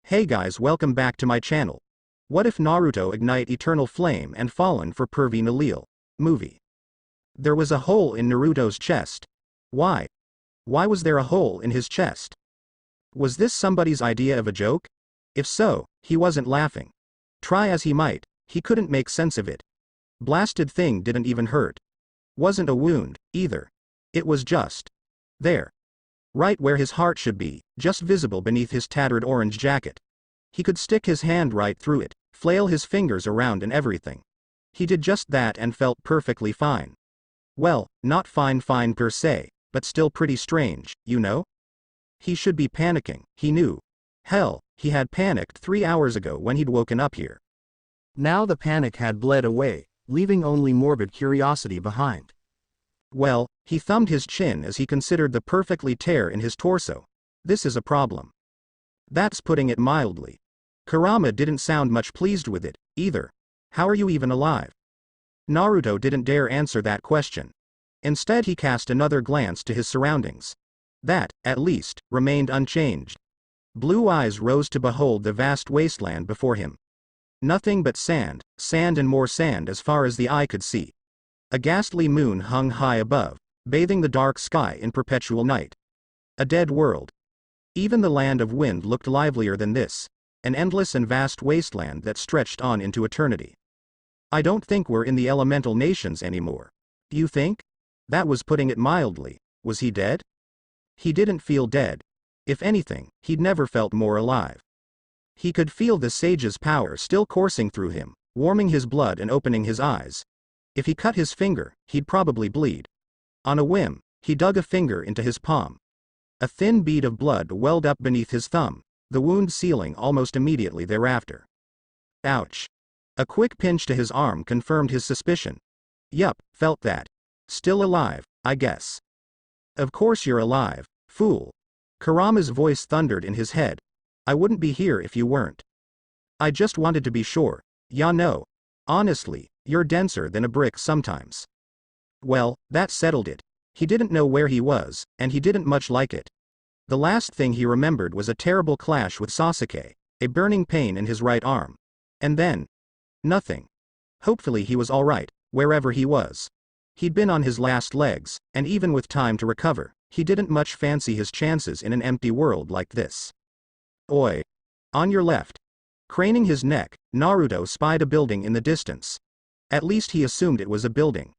Hey guys, welcome back to my channel. What if Naruto ignite eternal flame and fallen for pervy Nell? Movie. There was a hole in Naruto's chest. Why? Why was there a hole in his chest? Was this somebody's idea of a joke? If so, he wasn't laughing. Try as he might, he couldn't make sense of it. Blasted thing didn't even hurt. Wasn't a wound, either. It was just there. Right where his heart should be, just visible beneath his tattered orange jacket. He could stick his hand right through it, flail his fingers around and everything. He did just that and felt perfectly fine. Well, not fine per se, but still pretty strange, you know? He should be panicking, he knew. Hell, he had panicked 3 hours ago when he'd woken up here. Now the panic had bled away, leaving only morbid curiosity behind. Well, he thumbed his chin as he considered the perfectly tear in his torso. This is a problem. That's putting it mildly. Kurama didn't sound much pleased with it, either. How are you even alive? Naruto didn't dare answer that question. Instead he cast another glance to his surroundings. That, at least, remained unchanged. Blue eyes rose to behold the vast wasteland before him. Nothing but sand, sand and more sand as far as the eye could see. A ghastly moon hung high above, bathing the dark sky in perpetual night. A dead world. Even the land of wind looked livelier than this, an endless and vast wasteland that stretched on into eternity. I don't think we're in the elemental nations anymore. Do you think? That was putting it mildly. Was he dead? He didn't feel dead. If anything, he'd never felt more alive. He could feel the sage's power still coursing through him, warming his blood and opening his eyes. If he cut his finger, he'd probably bleed. On a whim, he dug a finger into his palm. A thin bead of blood welled up beneath his thumb, the wound sealing almost immediately thereafter. Ouch. A quick pinch to his arm confirmed his suspicion. Yup, felt that. Still alive, I guess. Of course you're alive, fool. Kurama's voice thundered in his head. I wouldn't be here if you weren't. I just wanted to be sure. Ya know. Honestly, you're denser than a brick sometimes. Well, that settled it. He didn't know where he was, and he didn't much like it. The last thing he remembered was a terrible clash with Sasuke, a burning pain in his right arm. And then, nothing. Hopefully he was alright, wherever he was. He'd been on his last legs, and even with time to recover, he didn't much fancy his chances in an empty world like this. Oi. On your left. Craning his neck, Naruto spied a building in the distance. At least he assumed it was a building.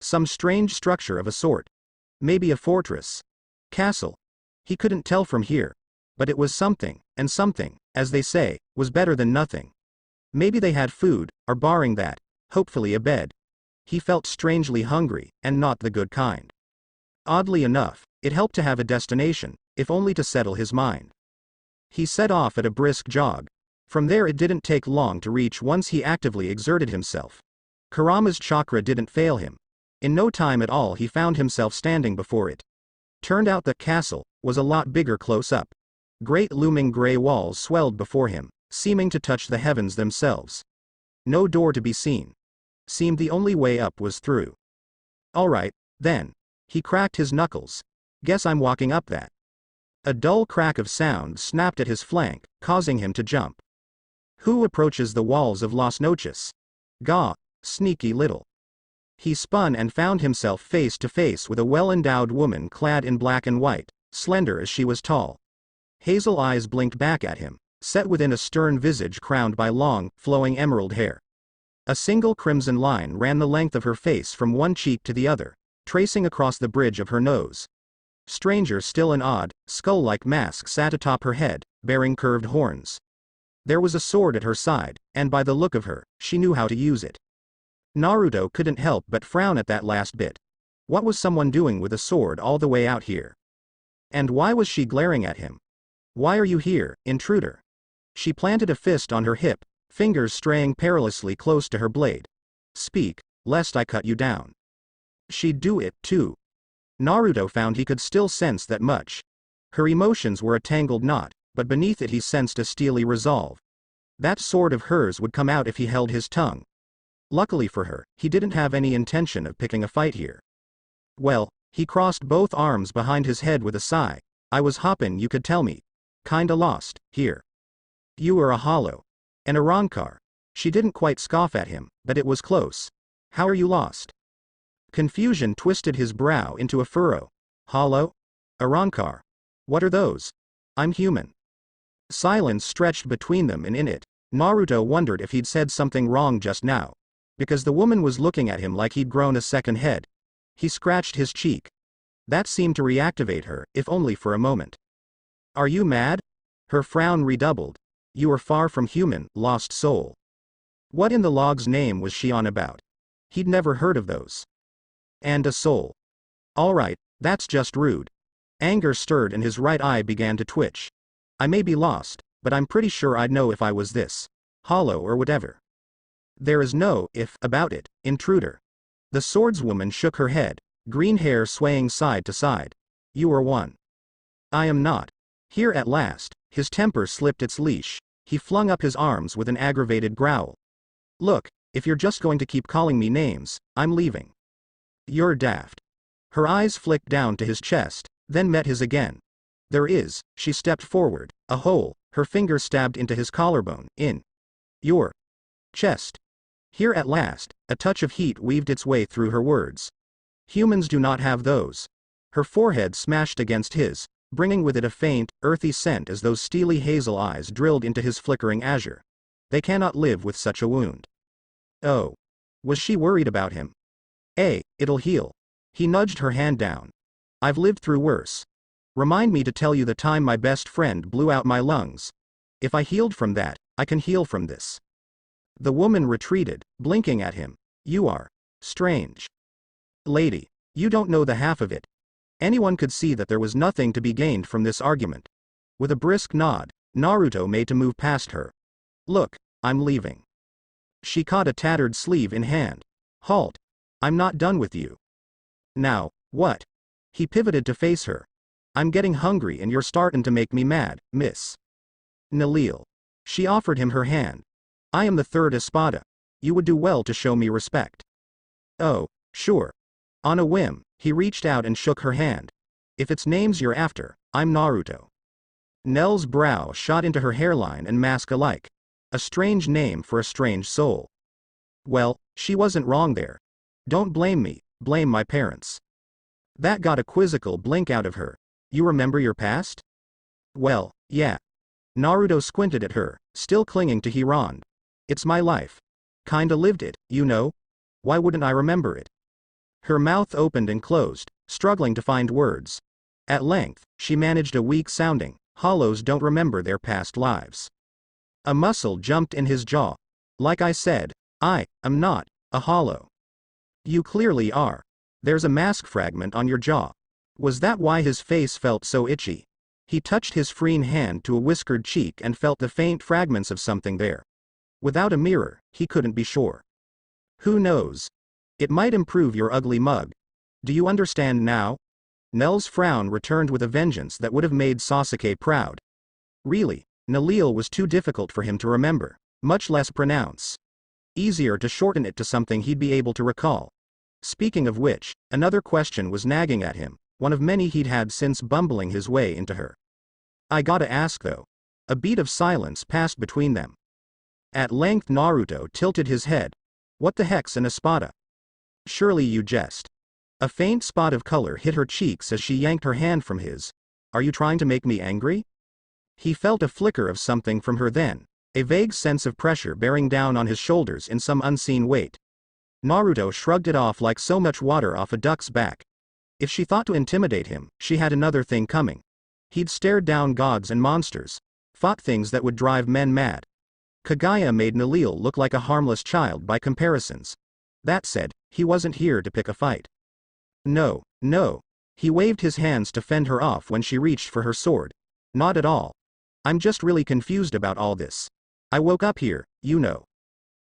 Some strange structure of a sort. Maybe a fortress. Castle. He couldn't tell from here. But it was something, and something, as they say, was better than nothing. Maybe they had food, or barring that, hopefully a bed. He felt strangely hungry, and not the good kind. Oddly enough, it helped to have a destination, if only to settle his mind. He set off at a brisk jog. From there it didn't take long to reach once he actively exerted himself. Kurama's chakra didn't fail him. In no time at all he found himself standing before it. Turned out the castle was a lot bigger close up. Great looming gray walls swelled before him, seeming to touch the heavens themselves. No door to be seen. Seemed the only way up was through. Alright, then. He cracked his knuckles. Guess I'm walking up that. A dull crack of sound snapped at his flank, causing him to jump. Who approaches the walls of Los Noches? Gah, sneaky little. He spun and found himself face to face with a well-endowed woman clad in black and white, slender as she was tall. Hazel eyes blinked back at him, set within a stern visage crowned by long, flowing emerald hair. A single crimson line ran the length of her face from one cheek to the other, tracing across the bridge of her nose. Stranger still, an odd, skull-like mask sat atop her head, bearing curved horns. There was a sword at her side, and by the look of her, she knew how to use it. Naruto couldn't help but frown at that last bit. What was someone doing with a sword all the way out here? And why was she glaring at him? Why are you here, intruder? She planted a fist on her hip, fingers straying perilously close to her blade. Speak, lest I cut you down. She'd do it, too. Naruto found he could still sense that much. Her emotions were a tangled knot, but beneath it he sensed a steely resolve. That sword of hers would come out if he held his tongue. Luckily for her, he didn't have any intention of picking a fight here. Well, he crossed both arms behind his head with a sigh. I was hoppin', you could tell me. Kinda lost, here. You are a hollow. An Arrancar. She didn't quite scoff at him, but it was close. How are you lost? Confusion twisted his brow into a furrow. Hollow? Arrancar. What are those? I'm human. Silence stretched between them, and in it, Naruto wondered if he'd said something wrong just now. Because the woman was looking at him like he'd grown a second head. He scratched his cheek. That seemed to reactivate her, if only for a moment. Are you mad? Her frown redoubled. You are far from human, lost soul. What in the log's name was she on about? He'd never heard of those. And a soul. Alright, that's just rude. Anger stirred and his right eye began to twitch. I may be lost, but I'm pretty sure I'd know if I was this. Hollow or whatever. There is no if about it, intruder. The swordswoman shook her head, green hair swaying side to side. You are one. I am not. Here at last, his temper slipped its leash. He flung up his arms with an aggravated growl. Look, if you're just going to keep calling me names, I'm leaving. You're daft. Her eyes flicked down to his chest, then met his again. There is, she stepped forward, a hole, her finger stabbed into his collarbone, in your chest. Here at last, a touch of heat weaved its way through her words. Humans do not have those. Her forehead smashed against his, bringing with it a faint, earthy scent as those steely hazel eyes drilled into his flickering azure. They cannot live with such a wound. Oh. Was she worried about him? It'll heal. He nudged her hand down. I've lived through worse. Remind me to tell you the time my best friend blew out my lungs. If I healed from that, I can heal from this. The woman retreated, blinking at him. You are strange. Lady, you don't know the half of it. Anyone could see that there was nothing to be gained from this argument. With a brisk nod, Naruto made to move past her. Look, I'm leaving. She caught a tattered sleeve in hand. Halt. I'm not done with you. Now, what? He pivoted to face her. I'm getting hungry and you're startin' to make me mad, miss. Nell. She offered him her hand. I am the third Espada. You would do well to show me respect. Oh, sure. On a whim, he reached out and shook her hand. If it's names you're after, I'm Naruto. Nell's brow shot into her hairline and mask alike. A strange name for a strange soul. Well, she wasn't wrong there. Don't blame me, blame my parents. That got a quizzical blink out of her. You remember your past? Well, yeah. Naruto squinted at her, still clinging to Hiran. It's my life. Kinda lived it, you know? Why wouldn't I remember it? Her mouth opened and closed, struggling to find words. At length, she managed a weak sounding, hollows don't remember their past lives. A muscle jumped in his jaw. Like I said, I am not a hollow. You clearly are. There's a mask fragment on your jaw. Was that why his face felt so itchy? He touched his freen hand to a whiskered cheek and felt the faint fragments of something there. Without a mirror, he couldn't be sure. Who knows? It might improve your ugly mug. Do you understand now? Nell's frown returned with a vengeance that would have made Sasuke proud. Really, Nell was too difficult for him to remember, much less pronounce. Easier to shorten it to something he'd be able to recall. Speaking of which, another question was nagging at him, one of many he'd had since bumbling his way into her. I gotta ask though. A beat of silence passed between them. At length Naruto tilted his head. What the heck's an espada? Surely you jest. A faint spot of color hit her cheeks as she yanked her hand from his. Are you trying to make me angry? He felt a flicker of something from her then, a vague sense of pressure bearing down on his shoulders in some unseen weight. Naruto shrugged it off like so much water off a duck's back. If she thought to intimidate him, she had another thing coming. He'd stared down gods and monsters, fought things that would drive men mad. Kagaya made Nell look like a harmless child by comparisons. That said, he wasn't here to pick a fight. No, no. He waved his hands to fend her off when she reached for her sword. Not at all. I'm just really confused about all this. I woke up here, you know.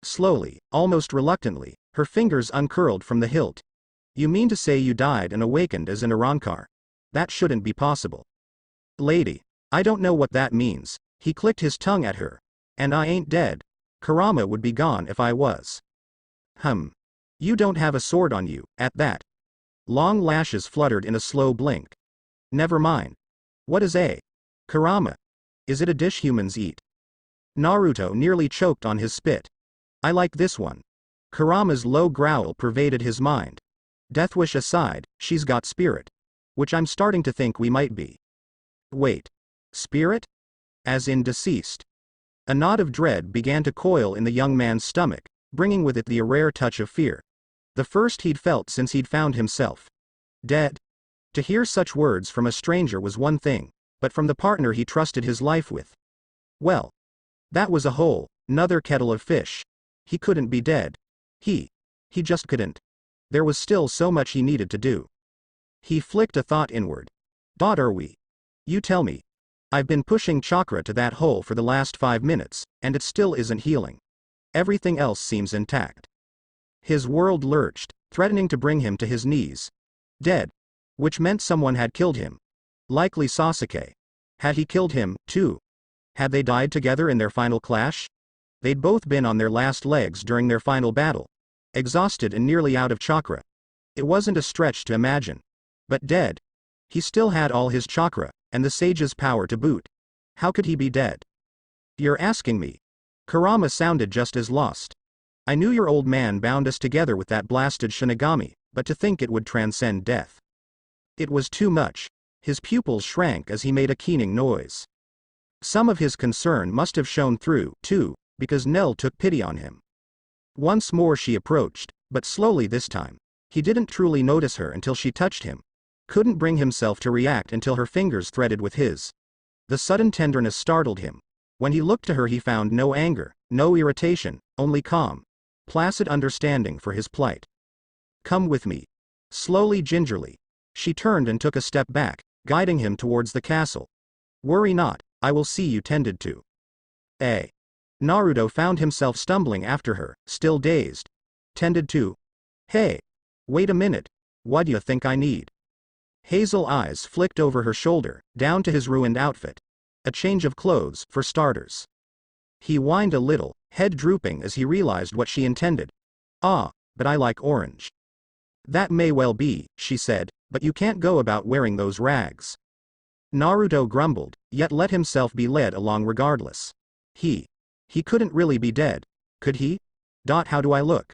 Slowly, almost reluctantly, her fingers uncurled from the hilt. You mean to say you died and awakened as an Arrancar? That shouldn't be possible. Lady, I don't know what that means. He clicked his tongue at her. And I ain't dead. Kurama would be gone if I was. You don't have a sword on you, at that. Long lashes fluttered in a slow blink. Never mind. What is a Kurama? Is it a dish humans eat? Naruto nearly choked on his spit. I like this one. Kurama's low growl pervaded his mind. Deathwish aside, she's got spirit. Which I'm starting to think we might be. Wait. Spirit? As in deceased. A knot of dread began to coil in the young man's stomach, bringing with it the rare touch of fear. The first he'd felt since he'd found himself dead. To hear such words from a stranger was one thing, but from the partner he trusted his life with, well, that was a whole nother kettle of fish. He couldn't be dead. He just couldn't. There was still so much he needed to do. He flicked a thought inward. Are we? You tell me. I've been pushing chakra to that hole for the last 5 minutes, and it still isn't healing. Everything else seems intact. His world lurched, threatening to bring him to his knees. Dead. Which meant someone had killed him. Likely Sasuke. Had he killed him, too? Had they died together in their final clash? They'd both been on their last legs during their final battle. Exhausted and nearly out of chakra. It wasn't a stretch to imagine. But dead. He still had all his chakra, and the sage's power to boot. How could he be dead? You're asking me. Kurama sounded just as lost. I knew your old man bound us together with that blasted Shinigami, but to think it would transcend death. It was too much. His pupils shrank as he made a keening noise. Some of his concern must have shown through, too, because Nell took pity on him. Once more she approached, but slowly this time. He didn't truly notice her until she touched him. Couldn't bring himself to react until her fingers threaded with his. The sudden tenderness startled him. When he looked to her he found no anger, no irritation, only calm, placid understanding for his plight. Come with me. Slowly, gingerly. She turned and took a step back, guiding him towards the castle. Worry not, I will see you tended to. Naruto found himself stumbling after her, still dazed. Tended to? Hey! Wait a minute. What d'you think I need? Hazel eyes flicked over her shoulder, down to his ruined outfit. A change of clothes, for starters. He whined a little, head drooping as he realized what she intended. Ah, but I like orange. That may well be, she said, but you can't go about wearing those rags. Naruto grumbled, yet let himself be led along regardless. He couldn't really be dead, could he? How do I look?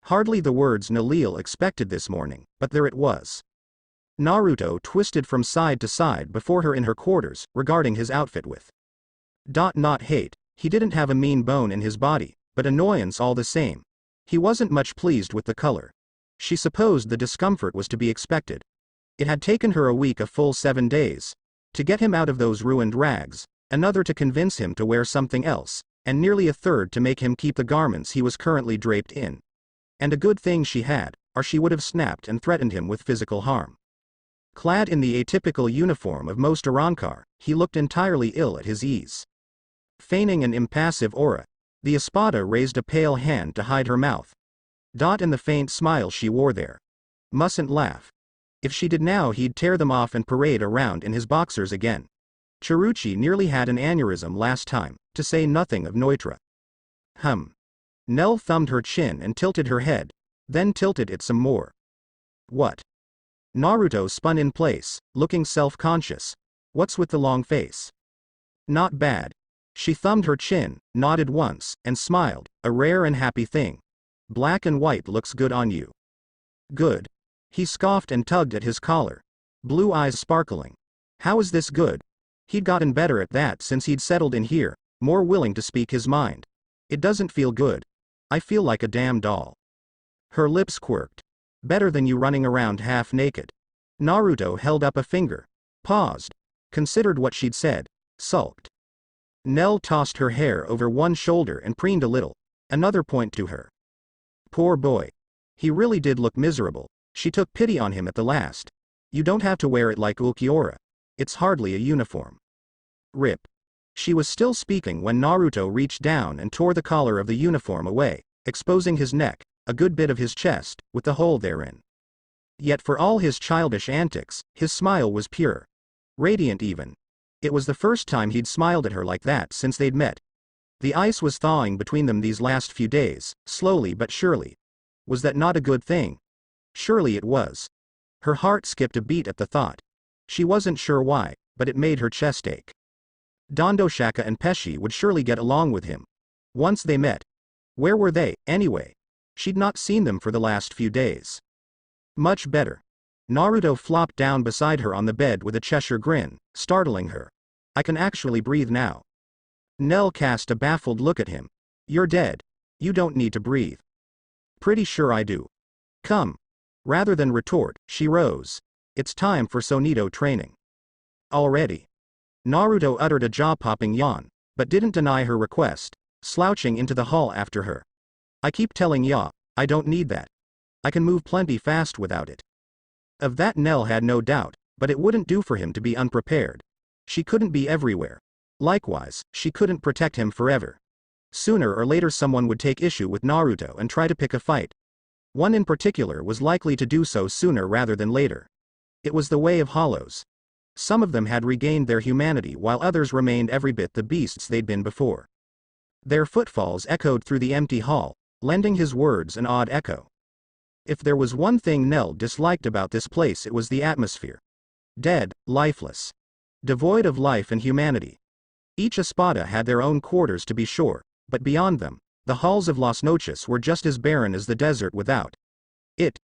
Hardly the words Nell expected this morning, but there it was. Naruto twisted from side to side before her in her quarters, regarding his outfit with not hate. He didn't have a mean bone in his body, but annoyance all the same. He wasn't much pleased with the color. She supposed the discomfort was to be expected. It had taken her a week, a full 7 days, to get him out of those ruined rags, another to convince him to wear something else, and nearly a third to make him keep the garments he was currently draped in. And a good thing she had, or she would have snapped and threatened him with physical harm. Clad in the atypical uniform of most Arrancar, he looked entirely ill at his ease. Feigning an impassive aura, the espada raised a pale hand to hide her mouth. And the faint smile she wore there. Mustn't laugh. If she did now he'd tear them off and parade around in his boxers again. Chiruchi nearly had an aneurysm last time, to say nothing of Neutra. Nell thumbed her chin and tilted her head, then tilted it some more. What? Naruto spun in place, looking self-conscious. What's with the long face? Not bad. She thumbed her chin, nodded once, and smiled, a rare and happy thing. Black and white looks good on you. Good. He scoffed and tugged at his collar. Blue eyes sparkling. How is this good? He'd gotten better at that since he'd settled in here, more willing to speak his mind. It doesn't feel good. I feel like a damn doll. Her lips quirked. Better than you running around half naked. Naruto held up a finger. Paused. Considered what she'd said. Sulked. Nell tossed her hair over one shoulder and preened a little. Another point to her. Poor boy. He really did look miserable. She took pity on him at the last. You don't have to wear it like Ulquiorra. It's hardly a uniform. Rip. She was still speaking when Naruto reached down and tore the collar of the uniform away, exposing his neck, a good bit of his chest, with the hole therein. Yet for all his childish antics, his smile was pure. Radiant even. It was the first time he'd smiled at her like that since they'd met. The ice was thawing between them these last few days, slowly but surely. Was that not a good thing? Surely it was. Her heart skipped a beat at the thought. She wasn't sure why, but it made her chest ache. Dondoshaka and Pesci would surely get along with him. Once they met. Where were they, anyway? She'd not seen them for the last few days. Much better. Naruto flopped down beside her on the bed with a Cheshire grin, startling her. I can actually breathe now. Nell cast a baffled look at him. You're dead. You don't need to breathe. Pretty sure I do. Come. Rather than retort, she rose. It's time for Sonito training. Already. Naruto uttered a jaw-popping yawn, but didn't deny her request, slouching into the hall after her. I keep telling ya, I don't need that. I can move plenty fast without it. Of that Nell had no doubt, but it wouldn't do for him to be unprepared. She couldn't be everywhere. Likewise, she couldn't protect him forever. Sooner or later someone would take issue with Naruto and try to pick a fight. One in particular was likely to do so sooner rather than later. It was the way of hollows. Some of them had regained their humanity while others remained every bit the beasts they'd been before. Their footfalls echoed through the empty hall, lending his words an odd echo. If there was one thing Nell disliked about this place, it was the atmosphere. Dead, lifeless. Devoid of life and humanity. Each espada had their own quarters to be sure, but beyond them, the halls of Los Noches were just as barren as the desert without. It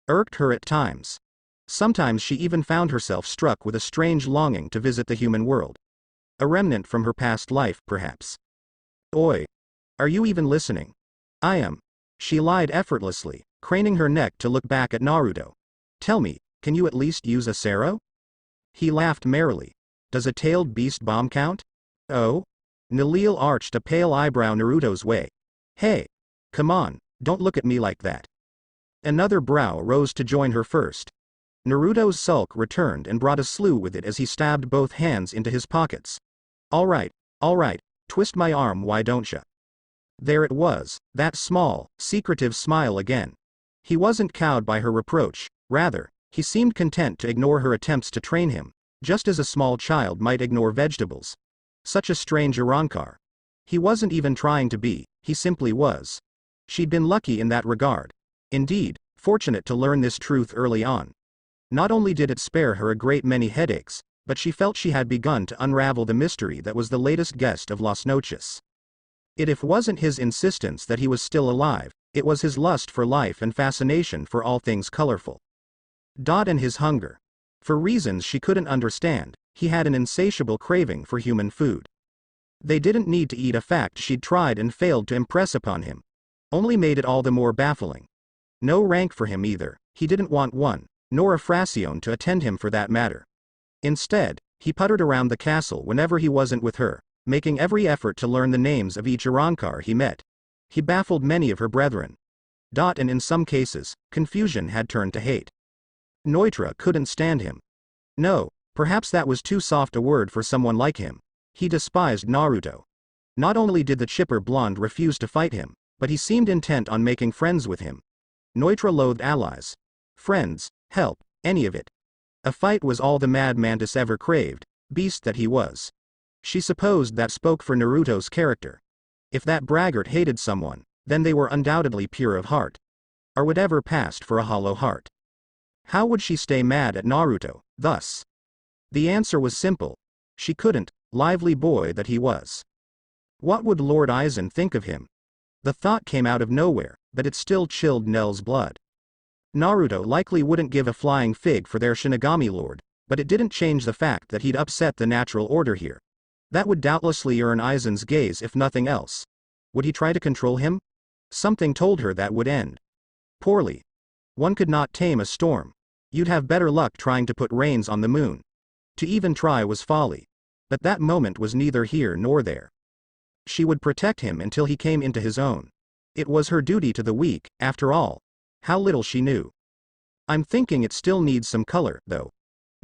irked her at times. Sometimes she even found herself struck with a strange longing to visit the human world. A remnant from her past life, perhaps. Oi! Are you even listening? I am. She lied effortlessly, craning her neck to look back at Naruto. Tell me, can you at least use a Sero? He laughed merrily. Does a tailed beast bomb count? Oh? Nell arched a pale eyebrow Naruto's way. Hey! Come on, don't look at me like that. Another brow rose to join her first. Naruto's sulk returned and brought a slew with it as he stabbed both hands into his pockets. Alright, twist my arm, why don't ya? There it was, that small, secretive smile again. He wasn't cowed by her reproach, rather, he seemed content to ignore her attempts to train him, just as a small child might ignore vegetables. Such a strange Arankar. He wasn't even trying to be, he simply was. She'd been lucky in that regard. Indeed, fortunate to learn this truth early on. Not only did it spare her a great many headaches, but she felt she had begun to unravel the mystery that was the latest guest of Los Noches. It wasn't his insistence that he was still alive, it was his lust for life and fascination for all things colorful. And his hunger. For reasons she couldn't understand, he had an insatiable craving for human food. They didn't need to eat, a fact she'd tried and failed to impress upon him. Only made it all the more baffling. No rank for him either, he didn't want one, nor a fracione to attend him for that matter. Instead, he puttered around the castle whenever he wasn't with her, making every effort to learn the names of each Arankar he met. He baffled many of her brethren. And in some cases, confusion had turned to hate. Neutra couldn't stand him. No, perhaps that was too soft a word for someone like him. He despised Naruto. Not only did the chipper blonde refuse to fight him, but he seemed intent on making friends with him. Neutra loathed allies. Friends, help, any of it. A fight was all the Mad Mantis ever craved, beast that he was. She supposed that spoke for Naruto's character. If that braggart hated someone, then they were undoubtedly pure of heart. Or whatever passed for a hollow heart. How would she stay mad at Naruto, thus? The answer was simple. She couldn't, lively boy that he was. What would Lord Aizen think of him? The thought came out of nowhere, but it still chilled Nell's blood. Naruto likely wouldn't give a flying fig for their Shinigami lord, but it didn't change the fact that he'd upset the natural order here. That would doubtlessly earn Aizen's gaze if nothing else. Would he try to control him? Something told her that would end poorly. One could not tame a storm. You'd have better luck trying to put reins on the moon. To even try was folly. But that moment was neither here nor there. She would protect him until he came into his own. It was her duty to the weak, after all. How little she knew. I'm thinking it still needs some color, though.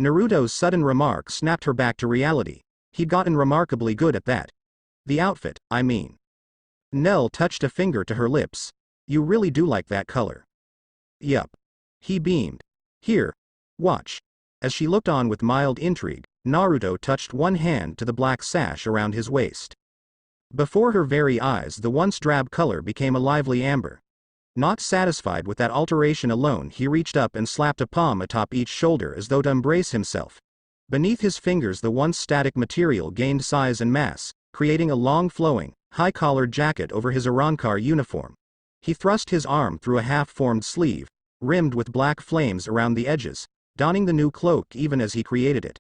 Naruto's sudden remark snapped her back to reality. He'd gotten remarkably good at that. The outfit, I mean. Nell touched a finger to her lips. You really do like that color. Yup. He beamed. Here. Watch. As she looked on with mild intrigue, Naruto touched one hand to the black sash around his waist. Before her very eyes the once drab color became a lively amber. Not satisfied with that alteration alone, he reached up and slapped a palm atop each shoulder as though to embrace himself. Beneath his fingers the once static material gained size and mass, creating a long flowing, high-collared jacket over his Arankar uniform. He thrust his arm through a half-formed sleeve, rimmed with black flames around the edges, donning the new cloak even as he created it.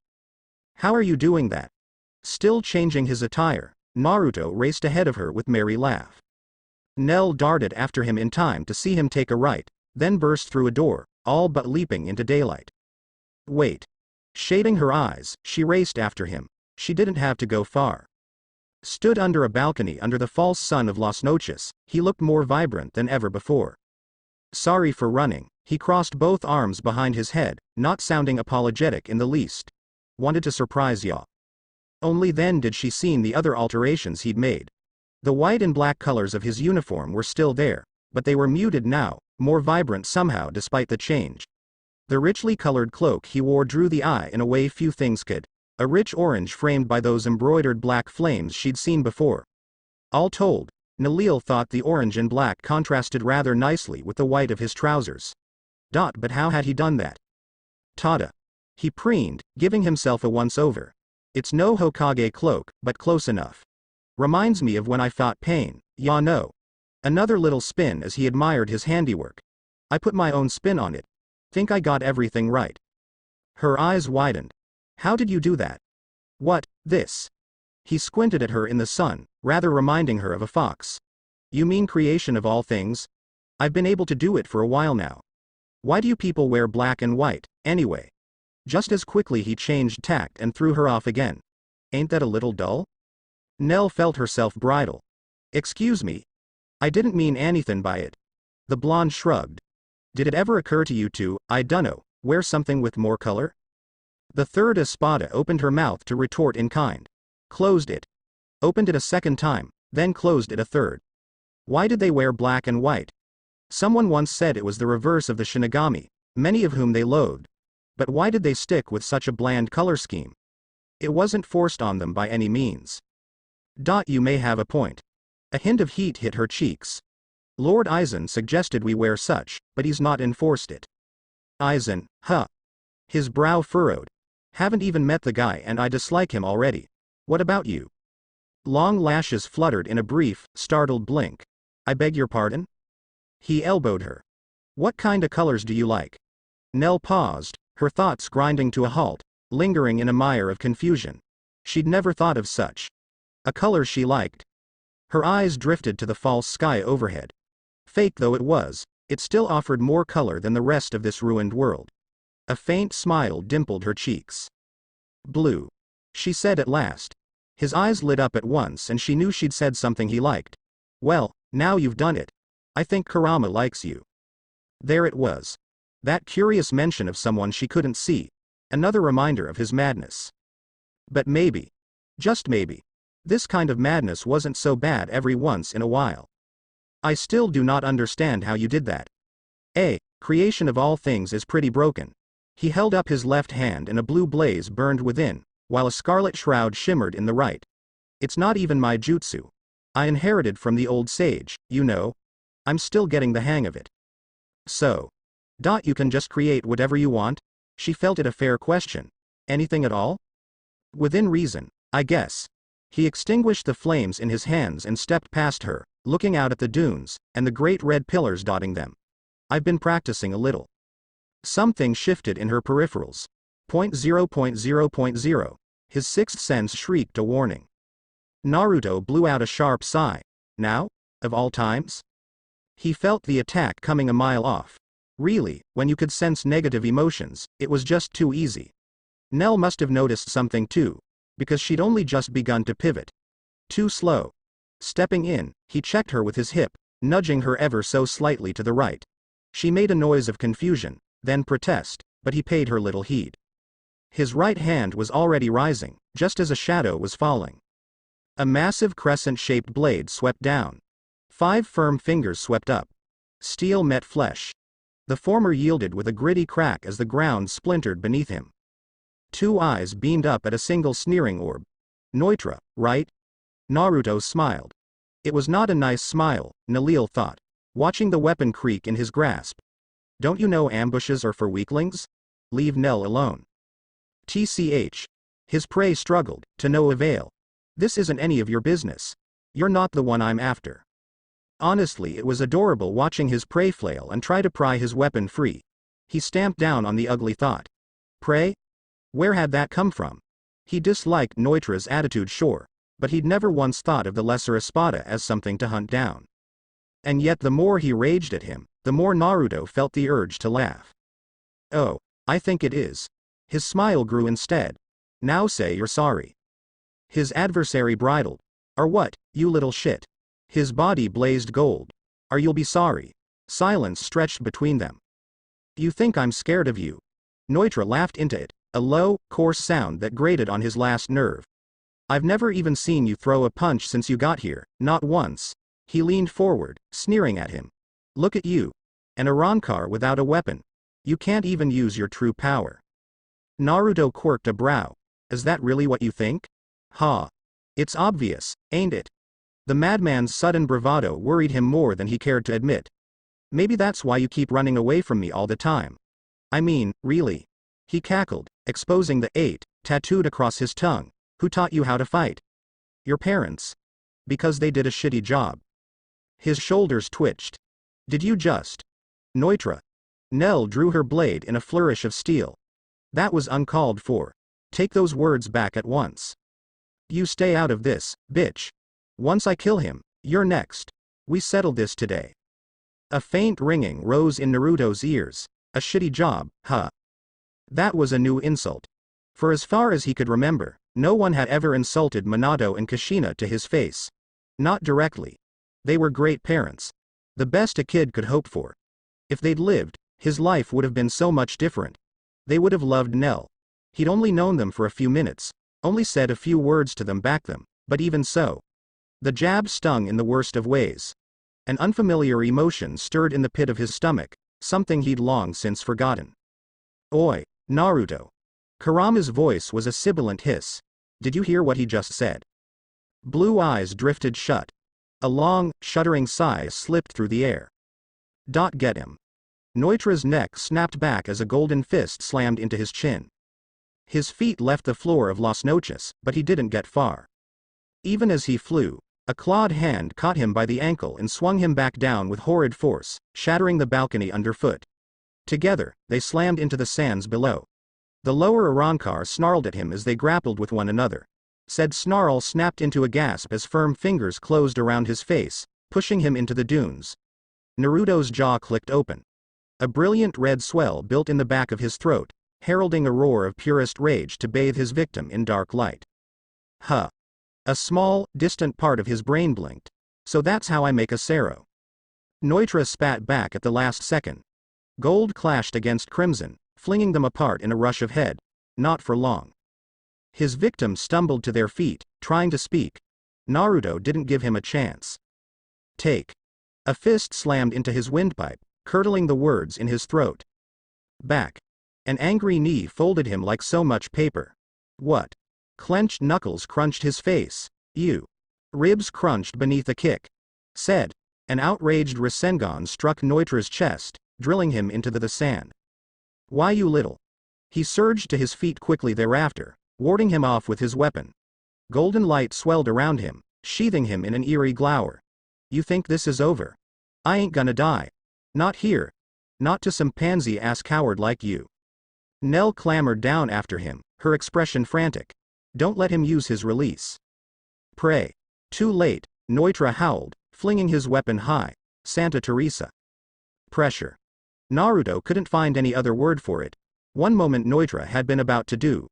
How are you doing that? Still changing his attire, Naruto raced ahead of her with merry laugh. Nell darted after him in time to see him take a right, then burst through a door, all but leaping into daylight. Wait. Shading her eyes, she raced after him. She didn't have to go far. Stood under a balcony under the false sun of Los Noches, he looked more vibrant than ever before. Sorry for running, he crossed both arms behind his head, not sounding apologetic in the least. Wanted to surprise ya. Only then did she see the other alterations he'd made. The white and black colors of his uniform were still there, but they were muted now, more vibrant somehow despite the change. The richly colored cloak he wore drew the eye in a way few things could, a rich orange framed by those embroidered black flames she'd seen before. All told, Nell thought the orange and black contrasted rather nicely with the white of his trousers. But how had he done that? Tada. He preened, giving himself a once-over. It's no Hokage cloak, but close enough. Reminds me of when I fought Pain, ya know. Another little spin as he admired his handiwork. I put my own spin on it. Think I got everything right. Her eyes widened. How did you do that? What, this? He squinted at her in the sun, rather reminding her of a fox. You mean creation of all things? I've been able to do it for a while now. Why do you people wear black and white, anyway? Just as quickly he changed tact and threw her off again. Ain't that a little dull? Nell felt herself bridle. Excuse me. I didn't mean anything by it. The blonde shrugged. Did it ever occur to you to, I dunno, wear something with more color? The third espada opened her mouth to retort in kind. Closed it. Opened it a second time, then closed it a third. Why did they wear black and white? Someone once said it was the reverse of the Shinigami, many of whom they loathed. But why did they stick with such a bland color scheme? It wasn't forced on them by any means. You may have a point. A hint of heat hit her cheeks. Lord Aizen suggested we wear such, but he's not enforced it. Aizen, huh? His brow furrowed. Haven't even met the guy and I dislike him already. What about you? Long lashes fluttered in a brief, startled blink. I beg your pardon? He elbowed her. What kind of colors do you like? Nell paused, her thoughts grinding to a halt, lingering in a mire of confusion. She'd never thought of such. A color she liked. Her eyes drifted to the false sky overhead. Fake though it was, it still offered more color than the rest of this ruined world. A faint smile dimpled her cheeks. Blue. She said at last. His eyes lit up at once and she knew she'd said something he liked. Well, now you've done it. I think Kurama likes you. There it was. That curious mention of someone she couldn't see. Another reminder of his madness. But maybe. Just maybe. This kind of madness wasn't so bad every once in a while. I still do not understand how you did that. Creation of all things is pretty broken. He held up his left hand and a blue blaze burned within, while a scarlet shroud shimmered in the right. It's not even my jutsu. I inherited from the old sage, you know. I'm still getting the hang of it. So. You can just create whatever you want? She felt it a fair question. Anything at all? Within reason, I guess. He extinguished the flames in his hands and stepped past her, looking out at the dunes, and the great red pillars dotting them. I've been practicing a little. Something shifted in her peripherals. 0.0.0.0. His sixth sense shrieked a warning. Naruto blew out a sharp sigh. Now? Of all times? He felt the attack coming a mile off. Really, when you could sense negative emotions, it was just too easy. Nell must have noticed something too, because she'd only just begun to pivot. Too slow. Stepping in, he checked her with his hip, nudging her ever so slightly to the right. She made a noise of confusion, then protest, but he paid her little heed. His right hand was already rising, just as a shadow was falling. A massive crescent-shaped blade swept down. 5 firm fingers swept up. Steel met flesh. The former yielded with a gritty crack as the ground splintered beneath him. 2 eyes beamed up at a single sneering orb. Neutra, right? Naruto smiled. It was not a nice smile, Nell thought, watching the weapon creak in his grasp. Don't you know ambushes are for weaklings? Leave Nell alone. TCH. His prey struggled, to no avail. This isn't any of your business. You're not the one I'm after. Honestly, it was adorable watching his prey flail and try to pry his weapon free. He stamped down on the ugly thought. Prey? Where had that come from? He disliked Neutra's attitude, sure, but he'd never once thought of the lesser Espada as something to hunt down. And yet the more he raged at him, the more Naruto felt the urge to laugh. Oh, I think it is. His smile grew instead. Now say you're sorry. His adversary bridled. Or what, you little shit? His body blazed gold. Or you'll be sorry. Silence stretched between them. You think I'm scared of you? Neutra laughed into it, a low, coarse sound that grated on his last nerve. I've never even seen you throw a punch since you got here, not once. He leaned forward, sneering at him. Look at you. An Arrancar without a weapon. You can't even use your true power. Naruto quirked a brow. Is that really what you think? Ha. It's obvious, ain't it? The madman's sudden bravado worried him more than he cared to admit. Maybe that's why you keep running away from me all the time. I mean, really. He cackled, exposing the 8 tattooed across his tongue. Who taught you how to fight? Your parents. Because they did a shitty job. His shoulders twitched. Did you just? Neutra. Nell drew her blade in a flourish of steel. That was uncalled for. Take those words back at once. You stay out of this, bitch. Once I kill him, you're next. We settled this today. A faint ringing rose in Naruto's ears. A shitty job, huh? That was a new insult. For as far as he could remember, no one had ever insulted Minato and Kushina to his face. Not directly. They were great parents. The best a kid could hope for. If they'd lived, his life would have been so much different. They would have loved Nell. He'd only known them for a few minutes, only said a few words to them back then, but even so. The jab stung in the worst of ways. An unfamiliar emotion stirred in the pit of his stomach, something he'd long since forgotten. Oi, Naruto. Kurama's voice was a sibilant hiss. Did you hear what he just said? Blue eyes drifted shut. A long, shuddering sigh slipped through the air. Get him. Neutra's neck snapped back as a golden fist slammed into his chin. His feet left the floor of Los Noches, but he didn't get far. Even as he flew, a clawed hand caught him by the ankle and swung him back down with horrid force, shattering the balcony underfoot. Together, they slammed into the sands below. The lower Arrancar snarled at him as they grappled with one another. Said snarl snapped into a gasp as firm fingers closed around his face, pushing him into the dunes. Naruto's jaw clicked open. A brilliant red swell built in the back of his throat, heralding a roar of purest rage to bathe his victim in dark light. Huh. A small, distant part of his brain blinked. So that's how I make a Sero. Neutra spat back at the last second. Gold clashed against crimson, flinging them apart in a rush of head. Not for long. His victim stumbled to their feet, trying to speak. Naruto didn't give him a chance. Take. A fist slammed into his windpipe, curdling the words in his throat. Back. An angry knee folded him like so much paper. What? Clenched knuckles crunched his face. You. Ribs crunched beneath a kick. Said. An outraged Rasengan struck Neutra's chest, drilling him into the sand. Why you little? He surged to his feet quickly thereafter, warding him off with his weapon. Golden light swelled around him, sheathing him in an eerie glower. You think this is over? I ain't gonna die. Not here. Not to some pansy-ass coward like you. Nell clambered down after him, her expression frantic. Don't let him use his release. Pray. Too late, Neutra howled, flinging his weapon high. Santa Teresa. Pressure. Naruto couldn't find any other word for it. One moment Neutra had been about to do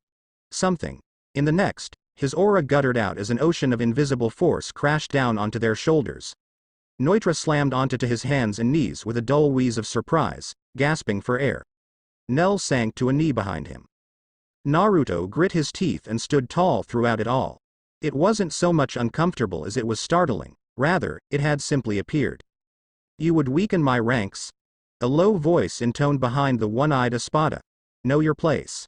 something. In the next, his aura guttered out as an ocean of invisible force crashed down onto their shoulders. Neutra slammed onto his hands and knees with a dull wheeze of surprise, gasping for air. Nell sank to a knee behind him. Naruto grit his teeth and stood tall throughout it all. It wasn't so much uncomfortable as it was startling, rather, it had simply appeared. You would weaken my ranks? A low voice intoned behind the one-eyed Espada. Know your place.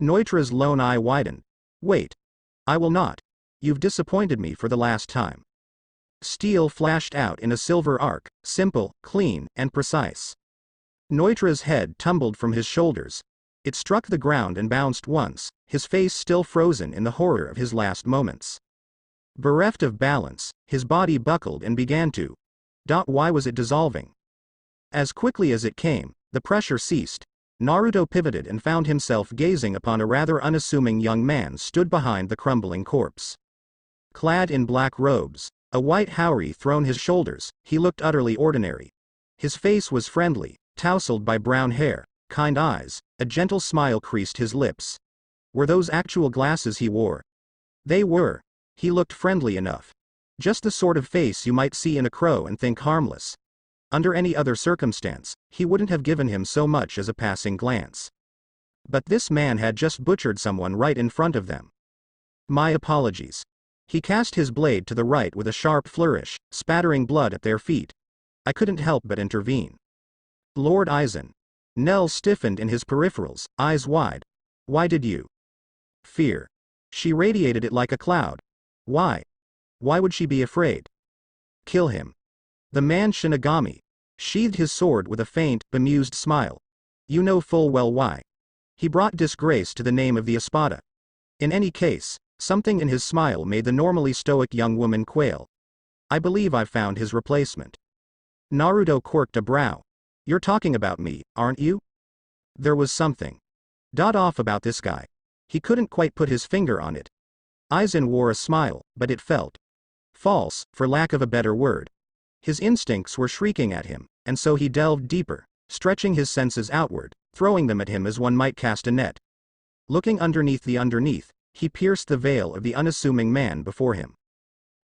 Neutra's lone eye widened. Wait. I will not. You've disappointed me for the last time. Steel flashed out in a silver arc, simple, clean, and precise. Neutra's head tumbled from his shoulders. It struck the ground and bounced once, his face still frozen in the horror of his last moments. Bereft of balance, his body buckled and began to. Why was it dissolving? As quickly as it came, the pressure ceased. Naruto pivoted and found himself gazing upon a rather unassuming young man stood behind the crumbling corpse. Clad in black robes, a white haori thrown his shoulders, he looked utterly ordinary. His face was friendly, tousled by brown hair, kind eyes, a gentle smile creased his lips. Were those actual glasses he wore? They were. He looked friendly enough. Just the sort of face you might see in a crow and think harmless. Under any other circumstance, he wouldn't have given him so much as a passing glance. But this man had just butchered someone right in front of them. My apologies. He cast his blade to the right with a sharp flourish, spattering blood at their feet. I couldn't help but intervene. Lord Aizen. Nell stiffened in his peripherals, eyes wide. Why did you? Fear. She radiated it like a cloud. Why? Why would she be afraid? Kill him. The man Shinigami sheathed his sword with a faint, bemused smile. You know full well why. He brought disgrace to the name of the Espada. In any case, something in his smile made the normally stoic young woman quail. I believe I've found his replacement. Naruto quirked a brow. You're talking about me, aren't you? There was something off about this guy. He couldn't quite put his finger on it. Aizen wore a smile, but it felt false, for lack of a better word. His instincts were shrieking at him, and so he delved deeper, stretching his senses outward, throwing them at him as one might cast a net. Looking underneath, he pierced the veil of the unassuming man before him.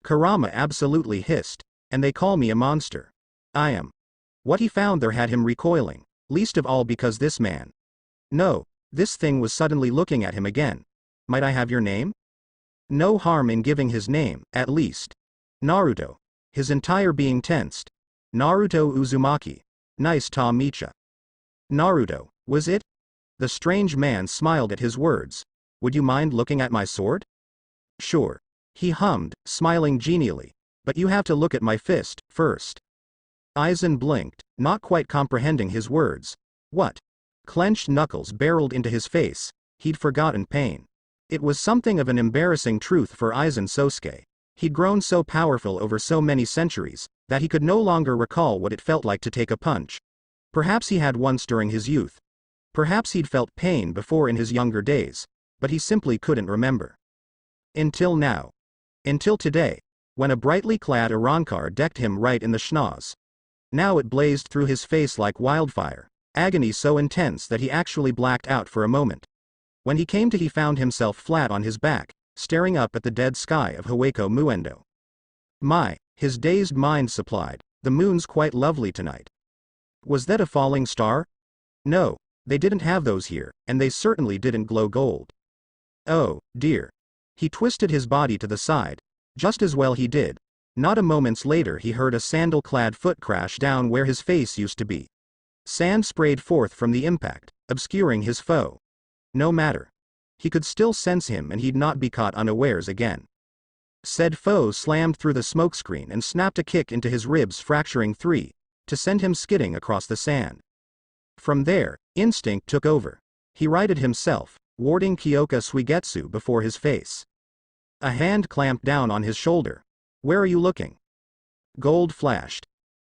Kurama absolutely hissed, and they call me a monster. I am. What he found there had him recoiling, least of all because this man. No, this thing was suddenly looking at him again. Might I have your name? No harm in giving his name, at least. Naruto. His entire being tensed. Naruto Uzumaki. Nice ta Micha. Naruto, was it? The strange man smiled at his words. Would you mind looking at my sword? Sure. He hummed, smiling genially. But you have to look at my fist, first. Aizen blinked, not quite comprehending his words. What? Clenched knuckles barreled into his face. He'd forgotten pain. It was something of an embarrassing truth for Aizen Sosuke. He'd grown so powerful over so many centuries, that he could no longer recall what it felt like to take a punch. Perhaps he had once during his youth. Perhaps he'd felt pain before in his younger days, but he simply couldn't remember. Until now. Until today, when a brightly clad Arrancar decked him right in the schnoz. Now it blazed through his face like wildfire, agony so intense that he actually blacked out for a moment. When he came to, he found himself flat on his back, staring up at the dead sky of Hueco Muendo. My, his dazed mind supplied, the moon's quite lovely tonight. Was that a falling star? No, they didn't have those here, and they certainly didn't glow gold. Oh, dear. He twisted his body to the side. Just as well he did. Not a moment later he heard a sandal-clad foot crash down where his face used to be. Sand sprayed forth from the impact, obscuring his foe. No matter. He could still sense him and he'd not be caught unawares again. Said foe slammed through the smokescreen and snapped a kick into his ribs, fracturing three, to send him skidding across the sand. From there, instinct took over. He righted himself, warding Kyoka Suigetsu before his face. A hand clamped down on his shoulder. Where are you looking? Gold flashed.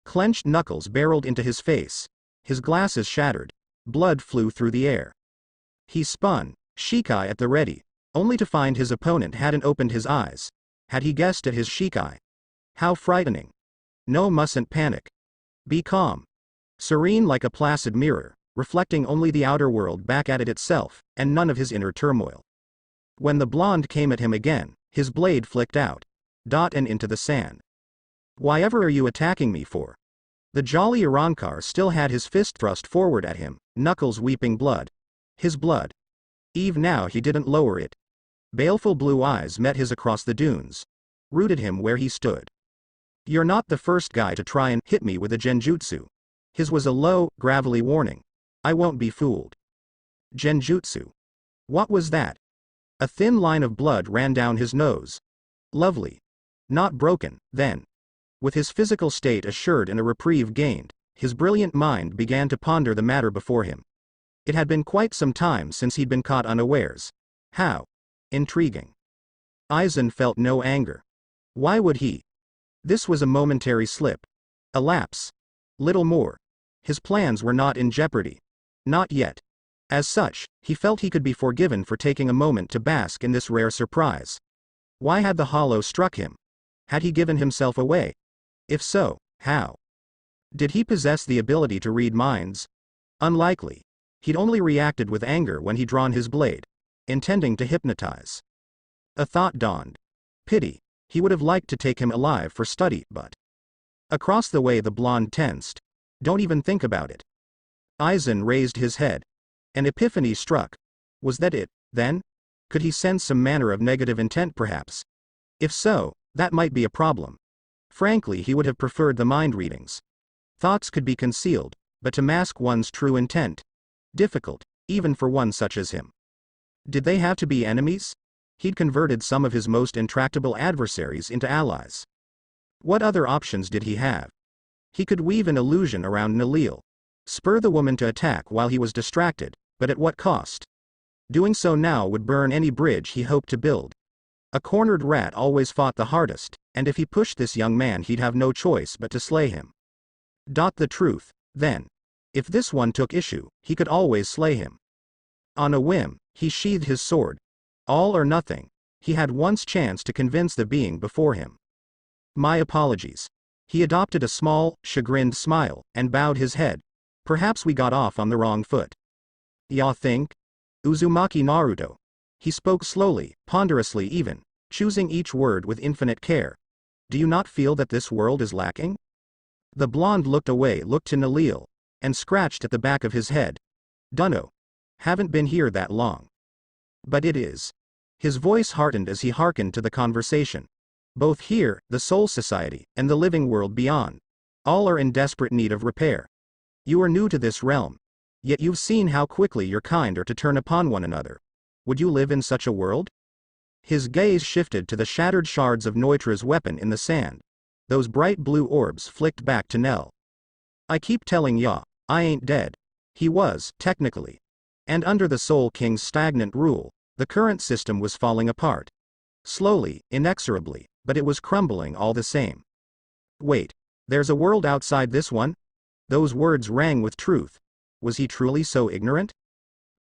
Clenched knuckles barreled into his face. His glasses shattered. Blood flew through the air. He spun, Shikai at the ready, only to find his opponent hadn't opened his eyes. Had he guessed at his Shikai? How frightening. No, mustn't panic. Be calm. Serene like a placid mirror, reflecting only the outer world back at it itself, and none of his inner turmoil. When the blonde came at him again, his blade flicked out. And into the sand. Why ever are you attacking me for? The jolly Arrancar still had his fist thrust forward at him, knuckles weeping blood. His blood. Even now he didn't lower it. Baleful blue eyes met his across the dunes. Rooted him where he stood. You're not the first guy to try and hit me with a genjutsu. His was a low, gravelly warning. I won't be fooled. Genjutsu. What was that? A thin line of blood ran down his nose. Lovely. Not broken, then. With his physical state assured and a reprieve gained, his brilliant mind began to ponder the matter before him. It had been quite some time since he'd been caught unawares. How? Intriguing. Aizen felt no anger. Why would he? This was a momentary slip. A lapse. Little more. His plans were not in jeopardy. Not yet. As such, he felt he could be forgiven for taking a moment to bask in this rare surprise. Why had the hollow struck him? Had he given himself away? If so, how? Did he possess the ability to read minds? Unlikely. He'd only reacted with anger when he'd drawn his blade, intending to hypnotize. A thought dawned. Pity. He would have liked to take him alive for study, but... Across the way the blonde tensed. Don't even think about it. Aizen raised his head. An epiphany struck. Was that it, then? Could he sense some manner of negative intent perhaps? If so, that might be a problem. Frankly, he would have preferred the mind readings. Thoughts could be concealed, but to mask one's true intent? Difficult, even for one such as him. Did they have to be enemies? He'd converted some of his most intractable adversaries into allies. What other options did he have? He could weave an illusion around Nell, spur the woman to attack while he was distracted, but at what cost? Doing so now would burn any bridge he hoped to build. A cornered rat always fought the hardest, and if he pushed this young man he'd have no choice but to slay him. The truth, then. If this one took issue, he could always slay him. On a whim, he sheathed his sword. All or nothing. He had one's chance to convince the being before him. My apologies. He adopted a small, chagrined smile, and bowed his head. Perhaps we got off on the wrong foot. Ya think? Uzumaki Naruto. He spoke slowly, ponderously even, choosing each word with infinite care. Do you not feel that this world is lacking? The blonde looked to Nell, and scratched at the back of his head. Dunno. Haven't been here that long. But it is. His voice hardened as he hearkened to the conversation. Both here, the Soul Society, and the living world beyond. All are in desperate need of repair. You are new to this realm. Yet you've seen how quickly your kind are to turn upon one another. Would you live in such a world? His gaze shifted to the shattered shards of Neutra's weapon in the sand. Those bright blue orbs flicked back to Nell. I keep telling ya, I ain't dead. He was, technically. And under the Soul King's stagnant rule, the current system was falling apart. Slowly, inexorably, but it was crumbling all the same. Wait, there's a world outside this one? Those words rang with truth. Was he truly so ignorant?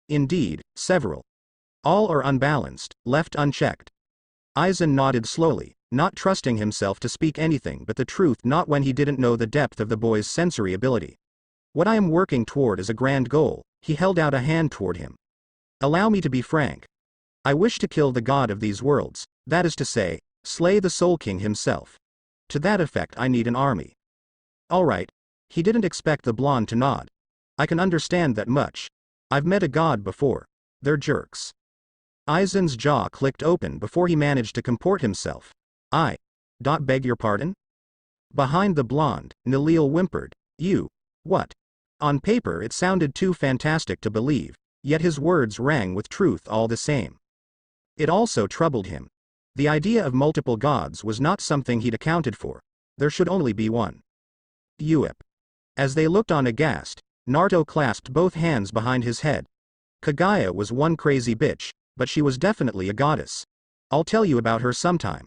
Indeed, several. All are unbalanced, left unchecked. Aizen nodded slowly, not trusting himself to speak anything but the truth, not when he didn't know the depth of the boy's sensory ability. What I am working toward is a grand goal. He held out a hand toward him. Allow me to be frank. I wish to kill the god of these worlds, that is to say, slay the Soul King himself. To that effect I need an army. Alright. He didn't expect the blonde to nod. I can understand that much. I've met a god before. They're jerks. Aizen's jaw clicked open before he managed to comport himself. Beg your pardon? Behind the blonde, Nell whimpered. You. What? On paper it sounded too fantastic to believe, yet his words rang with truth all the same. It also troubled him. The idea of multiple gods was not something he'd accounted for. There should only be one. Uep. As they looked on aghast, Naruto clasped both hands behind his head. Kagaya was one crazy bitch, but she was definitely a goddess. I'll tell you about her sometime.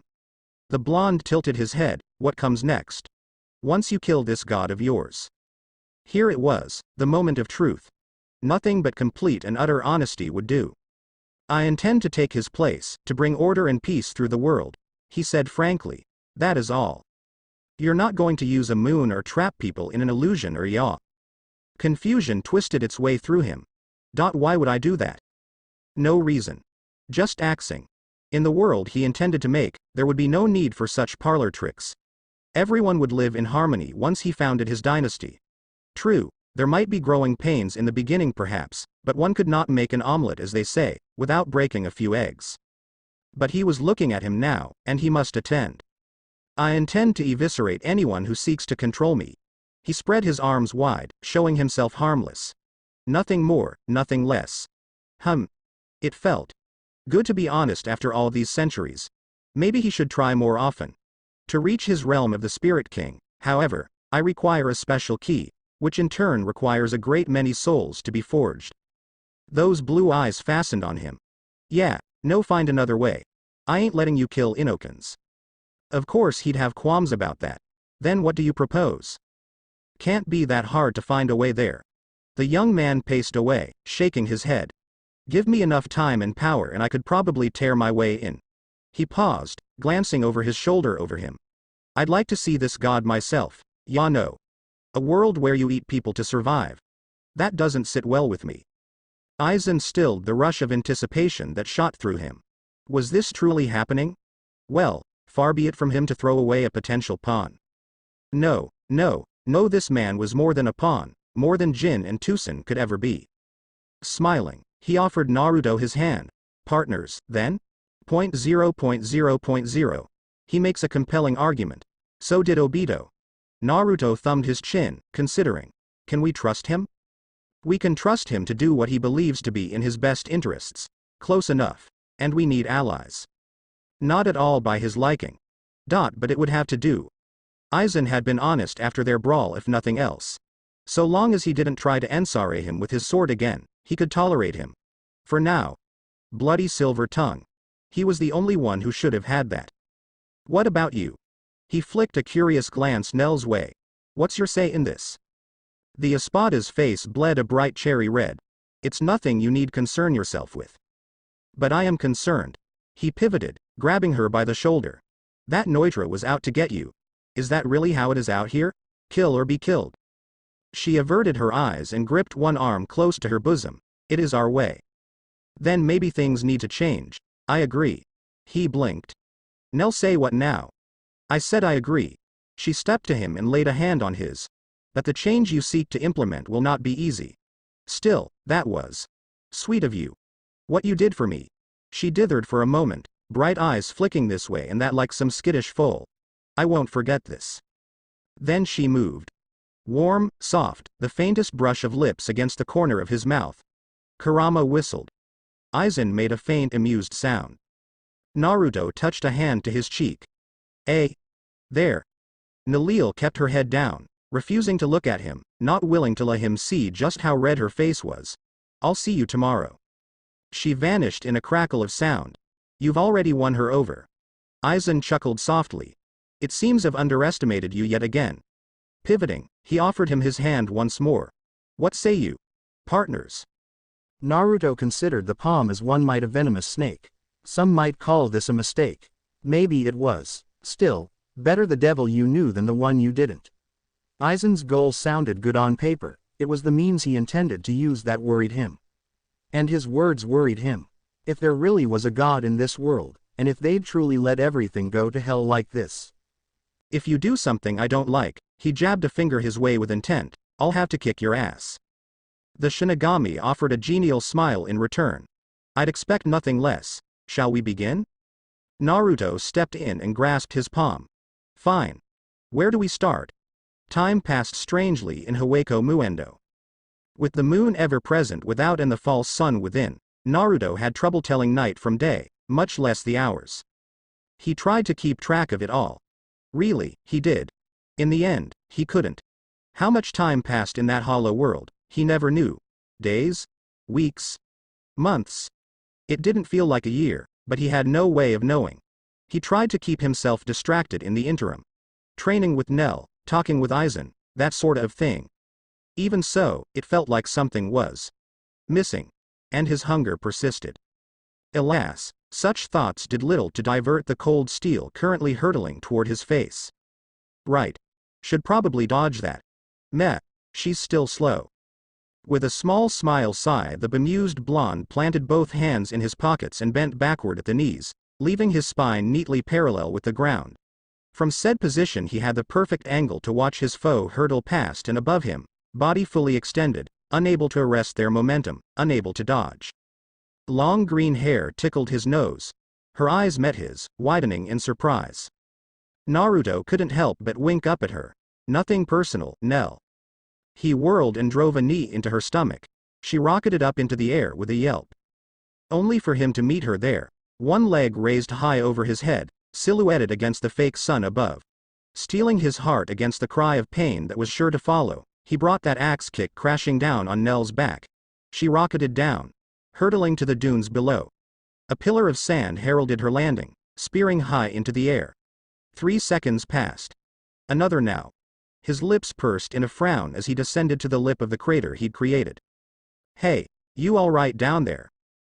The blonde tilted his head. What comes next? Once you kill this god of yours. Here it was, the moment of truth. Nothing but complete and utter honesty would do. I intend to take his place, to bring order and peace through the world, he said frankly. That is all. You're not going to use a moon or trap people in an illusion or yaw. Confusion twisted its way through him. Why would I do that? No reason. Just axing. In the world he intended to make, there would be no need for such parlor tricks. Everyone would live in harmony once he founded his dynasty. True, there might be growing pains in the beginning perhaps, but one could not make an omelette as they say, without breaking a few eggs. But he was looking at him now, and he must attend. I intend to eviscerate anyone who seeks to control me. He spread his arms wide, showing himself harmless. Nothing more, nothing less. It felt good to be honest after all these centuries. Maybe he should try more often. To reach his realm of the Spirit King, however, I require a special key, which in turn requires a great many souls to be forged. Those blue eyes fastened on him. Yeah, no, find another way. I ain't letting you kill Inokens. Of course he'd have qualms about that. Then what do you propose? Can't be that hard to find a way there. The young man paced away, shaking his head. Give me enough time and power and I could probably tear my way in. He paused, glancing over his shoulder over him. I'd like to see this god myself, ya know. A world where you eat people to survive. That doesn't sit well with me. Aizen stilled the rush of anticipation that shot through him. Was this truly happening? Well, far be it from him to throw away a potential pawn. No, this man was more than a pawn, more than Jin and Tucson could ever be. Smiling, he offered Naruto his hand. Partners, then? 0.0.0.0. He makes a compelling argument. So did Obito. Naruto thumbed his chin, considering. Can we trust him? We can trust him to do what he believes to be in his best interests. Close enough. And we need allies. Not at all by his liking. But it would have to do. Aizen had been honest after their brawl if nothing else. So long as he didn't try to ensare him with his sword again, he could tolerate him. For now. Bloody silver tongue. He was the only one who should have had that. What about you? He flicked a curious glance Nell's way. What's your say in this? The Espada's face bled a bright cherry red. It's nothing you need concern yourself with. But I am concerned. He pivoted, grabbing her by the shoulder. That Noitra was out to get you. Is that really how it is out here? Kill or be killed. She averted her eyes and gripped one arm close to her bosom. It is our way. Then maybe things need to change. I agree. He blinked. Nell, say what now? I said I agree. She stepped to him and laid a hand on his. That the change you seek to implement will not be easy. Still, that was sweet of you. What you did for me. She dithered for a moment, bright eyes flicking this way and that like some skittish foal. I won't forget this. Then she moved. Warm, soft, the faintest brush of lips against the corner of his mouth. Kurama whistled. Aizen made a faint amused sound. Naruto touched a hand to his cheek. There. Nell kept her head down, refusing to look at him, not willing to let him see just how red her face was. I'll see you tomorrow. She vanished in a crackle of sound. You've already won her over. Aizen chuckled softly. It seems I've underestimated you yet again. Pivoting, he offered him his hand once more. What say you? Partners. Naruto considered the palm as one might a venomous snake. Some might call this a mistake. Maybe it was. Still, better the devil you knew than the one you didn't. Aizen's goal sounded good on paper. It was the means he intended to use that worried him. And his words worried him. If there really was a god in this world, and if they'd truly let everything go to hell like this. If you do something I don't like, he jabbed a finger his way with intent, I'll have to kick your ass. The Shinigami offered a genial smile in return. I'd expect nothing less. Shall we begin? Naruto stepped in and grasped his palm. Fine. Where do we start? Time passed strangely in Hueco Muendo. With the moon ever present without and the false sun within, Naruto had trouble telling night from day, much less the hours. He tried to keep track of it all. Really, he did. In the end, he couldn't. How much time passed in that hollow world, he never knew. Days? Weeks? Months? It didn't feel like a year, but he had no way of knowing. He tried to keep himself distracted in the interim. Training with Nell, talking with Aizen, that sort of thing. Even so, it felt like something was missing. And his hunger persisted. Alas, such thoughts did little to divert the cold steel currently hurtling toward his face. Right. Should probably dodge that. Meh. She's still slow. With a small sigh, the bemused blonde planted both hands in his pockets and bent backward at the knees, leaving his spine neatly parallel with the ground. From said position he had the perfect angle to watch his foe hurtle past and above him, body fully extended, unable to arrest their momentum, unable to dodge. Long green hair tickled his nose. Her eyes met his, widening in surprise. Naruto couldn't help but wink up at her. Nothing personal, Nell. He whirled and drove a knee into her stomach. She rocketed up into the air with a yelp. Only for him to meet her there, one leg raised high over his head, silhouetted against the fake sun above. Steeling his heart against the cry of pain that was sure to follow, he brought that axe kick crashing down on Nell's back. She rocketed down, hurtling to the dunes below. A pillar of sand heralded her landing, spearing high into the air. 3 seconds passed. Another now. His lips pursed in a frown as he descended to the lip of the crater he'd created. Hey, you all right down there?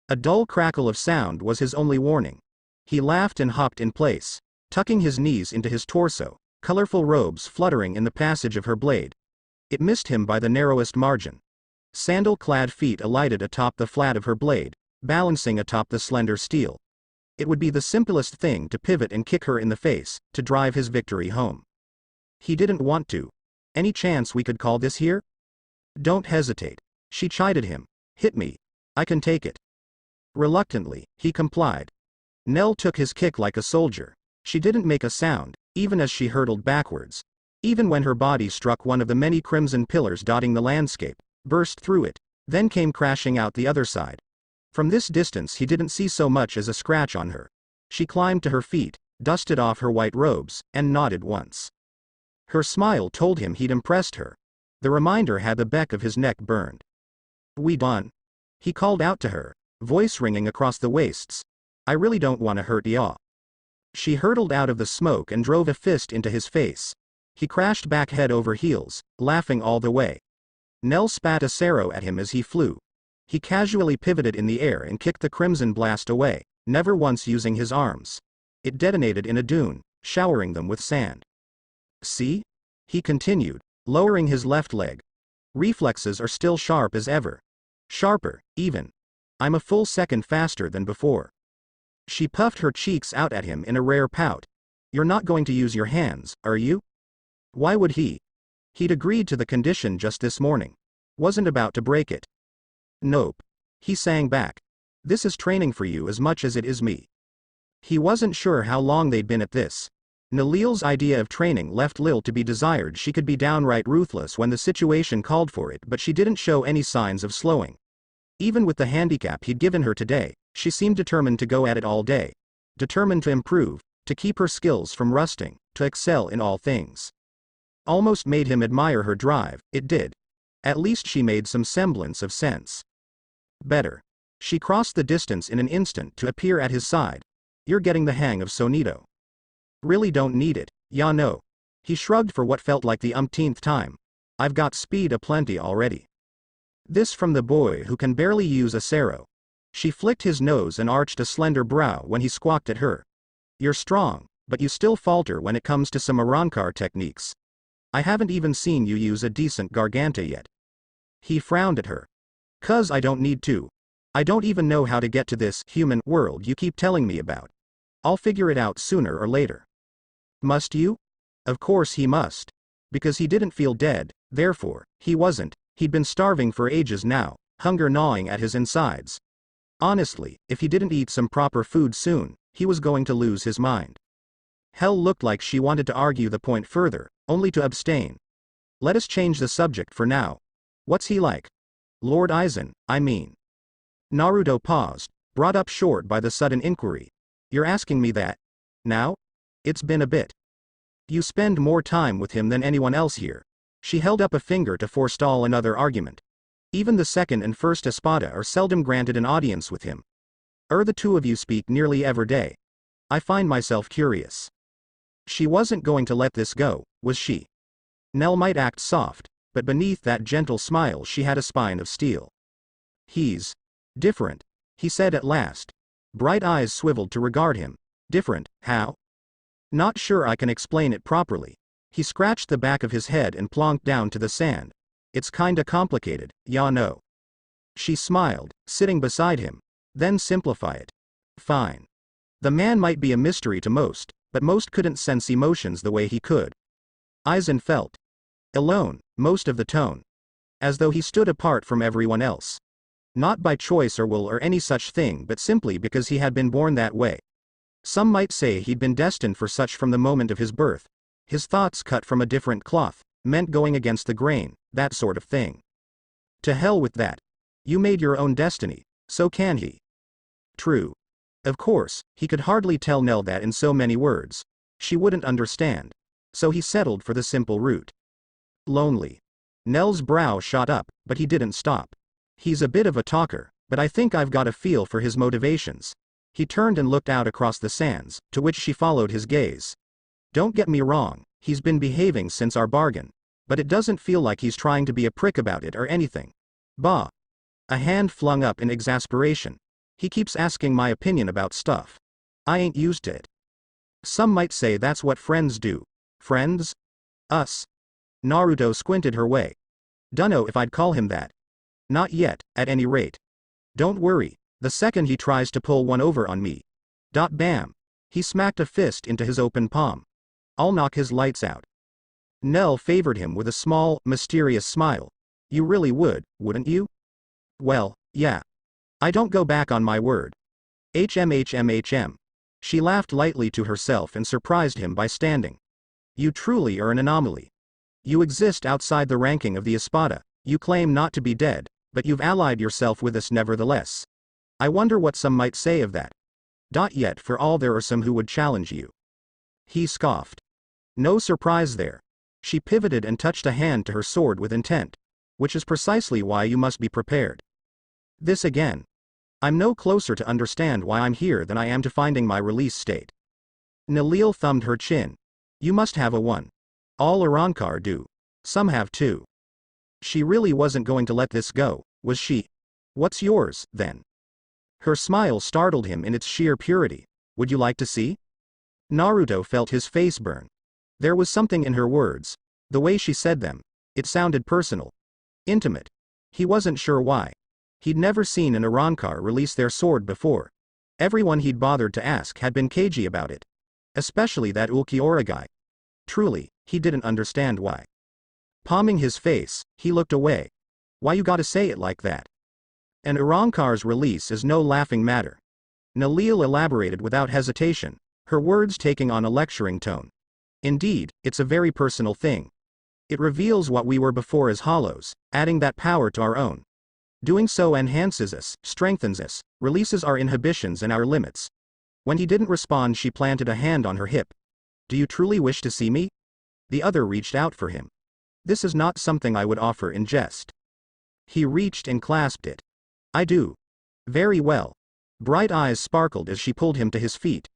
A dull crackle of sound was his only warning. He laughed and hopped in place, tucking his knees into his torso, colorful robes fluttering in the passage of her blade. It missed him by the narrowest margin. Sandal-clad feet alighted atop the flat of her blade, balancing atop the slender steel. It would be the simplest thing to pivot and kick her in the face, to drive his victory home. He didn't want to. Any chance we could call this here? Don't hesitate. She chided him. Hit me. I can take it. Reluctantly, he complied. Nell took his kick like a soldier. She didn't make a sound, even as she hurtled backwards. Even when her body struck one of the many crimson pillars dotting the landscape, burst through it, then came crashing out the other side. From this distance he didn't see so much as a scratch on her. She climbed to her feet, dusted off her white robes, and nodded once. Her smile told him he'd impressed her. The reminder had the back of his neck burned. We done? He called out to her, voice ringing across the wastes. I really don't want to hurt ya. She hurtled out of the smoke and drove a fist into his face. He crashed back head over heels, laughing all the way. Nell spat a sarrow at him as he flew. He casually pivoted in the air and kicked the crimson blast away, never once using his arms. It detonated in a dune, showering them with sand. See? He continued, lowering his left leg. Reflexes are still sharp as ever. Sharper, even. I'm a full second faster than before. She puffed her cheeks out at him in a rare pout. You're not going to use your hands, are you? Why would he? He'd agreed to the condition just this morning. Wasn't about to break it. Nope. He sang back. This is training for you as much as it is me. He wasn't sure how long they'd been at this. Nalil's idea of training left Lil to be desired. She could be downright ruthless when the situation called for it, but she didn't show any signs of slowing. Even with the handicap he'd given her today, she seemed determined to go at it all day. Determined to improve, to keep her skills from rusting, to excel in all things. Almost made him admire her drive, it did. At least she made some semblance of sense. Better. She crossed the distance in an instant to appear at his side. You're getting the hang of Sonito. Really don't need it, ya no. He shrugged for what felt like the umpteenth time. I've got speed aplenty already. This from the boy who can barely use a sarrow. She flicked his nose and arched a slender brow when he squawked at her. You're strong, but you still falter when it comes to some Arankar techniques. I haven't even seen you use a decent Garganta yet. He frowned at her. 'Cause I don't need to. I don't even know how to get to this human world you keep telling me about. I'll figure it out sooner or later. Must you? Of course he must. Because he didn't feel dead, therefore, he wasn't. He'd been starving for ages now, hunger gnawing at his insides. Honestly, if he didn't eat some proper food soon, he was going to lose his mind. Hell looked like she wanted to argue the point further, only to abstain. Let us change the subject for now. What's he like? Lord Aizen, I mean. Naruto paused, brought up short by the sudden inquiry. You're asking me that? Now? It's been a bit. You spend more time with him than anyone else here. She held up a finger to forestall another argument. Even the second and first espada are seldom granted an audience with him. The two of you speak nearly every day. I find myself curious. She wasn't going to let this go, was she? Nell might act soft, but beneath that gentle smile she had a spine of steel. He's different, he said at last. Bright eyes swiveled to regard him. Different, how? Not sure I can explain it properly. He scratched the back of his head and plonked down to the sand. It's kinda complicated, ya know. She smiled, sitting beside him. Then simplify it. Fine. The man might be a mystery to most, but most couldn't sense emotions the way he could. Aizen felt alone, most of the tone. As though he stood apart from everyone else. Not by choice or will or any such thing, but simply because he had been born that way. Some might say he'd been destined for such from the moment of his birth. His thoughts cut from a different cloth, meant going against the grain, that sort of thing. To hell with that. You made your own destiny, so can he. True. Of course, he could hardly tell Nell that in so many words. She wouldn't understand. So he settled for the simple route. Lonely. Nell's brow shot up, but he didn't stop. He's a bit of a talker, but I think I've got a feel for his motivations. He turned and looked out across the sands, to which she followed his gaze. Don't get me wrong, he's been behaving since our bargain, but it doesn't feel like he's trying to be a prick about it or anything. Bah. A hand flung up in exasperation. He keeps asking my opinion about stuff. I ain't used to it. Some might say that's what friends do. Friends? Us. Naruto squinted her way. Dunno if I'd call him that. Not yet, at any rate. Don't worry, the second he tries to pull one over on me. Bam. He smacked a fist into his open palm. I'll knock his lights out. Nell favored him with a small, mysterious smile. You really would, wouldn't you? Well, yeah. I don't go back on my word. HMHMHM. She laughed lightly to herself and surprised him by standing. You truly are an anomaly. You exist outside the ranking of the Espada, you claim not to be dead, but you've allied yourself with us nevertheless. I wonder what some might say of that. Yet for all there are some who would challenge you. He scoffed. No surprise there. She pivoted and touched a hand to her sword with intent. Which is precisely why you must be prepared. This again. I'm no closer to understand why I'm here than I am to finding my release state. Nell thumbed her chin. You must have a one. All Arrancar do. Some have two. She really wasn't going to let this go, was she? What's yours, then? Her smile startled him in its sheer purity. Would you like to see? Naruto felt his face burn. There was something in her words. The way she said them. It sounded personal. Intimate. He wasn't sure why. He'd never seen an Arrancar release their sword before. Everyone he'd bothered to ask had been cagey about it. Especially that Ulquiorra guy. Truly, he didn't understand why. Palming his face, he looked away. Why you gotta say it like that? An Arrancar's release is no laughing matter. Nell elaborated without hesitation, her words taking on a lecturing tone. Indeed, it's a very personal thing. It reveals what we were before as hollows, adding that power to our own. Doing so enhances us, strengthens us, releases our inhibitions and our limits. When he didn't respond, she planted a hand on her hip. Do you truly wish to see me? The other reached out for him. This is not something I would offer in jest. He reached and clasped it. I do. Very well. Bright eyes sparkled as she pulled him to his feet.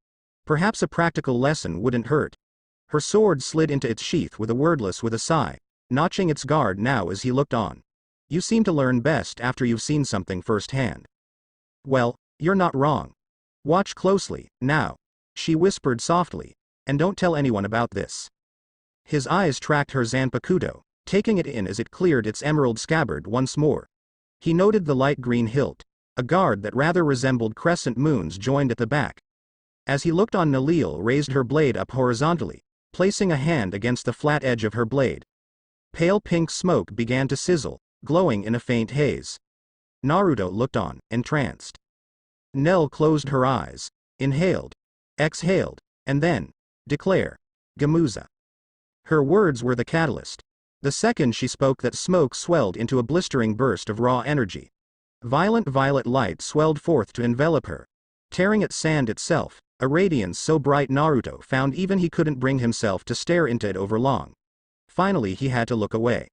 Perhaps a practical lesson wouldn't hurt. Her sword slid into its sheath with a sigh, notching its guard now as he looked on. You seem to learn best after you've seen something firsthand. Well, you're not wrong. Watch closely, now. She whispered softly. And don't tell anyone about this. His eyes tracked her Zanpakuto, taking it in as it cleared its emerald scabbard once more. He noted the light green hilt, a guard that rather resembled crescent moons joined at the back. As he looked on, Nell raised her blade up horizontally, placing a hand against the flat edge of her blade. Pale pink smoke began to sizzle, glowing in a faint haze. Naruto looked on, entranced. Nell closed her eyes, inhaled, exhaled, and then, declare. Gamuza. Her words were the catalyst. The second she spoke, that smoke swelled into a blistering burst of raw energy. Violent violet light swelled forth to envelop her, tearing at sand itself, a radiance so bright Naruto found even he couldn't bring himself to stare into it over long. Finally he had to look away.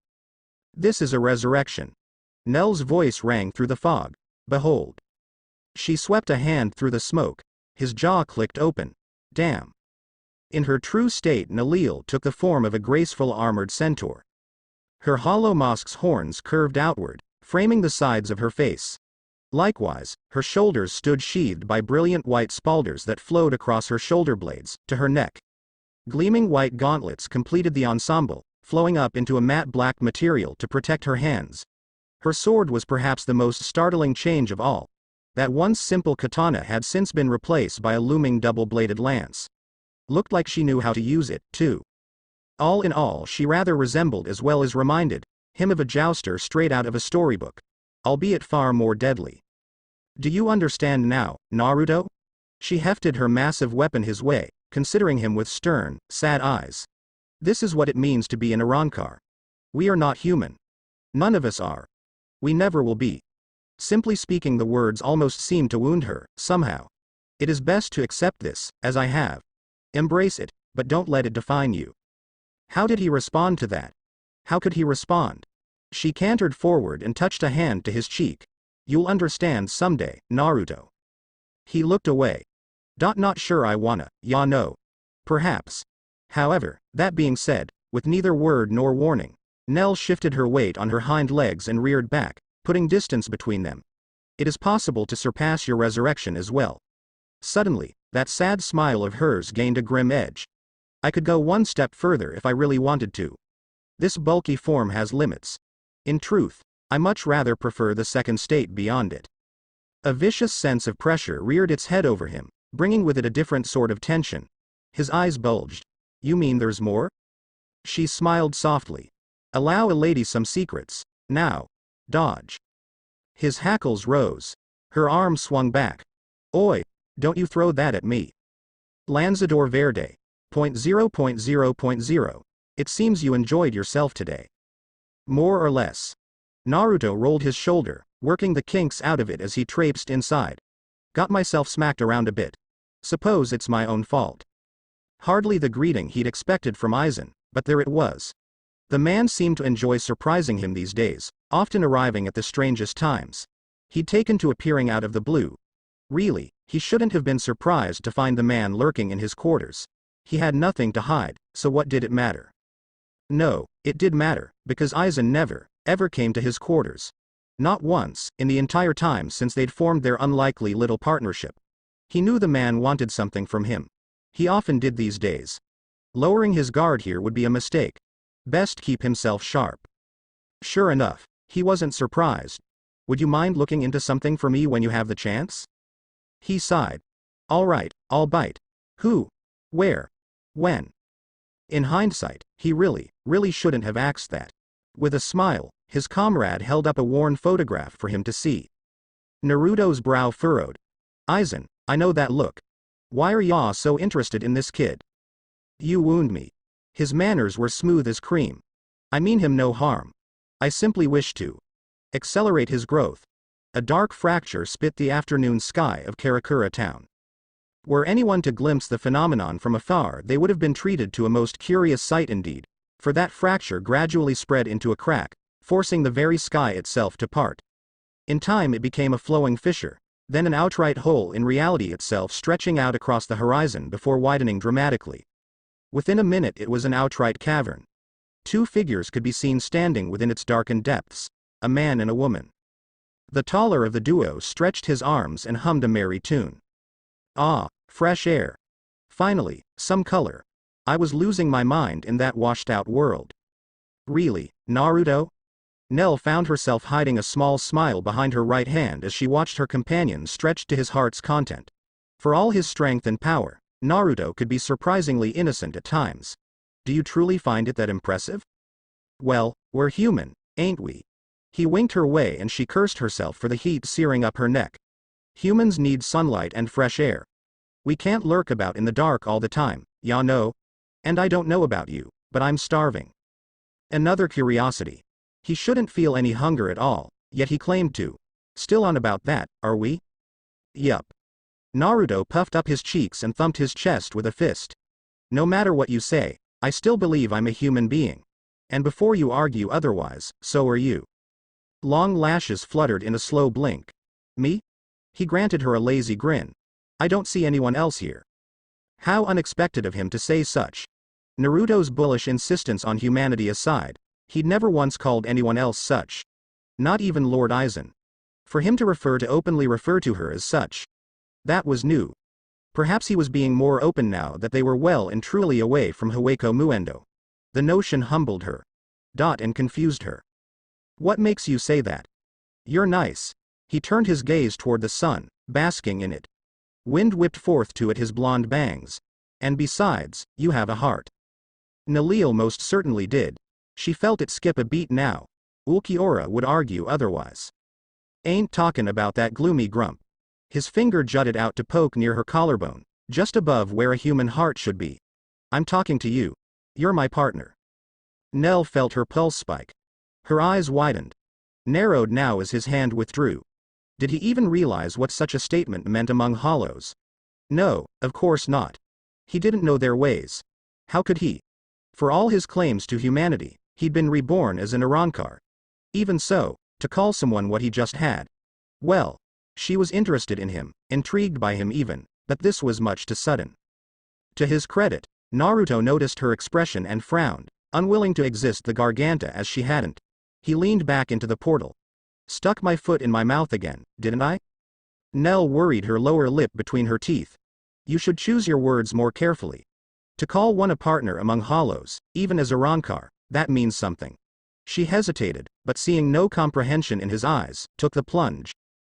This is a resurrection. Nell's voice rang through the fog. Behold. She swept a hand through the smoke. His jaw clicked open. Damn. In her true state, Nell took the form of a graceful armored centaur. Her hollow mosk's horns curved outward, framing the sides of her face. Likewise, her shoulders stood sheathed by brilliant white spalders that flowed across her shoulder blades, to her neck. Gleaming white gauntlets completed the ensemble, flowing up into a matte black material to protect her hands. Her sword was perhaps the most startling change of all. That once simple katana had since been replaced by a looming double-bladed lance. Looked like she knew how to use it, too. All in all, she rather resembled as well as reminded him of a jouster straight out of a storybook, albeit far more deadly. Do you understand now, Naruto? She hefted her massive weapon his way, considering him with stern, sad eyes. This is what it means to be an Arrancar. We are not human. None of us are. We never will be. Simply speaking, the words almost seemed to wound her, somehow. It is best to accept this, as I have. Embrace it, but don't let it define you. How did he respond to that? How could he respond? She cantered forward and touched a hand to his cheek. You'll understand someday, Naruto. He looked away. Not sure I wanna, ya know. Perhaps. However, that being said, with neither word nor warning, Nell shifted her weight on her hind legs and reared back, putting distance between them. It is possible to surpass your resurrection as well. Suddenly, that sad smile of hers gained a grim edge. I could go one step further if I really wanted to. This bulky form has limits. In truth, I much rather prefer the second state beyond it. A vicious sense of pressure reared its head over him, bringing with it a different sort of tension. His eyes bulged. You mean there's more? She smiled softly. Allow a lady some secrets. Now. Dodge. His hackles rose. Her arm swung back. Oi, don't you throw that at me. Lanzador Verde. 0.0.0.0. It seems you enjoyed yourself today. More or less. Naruto rolled his shoulder, working the kinks out of it as he traipsed inside. Got myself smacked around a bit. Suppose it's my own fault. Hardly the greeting he'd expected from Aizen, but there it was. The man seemed to enjoy surprising him these days, often arriving at the strangest times. He'd taken to appearing out of the blue. Really, he shouldn't have been surprised to find the man lurking in his quarters. He had nothing to hide, so what did it matter? No, it did matter, because Aizen never, ever came to his quarters. Not once, in the entire time since they'd formed their unlikely little partnership. He knew the man wanted something from him. He often did these days. Lowering his guard here would be a mistake. Best keep himself sharp. Sure enough, he wasn't surprised. Would you mind looking into something for me when you have the chance? He sighed. All right, I'll bite. Who? Where? When? In hindsight, he really shouldn't have asked that. With a smile, his comrade held up a worn photograph for him to see. Naruto's brow furrowed. Aizen, I know that look. Why are ya so interested in this kid? You wound me. His manners were smooth as cream. I mean him no harm. I simply wish to accelerate his growth. A dark fracture split the afternoon sky of Karakura town. Were anyone to glimpse the phenomenon from afar, they would have been treated to a most curious sight indeed, for that fracture gradually spread into a crack, forcing the very sky itself to part. In time it became a flowing fissure, then an outright hole in reality itself stretching out across the horizon before widening dramatically. Within a minute it was an outright cavern. Two figures could be seen standing within its darkened depths, a man and a woman. The taller of the duo stretched his arms and hummed a merry tune. Ah, fresh air. Finally, some color. I was losing my mind in that washed-out world. Really, Naruto? Nell found herself hiding a small smile behind her right hand as she watched her companion stretched to his heart's content. For all his strength and power, Naruto could be surprisingly innocent at times. Do you truly find it that impressive? Well, we're human, ain't we? He winked her way and she cursed herself for the heat searing up her neck. Humans need sunlight and fresh air. We can't lurk about in the dark all the time, ya know? And I don't know about you, but I'm starving. Another curiosity. He shouldn't feel any hunger at all, yet he claimed to. Still on about that, are we? Yup. Naruto puffed up his cheeks and thumped his chest with a fist. No matter what you say, I still believe I'm a human being. And before you argue otherwise, so are you. Long lashes fluttered in a slow blink. Me? He granted her a lazy grin. I don't see anyone else here. How unexpected of him to say such. Naruto's bullish insistence on humanity aside, he'd never once called anyone else such. Not even Lord Aizen. For him to openly refer to her as such. That was new. Perhaps he was being more open now that they were well and truly away from Hueco Muendo. The notion humbled her. And confused her. What makes you say that? You're nice. He turned his gaze toward the sun, basking in it. Wind whipped forth to it his blonde bangs. And besides, you have a heart. Nell most certainly did. She felt it skip a beat now. Ulquiorra would argue otherwise. Ain't talkin' about that gloomy grump. His finger jutted out to poke near her collarbone, just above where a human heart should be. I'm talking to you. You're my partner. Nell felt her pulse spike. Her eyes widened. Narrowed now as his hand withdrew. Did he even realize what such a statement meant among hollows? No, of course not. He didn't know their ways. How could he? For all his claims to humanity, he'd been reborn as an Arrancar. Even so, to call someone what he just had. Well, she was interested in him, intrigued by him even, but this was much too sudden. To his credit, Naruto noticed her expression and frowned, unwilling to exist the Garganta as she hadn't. He leaned back into the portal. Stuck my foot in my mouth again, didn't I? Nell worried her lower lip between her teeth. You should choose your words more carefully. To call one a partner among hollows, even as a Rancor, that means something. She hesitated, but seeing no comprehension in his eyes, took the plunge.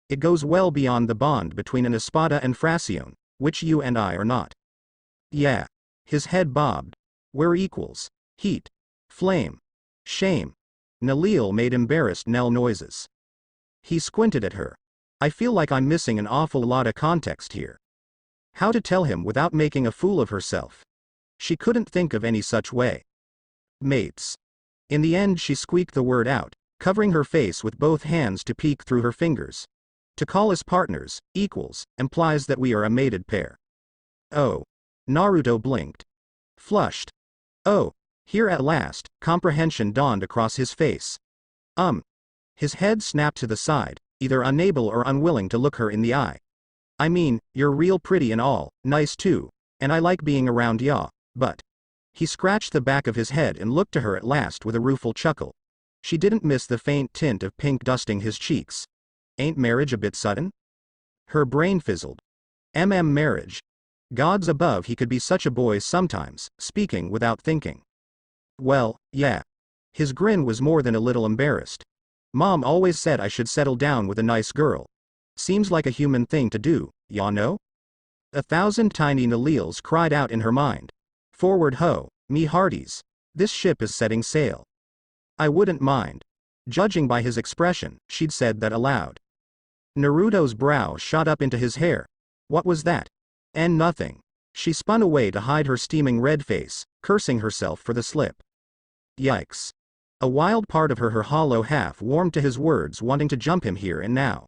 It goes well beyond the bond between an Espada and Fracione, which you and I are not. Yeah. His head bobbed. We're equals. Heat. Flame. Shame. Nalil made embarrassed Nell noises. He squinted at her. I feel like I'm missing an awful lot of context here. How to tell him without making a fool of herself? She couldn't think of any such way. Mates. In the end she squeaked the word out, covering her face with both hands to peek through her fingers. To call us partners, equals, implies that we are a mated pair. Oh. Naruto blinked. Flushed. Oh. Here at last, comprehension dawned across his face. His head snapped to the side, either unable or unwilling to look her in the eye. I mean, you're real pretty and all, nice too, and I like being around ya, but. He scratched the back of his head and looked to her at last with a rueful chuckle. She didn't miss the faint tint of pink dusting his cheeks. Ain't marriage a bit sudden? Her brain fizzled. Marriage. Gods above, he could be such a boy sometimes, speaking without thinking. Well, yeah. His grin was more than a little embarrassed. Mom always said I should settle down with a nice girl. Seems like a human thing to do, ya know? 1,000 tiny Nalils cried out in her mind. Forward ho, me hearties. This ship is setting sail. I wouldn't mind. Judging by his expression, she'd said that aloud. Naruto's brow shot up into his hair. What was that? And nothing. She spun away to hide her steaming red face, cursing herself for the slip. Yikes. A wild part of her hollow half warmed to his words, wanting to jump him here and now.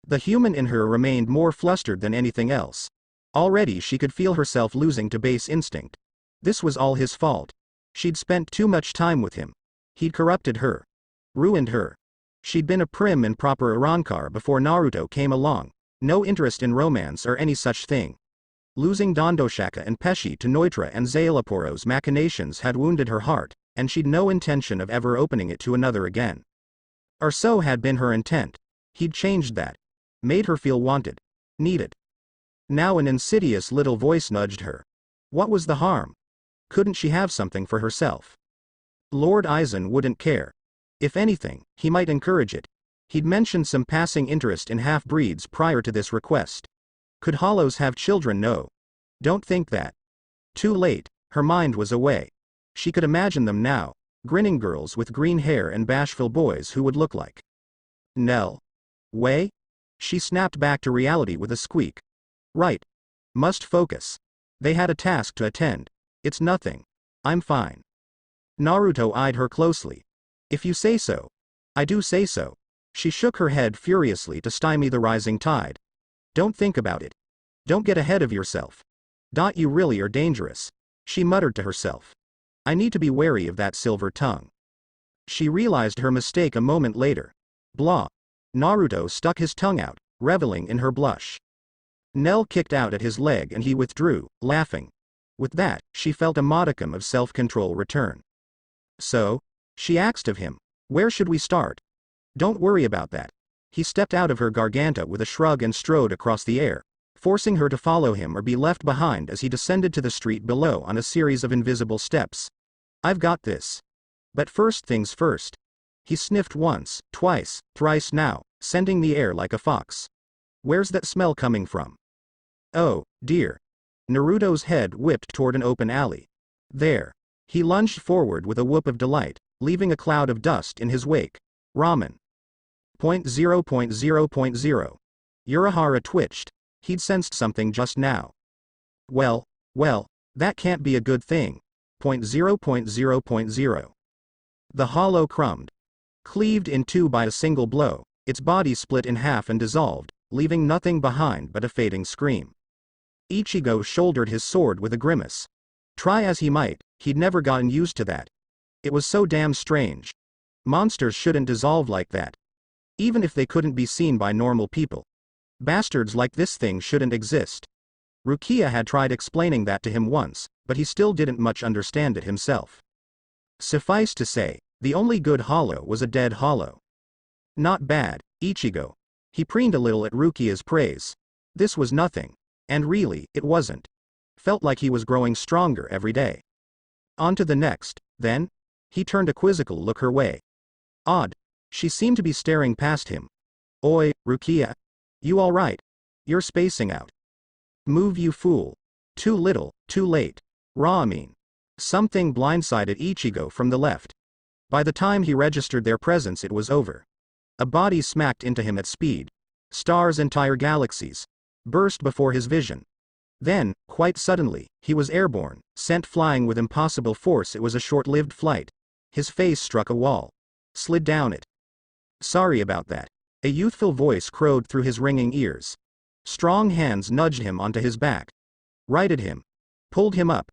The human in her remained more flustered than anything else. Already she could feel herself losing to base instinct. This was all his fault. She'd spent too much time with him. He'd corrupted her. Ruined her. She'd been a prim and proper Rancor before Naruto came along. No interest in romance or any such thing. Losing Dondoshaka and Peshi to Neutra and Szayelaporro's machinations had wounded her heart, and she'd no intention of ever opening it to another again. Or so had been her intent. He'd changed that. Made her feel wanted. Needed. Now an insidious little voice nudged her. What was the harm? Couldn't she have something for herself? Lord Aizen wouldn't care. If anything, he might encourage it. He'd mentioned some passing interest in half-breeds prior to this request. Could hollows have children? No. Don't think that. Too late, her mind was away. She could imagine them now, grinning girls with green hair and bashful boys who would look like Nell. Way? She snapped back to reality with a squeak. Right. Must focus. They had a task to attend. It's nothing. I'm fine. Naruto eyed her closely. If you say so. I do say so. She shook her head furiously to stymie the rising tide. Don't think about it. Don't get ahead of yourself. You really are dangerous. She muttered to herself. I need to be wary of that silver tongue. She realized her mistake a moment later. Blah. Naruto stuck his tongue out, reveling in her blush. Nell kicked out at his leg and he withdrew, laughing. With that, she felt a modicum of self-control return. So? She asked of him. Where should we start? Don't worry about that. He stepped out of her Garganta with a shrug and strode across the air, forcing her to follow him or be left behind as he descended to the street below on a series of invisible steps. I've got this. But first things first. He sniffed once, twice, thrice now, scenting the air like a fox. Where's that smell coming from? Oh, dear. Naruto's head whipped toward an open alley. There. He lunged forward with a whoop of delight, leaving a cloud of dust in his wake. Ramen. 0.0.0.0. Urahara twitched. He'd sensed something just now. Well, that can't be a good thing. 0.0.0.0. The hollow crumbed. Cleaved in two by a single blow, its body split in half and dissolved, leaving nothing behind but a fading scream. Ichigo shouldered his sword with a grimace. Try as he might, he'd never gotten used to that. It was so damn strange. Monsters shouldn't dissolve like that. Even if they couldn't be seen by normal people. Bastards like this thing shouldn't exist. Rukia had tried explaining that to him once, but he still didn't much understand it himself. Suffice to say, the only good hollow was a dead hollow. Not bad, Ichigo. He preened a little at Rukia's praise. This was nothing. And really, it wasn't. Felt like he was growing stronger every day. On to the next, then? He turned a quizzical look her way. Odd. She seemed to be staring past him. Oi, Rukia. You alright? You're spacing out. Move, you fool. Too little, too late. Raw, I mean. Something blindsided Ichigo from the left. By the time he registered their presence, it was over. A body smacked into him at speed. Stars, entire galaxies, burst before his vision. Then, quite suddenly, he was airborne, sent flying with impossible force. It was a short-lived flight. His face struck a wall. Slid down it. Sorry about that. A youthful voice crowed through his ringing ears. Strong hands nudged him onto his back. Righted him. Pulled him up.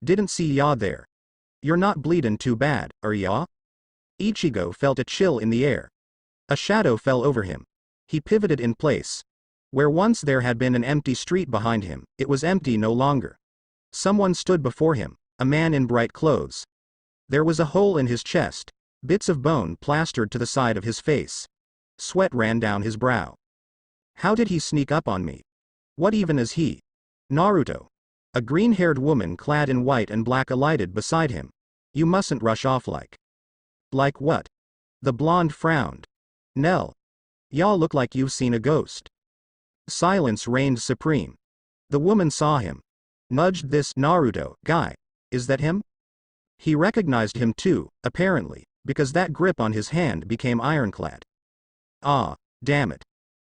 Didn't see ya there. You're not bleedin' too bad, are ya? Ichigo felt a chill in the air. A shadow fell over him. He pivoted in place. Where once there had been an empty street behind him, it was empty no longer. Someone stood before him, a man in bright clothes. There was a hole in his chest, bits of bone plastered to the side of his face. Sweat ran down his brow. How did he sneak up on me? What even is he? Naruto. A green-haired woman clad in white and black alighted beside him. You mustn't rush off like. Like what? The blonde frowned. Nell. Y'all look like you've seen a ghost. Silence reigned supreme. The woman saw him. Nudged this Naruto guy. Is that him? He recognized him too, apparently, because that grip on his hand became ironclad. Ah, damn it.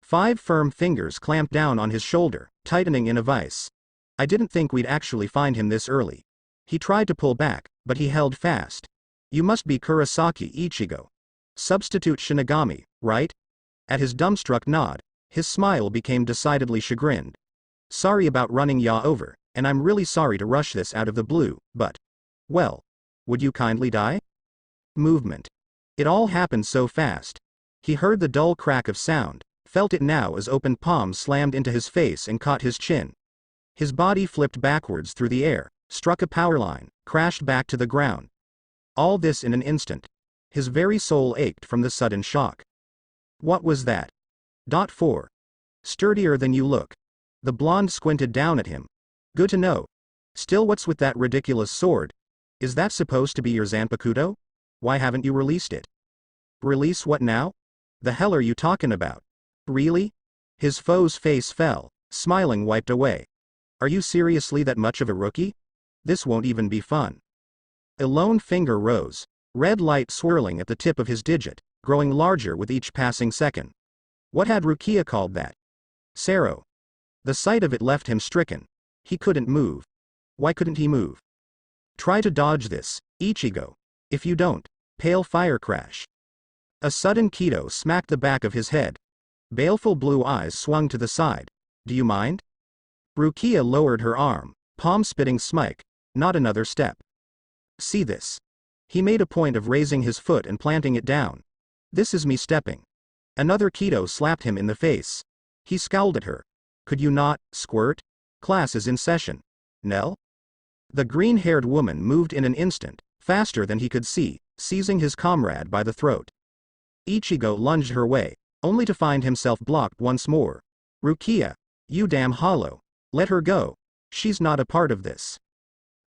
5 firm fingers clamped down on his shoulder, tightening in a vice. I didn't think we'd actually find him this early. He tried to pull back, but he held fast. You must be Kurosaki Ichigo. Substitute Shinigami, right? At his dumbstruck nod, his smile became decidedly chagrined. Sorry about running ya over, and I'm really sorry to rush this out of the blue, but... Well, would you kindly die? Movement. It all happened so fast. He heard the dull crack of sound, felt it now as open palms slammed into his face and caught his chin. His body flipped backwards through the air, struck a power line, crashed back to the ground. All this in an instant. His very soul ached from the sudden shock. What was that? 4. Sturdier than you look. The blonde squinted down at him. Good to know. Still, what's with that ridiculous sword? Is that supposed to be your Zanpakuto? Why haven't you released it? Release what now? The hell are you talking about? Really? His foe's face fell, smiling wiped away. Are you seriously that much of a rookie? This won't even be fun. A lone finger rose, red light swirling at the tip of his digit, growing larger with each passing second. What had Rukia called that? Sero. The sight of it left him stricken. He couldn't move. Why couldn't he move? Try to dodge this, Ichigo. If you don't, pale fire crash. A sudden Kido smacked the back of his head. Baleful blue eyes swung to the side. Do you mind? Rukia lowered her arm, palm spitting smike. Not another step. See this. He made a point of raising his foot and planting it down. This is me stepping. Another Kido slapped him in the face. He scowled at her. Could you not, squirt? Class is in session. Nell? The green-haired woman moved in an instant, faster than he could see, seizing his comrade by the throat. Ichigo lunged her way, only to find himself blocked once more. Rukia, you damn hollow. Let her go. She's not a part of this.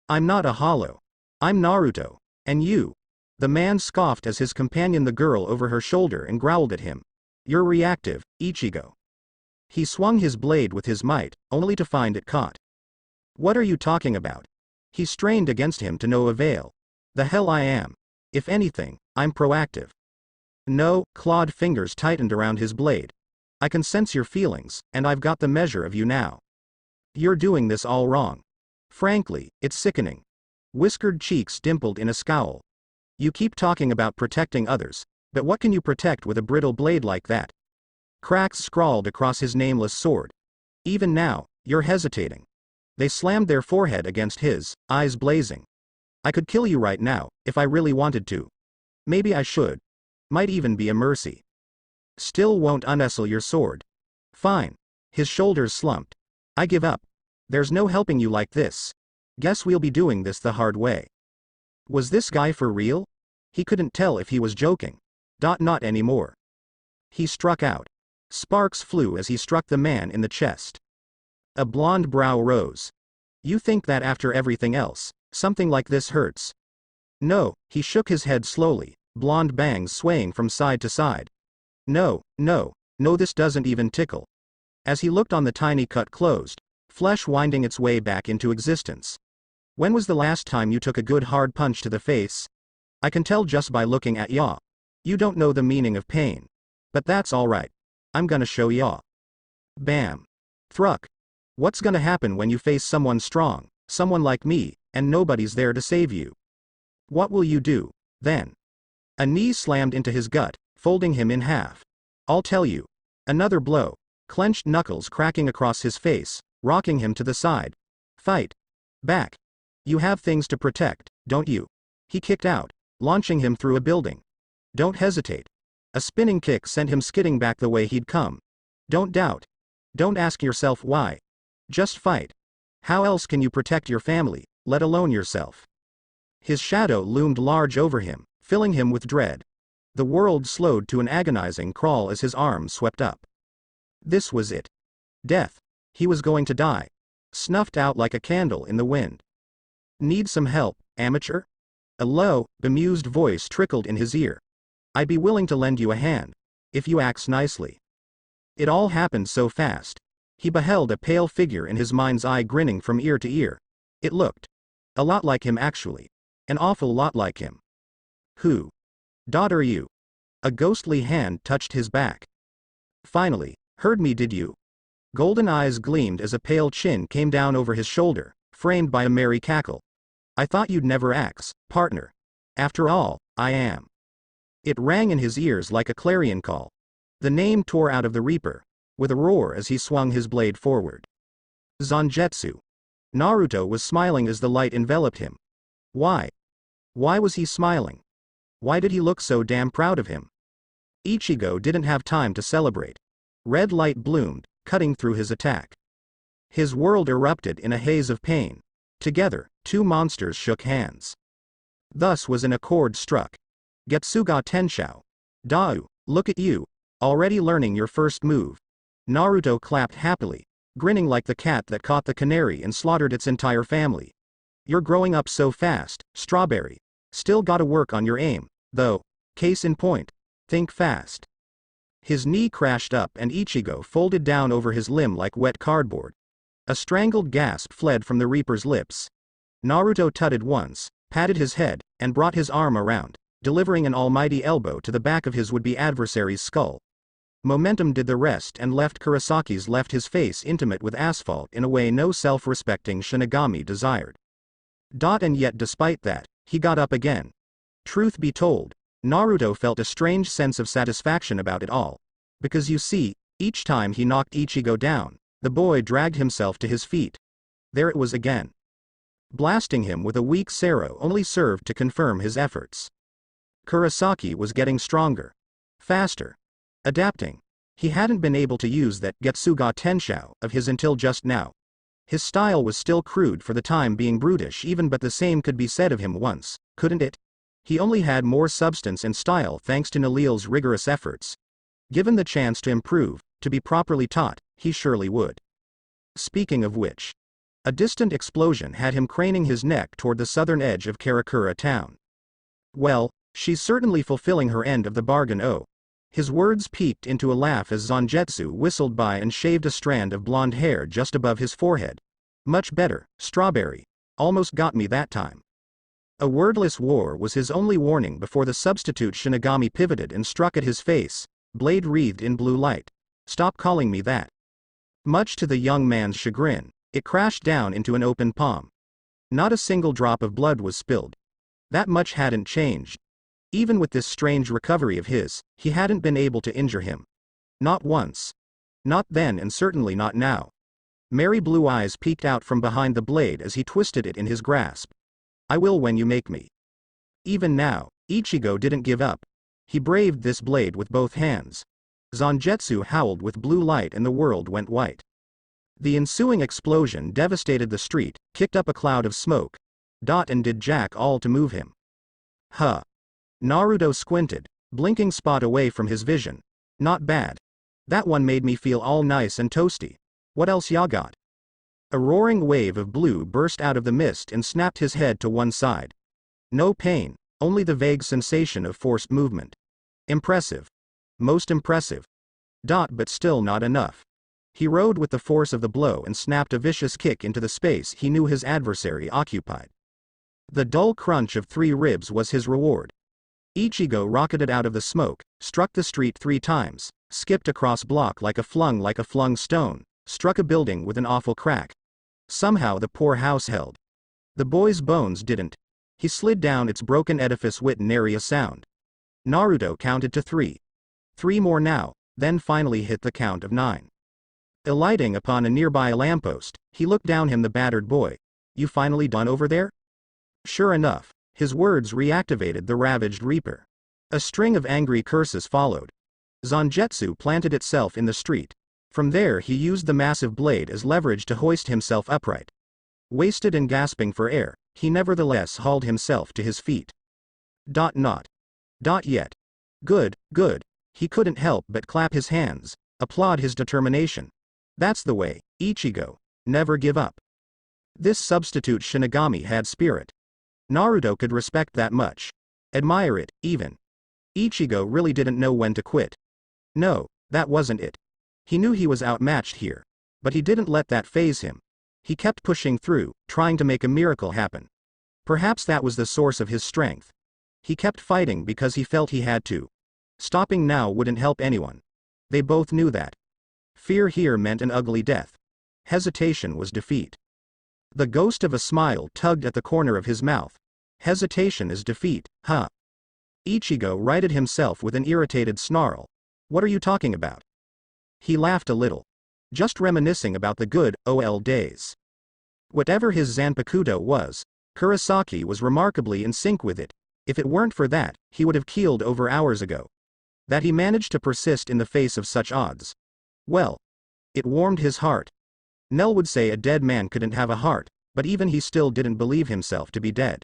I'm not a hollow. I'm Naruto. And you? The man scoffed as his companion the girl over her shoulder and growled at him. You're reactive, Ichigo. He swung his blade with his might, only to find it caught. What are you talking about? He strained against him to no avail. The hell I am. If anything, I'm proactive. No, clawed fingers tightened around his blade. I can sense your feelings, and I've got the measure of you now. You're doing this all wrong. Frankly, it's sickening. Whiskered cheeks dimpled in a scowl. You keep talking about protecting others, but what can you protect with a brittle blade like that? Cracks scrawled across his nameless sword. Even now, you're hesitating. They slammed their forehead against his, eyes blazing. I could kill you right now, if I really wanted to. Maybe I should. Might even be a mercy. Still won't unestle your sword. Fine. His shoulders slumped. I give up. There's no helping you like this. Guess we'll be doing this the hard way. Was this guy for real? He couldn't tell if he was joking. Not anymore. He struck out. Sparks flew as he struck the man in the chest. A blonde brow rose. You think that after everything else, something like this hurts? No, he shook his head slowly, blonde bangs swaying from side to side. No, this doesn't even tickle. As he looked on the tiny cut closed, flesh winding its way back into existence. When was the last time you took a good hard punch to the face? I can tell just by looking at ya. You don't know the meaning of pain. But that's alright. I'm gonna show ya. Bam. Thruck. What's gonna happen when you face someone strong, someone like me, and nobody's there to save you? What will you do, then? A knee slammed into his gut, folding him in half. I'll tell you. Another blow, clenched knuckles cracking across his face, rocking him to the side. Fight. Back. You have things to protect, don't you? He kicked out, launching him through a building. Don't hesitate. A spinning kick sent him skidding back the way he'd come. Don't doubt. Don't ask yourself why. Just fight. How else can you protect your family, let alone yourself? His shadow loomed large over him, filling him with dread. The world slowed to an agonizing crawl as his arms swept up. This was it. Death. He was going to die. Snuffed out like a candle in the wind. Need some help, amateur? A low, bemused voice trickled in his ear. I'd be willing to lend you a hand, if you ask nicely. It all happened so fast. He beheld a pale figure in his mind's eye grinning from ear to ear. It looked a lot like him actually. An awful lot like him. Who? Are you? A ghostly hand touched his back. Finally, heard me did you? Golden eyes gleamed as a pale chin came down over his shoulder, framed by a merry cackle. I thought you'd never ax, partner. After all, I am. It rang in his ears like a clarion call. The name tore out of the Reaper, with a roar as he swung his blade forward. Zangetsu. Naruto was smiling as the light enveloped him. Why? Why was he smiling? Why did he look so damn proud of him? Ichigo didn't have time to celebrate. Red light bloomed, cutting through his attack. His world erupted in a haze of pain. Together, two monsters shook hands. Thus was an accord struck. Getsuga Tenshou. Dao, look at you, already learning your first move. Naruto clapped happily, grinning like the cat that caught the canary and slaughtered its entire family. You're growing up so fast, Strawberry. Still gotta work on your aim, though. Case in point. Think fast. His knee crashed up and Ichigo folded down over his limb like wet cardboard. A strangled gasp fled from the Reaper's lips. Naruto tutted once, patted his head, and brought his arm around, delivering an almighty elbow to the back of his would-be adversary's skull. Momentum did the rest and left his face intimate with asphalt in a way no self-respecting Shinigami desired. And yet despite that, he got up again. Truth be told, Naruto felt a strange sense of satisfaction about it all. Because you see, each time he knocked Ichigo down, the boy dragged himself to his feet. There it was again. Blasting him with a weak Sero only served to confirm his efforts. Kurosaki was getting stronger. Faster. Adapting. He hadn't been able to use that Getsuga Tenshou of his until just now. His style was still crude for the time being brutish even but the same could be said of him once, couldn't it? He only had more substance and style thanks to Nell's rigorous efforts. Given the chance to improve, to be properly taught, he surely would. Speaking of which. A distant explosion had him craning his neck toward the southern edge of Karakura town. Well, she's certainly fulfilling her end of the bargain. Oh. His words peaked into a laugh as Zangetsu whistled by and shaved a strand of blonde hair just above his forehead. Much better, Strawberry. Almost got me that time. A wordless war was his only warning before the substitute Shinigami pivoted and struck at his face, blade wreathed in blue light. Stop calling me that. Much to the young man's chagrin, it crashed down into an open palm. Not a single drop of blood was spilled. That much hadn't changed. Even with this strange recovery of his, he hadn't been able to injure him. Not once. Not then and certainly not now. Merry blue eyes peeked out from behind the blade as he twisted it in his grasp. I will when you make me. Even now, Ichigo didn't give up. He braved this blade with both hands. Zangetsu howled with blue light and the world went white. The ensuing explosion devastated the street, kicked up a cloud of smoke. And did jack all to move him. Huh. Naruto squinted, blinking spot away from his vision. Not bad. That one made me feel all nice and toasty. What else ya got? A roaring wave of blue burst out of the mist and snapped his head to one side. No pain, only the vague sensation of forced movement. Impressive. Most impressive. But still not enough. He rode with the force of the blow and snapped a vicious kick into the space he knew his adversary occupied. The dull crunch of 3 ribs was his reward. Ichigo rocketed out of the smoke, struck the street 3 times, skipped across block like a flung stone, struck a building with an awful crack. Somehow the poor house held. The boy's bones didn't. He slid down its broken edifice with nary a sound. Naruto counted to 3. 3 more now, then finally hit the count of 9. Alighting upon a nearby lamppost, he looked down him the battered boy. You finally done over there? Sure enough, his words reactivated the ravaged Reaper. A string of angry curses followed. Zangetsu planted itself in the street. From there he used the massive blade as leverage to hoist himself upright. Wasted and gasping for air, he nevertheless hauled himself to his feet. Not yet. Good. He couldn't help but clap his hands, applaud his determination. That's the way, Ichigo. Never give up. This substitute Shinigami had spirit. Naruto could respect that much. Admire it, even. Ichigo really didn't know when to quit. No, that wasn't it. He knew he was outmatched here. But he didn't let that faze him. He kept pushing through, trying to make a miracle happen. Perhaps that was the source of his strength. He kept fighting because he felt he had to. Stopping now wouldn't help anyone. They both knew that. Fear here meant an ugly death. Hesitation was defeat. The ghost of a smile tugged at the corner of his mouth. Hesitation is defeat, huh? Ichigo righted himself with an irritated snarl. What are you talking about? He laughed a little. Just reminiscing about the good, old days. Whatever his Zanpakuto was, Kurosaki was remarkably in sync with it. If it weren't for that, he would have keeled over hours ago. That he managed to persist in the face of such odds. Well, it warmed his heart. Nell would say a dead man couldn't have a heart, but even he still didn't believe himself to be dead.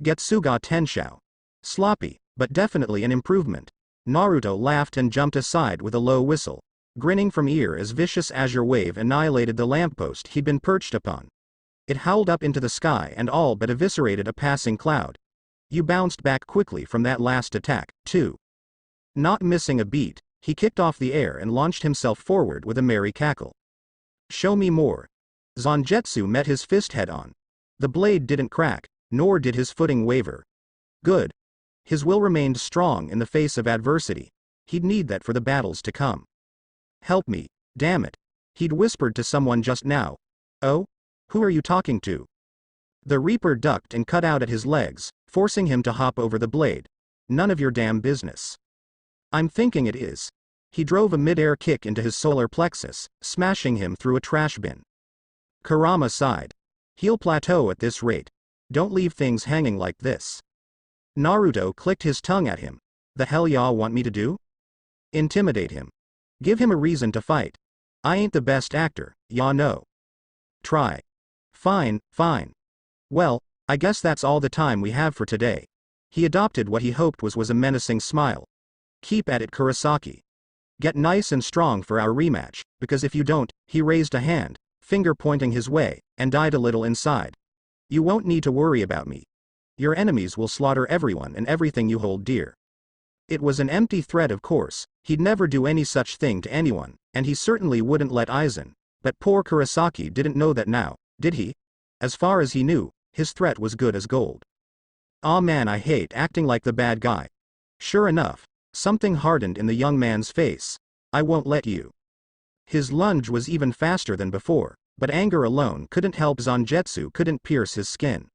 Getsuga Tenshou. Sloppy, but definitely an improvement. Naruto laughed and jumped aside with a low whistle, grinning from ear as vicious azure wave annihilated the lamppost he'd been perched upon. It howled up into the sky and all but eviscerated a passing cloud. You bounced back quickly from that last attack, too. Not missing a beat, he kicked off the air and launched himself forward with a merry cackle. Show me more. Zangetsu met his fist head-on. The blade didn't crack, nor did his footing waver. Good. His will remained strong in the face of adversity. He'd need that for the battles to come. Help me, damn it. He'd whispered to someone just now. Oh? Who are you talking to? The Reaper ducked and cut out at his legs, forcing him to hop over the blade. None of your damn business. I'm thinking it is. He drove a mid-air kick into his solar plexus, smashing him through a trash bin. Kurama sighed. He'll plateau at this rate. Don't leave things hanging like this. Naruto clicked his tongue at him. The hell y'all want me to do? Intimidate him. Give him a reason to fight. I ain't the best actor, y'all know. Try. Fine. Well, I guess that's all the time we have for today. He adopted what he hoped was a menacing smile. Keep at it, Kurosaki. Get nice and strong for our rematch, because if you don't, he raised a hand, finger pointing his way, and died a little inside. You won't need to worry about me. Your enemies will slaughter everyone and everything you hold dear. It was an empty threat, of course. He'd never do any such thing to anyone, and he certainly wouldn't let Aizen. But poor Kurosaki didn't know that now, did he? As far as he knew, his threat was good as gold. Aw man, I hate acting like the bad guy. Sure enough, something hardened in the young man's face. I won't let you. His lunge was even faster than before, but anger alone couldn't help. Zangetsu couldn't pierce his skin.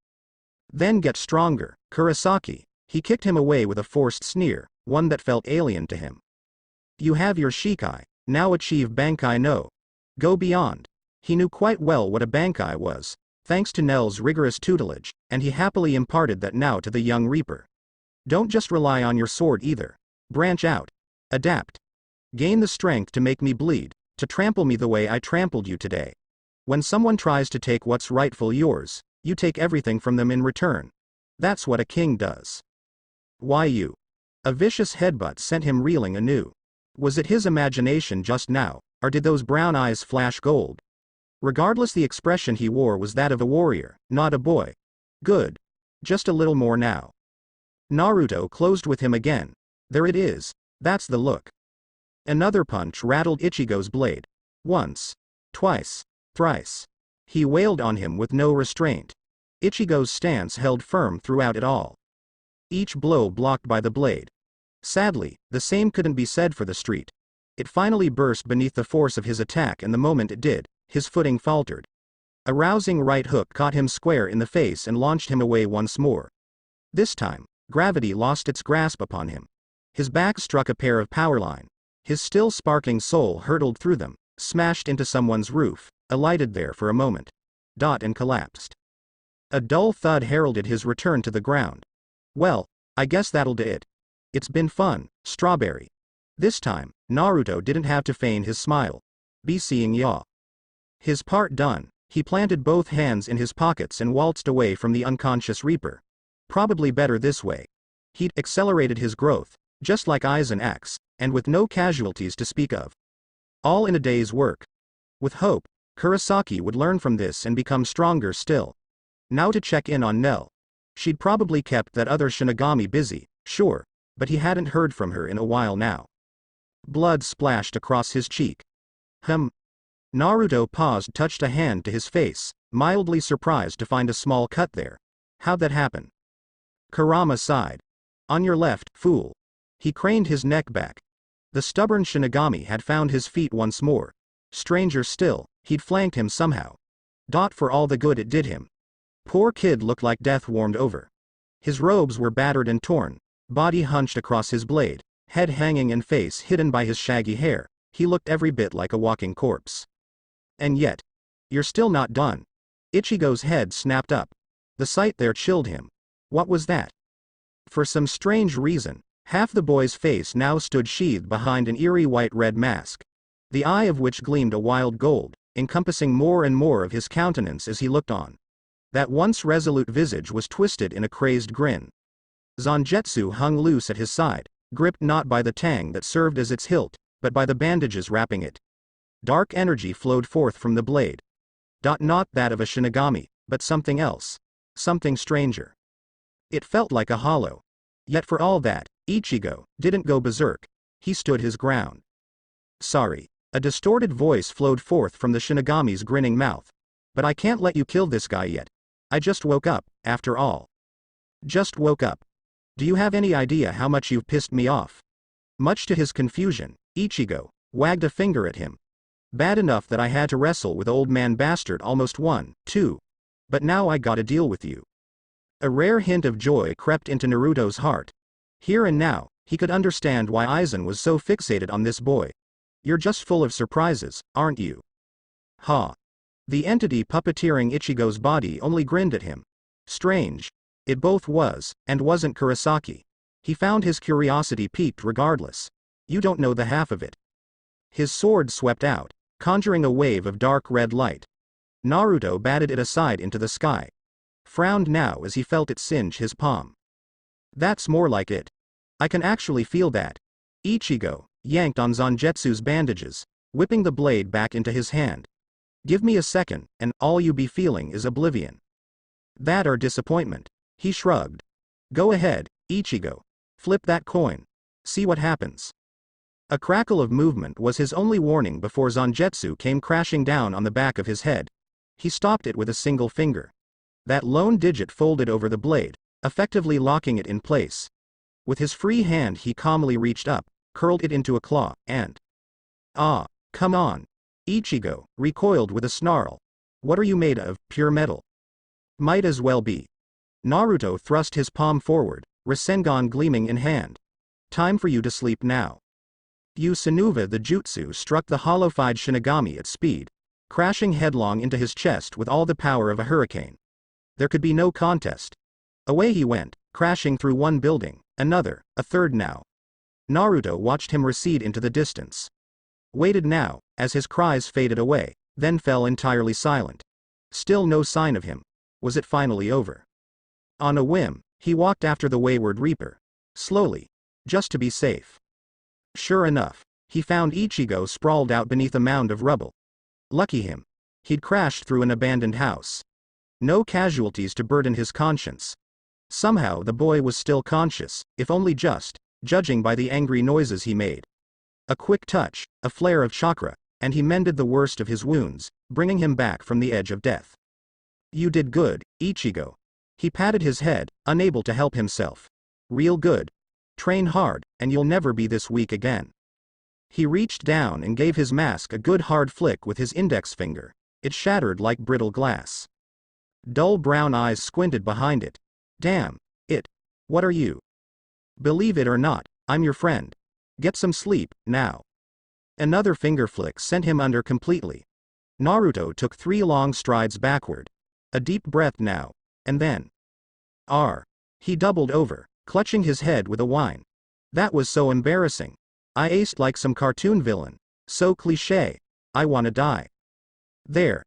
Then get stronger, Kurosaki. He kicked him away with a forced sneer, one that felt alien to him. You have your Shikai, now achieve Bankai no. Go beyond. He knew quite well what a Bankai was, thanks to Nell's rigorous tutelage, and he happily imparted that now to the young Reaper. Don't just rely on your sword either. Branch out. Adapt. Gain the strength to make me bleed, to trample me the way I trampled you today. When someone tries to take what's rightful yours, you take everything from them in return. That's what a king does. Why you? A vicious headbutt sent him reeling anew. Was it his imagination just now, or did those brown eyes flash gold? Regardless, the expression he wore was that of a warrior, not a boy. Good. Just a little more now. Naruto closed with him again. There it is. That's the look. Another punch rattled Ichigo's blade. Once. Twice. Thrice. He wailed on him with no restraint. Ichigo's stance held firm throughout it all. Each blow blocked by the blade. Sadly, the same couldn't be said for the street. It finally burst beneath the force of his attack, and the moment it did, his footing faltered. A rousing right hook caught him square in the face and launched him away once more. This time, gravity lost its grasp upon him. His back struck a pair of power line. His still sparkling soul hurtled through them, smashed into someone's roof, alighted there for a moment. And collapsed. A dull thud heralded his return to the ground. Well, I guess that'll do it. It's been fun, Strawberry. This time, Naruto didn't have to feign his smile. Be seeing ya. His part done, he planted both hands in his pockets and waltzed away from the unconscious Reaper. Probably better this way. He'd accelerated his growth, just like Aizen X, and with no casualties to speak of. All in a day's work. With hope, Kurosaki would learn from this and become stronger still. Now to check in on Nell. She'd probably kept that other Shinigami busy, sure, but he hadn't heard from her in a while now. Blood splashed across his cheek. Naruto paused, touched a hand to his face, mildly surprised to find a small cut there. How'd that happen? Kurama sighed. On your left, fool. He craned his neck back. The stubborn Shinigami had found his feet once more. Stranger still, he'd flanked him somehow. For all the good it did him. Poor kid looked like death warmed over. His robes were battered and torn, body hunched across his blade, head hanging and face hidden by his shaggy hair. He looked every bit like a walking corpse. And yet, you're still not done. Ichigo's head snapped up. The sight there chilled him. What was that? For some strange reason, half the boy's face now stood sheathed behind an eerie white-red mask, the eye of which gleamed a wild gold, encompassing more and more of his countenance as he looked on. That once resolute visage was twisted in a crazed grin. Zangetsu hung loose at his side, gripped not by the tang that served as its hilt, but by the bandages wrapping it. Dark energy flowed forth from the blade. Not that of a Shinigami, but something else. Something stranger. It felt like a hollow. Yet for all that, Ichigo didn't go berserk. He stood his ground. Sorry. A distorted voice flowed forth from the Shinigami's grinning mouth. But I can't let you kill this guy yet. I just woke up, after all. Just woke up. Do you have any idea how much you've pissed me off? Much to his confusion, Ichigo wagged a finger at him. Bad enough that I had to wrestle with old man bastard almost 1, 2. But now I gotta deal with you. A rare hint of joy crept into Naruto's heart. Here and now, he could understand why Aizen was so fixated on this boy. You're just full of surprises, aren't you? Ha. The entity puppeteering Ichigo's body only grinned at him. Strange. It both was, and wasn't Kurosaki. He found his curiosity piqued regardless. You don't know the half of it. His sword swept out, conjuring a wave of dark red light. Naruto batted it aside into the sky. Frowned now as he felt it singe his palm. That's more like it. I can actually feel that. Ichigo yanked on Zangetsu's bandages, whipping the blade back into his hand. Give me a second, and all you be feeling is oblivion. That or disappointment. He shrugged. Go ahead, Ichigo. Flip that coin. See what happens. A crackle of movement was his only warning before Zangetsu came crashing down on the back of his head. He stopped it with a single finger. That lone digit folded over the blade, effectively locking it in place. With his free hand he calmly reached up, curled it into a claw, and... Ah, come on. Ichigo recoiled with a snarl. What are you made of, pure metal? Might as well be. Naruto thrust his palm forward, Rasengan gleaming in hand. Time for you to sleep now. Usanuva the jutsu struck the hollowified Shinigami at speed, crashing headlong into his chest with all the power of a hurricane. There could be no contest. Away he went, crashing through one building, another, a third now. Naruto watched him recede into the distance. Waited now, as his cries faded away, then fell entirely silent. Still no sign of him. Was it finally over? On a whim, he walked after the wayward Reaper. Slowly. Just to be safe. Sure enough, he found Ichigo sprawled out beneath a mound of rubble. Lucky him. He'd crashed through an abandoned house. No casualties to burden his conscience. Somehow the boy was still conscious, if only just, judging by the angry noises he made. A quick touch, a flare of chakra, and he mended the worst of his wounds, bringing him back from the edge of death. You did good, Ichigo. He patted his head, unable to help himself. Real good. Train hard, and you'll never be this weak again. He reached down and gave his mask a good hard flick with his index finger. It shattered like brittle glass. Dull brown eyes squinted behind it. Damn, it. What are you? Believe it or not, I'm your friend. Get some sleep, now. Another finger flick sent him under completely. Naruto took 3 long strides backward. A deep breath now, and then. He doubled over, clutching his head with a whine. That was so embarrassing. I aced like some cartoon villain. So cliché. I wanna die. There,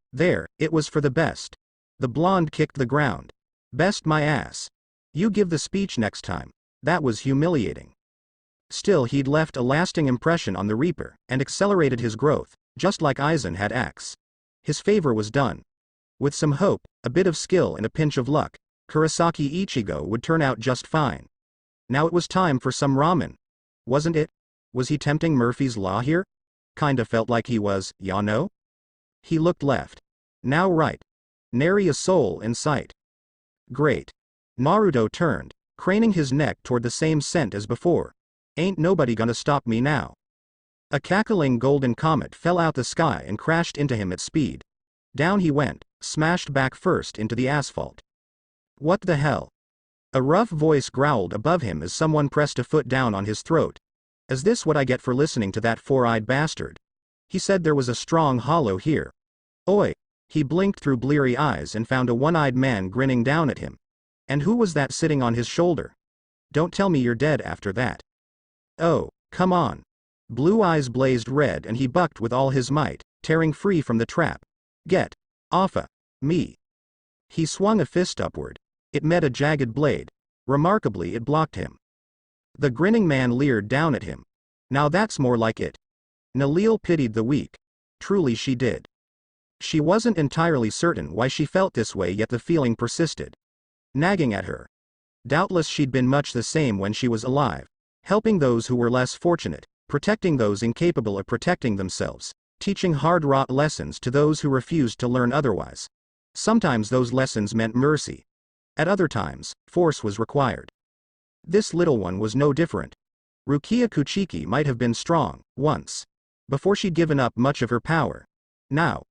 it was for the best. The blonde kicked the ground. Best my ass. You give the speech next time. That was humiliating. Still he'd left a lasting impression on the Reaper, and accelerated his growth, just like Aizen had Axe. His favor was done. With some hope, a bit of skill and a pinch of luck, Kurosaki Ichigo would turn out just fine. Now it was time for some ramen. Wasn't it? Was he tempting Murphy's Law here? Kinda felt like he was, ya know? He looked left. Now right. Nary a soul in sight. Great. Naruto turned, craning his neck toward the same scent as before. Ain't nobody gonna stop me now. A cackling golden comet fell out the sky and crashed into him at speed. Down he went, smashed back first into the asphalt. What the hell? A rough voice growled above him as someone pressed a foot down on his throat. Is this what I get for listening to that four-eyed bastard? He said there was a strong hollow here. Oi! He blinked through bleary eyes and found a one-eyed man grinning down at him. And who was that sitting on his shoulder? Don't tell me you're dead after that. Oh, come on. Blue eyes blazed red and he bucked with all his might, tearing free from the trap. Get offa me. He swung a fist upward. It met a jagged blade. Remarkably, it blocked him. The grinning man leered down at him. Now that's more like it. Nell pitied the weak. Truly she did. She wasn't entirely certain why she felt this way, yet the feeling persisted. Nagging at her. Doubtless she'd been much the same when she was alive. Helping those who were less fortunate, protecting those incapable of protecting themselves, teaching hard-wrought lessons to those who refused to learn otherwise. Sometimes those lessons meant mercy. At other times, force was required. This little one was no different. Rukia Kuchiki might have been strong, once. Before she'd given up much of her power. Now.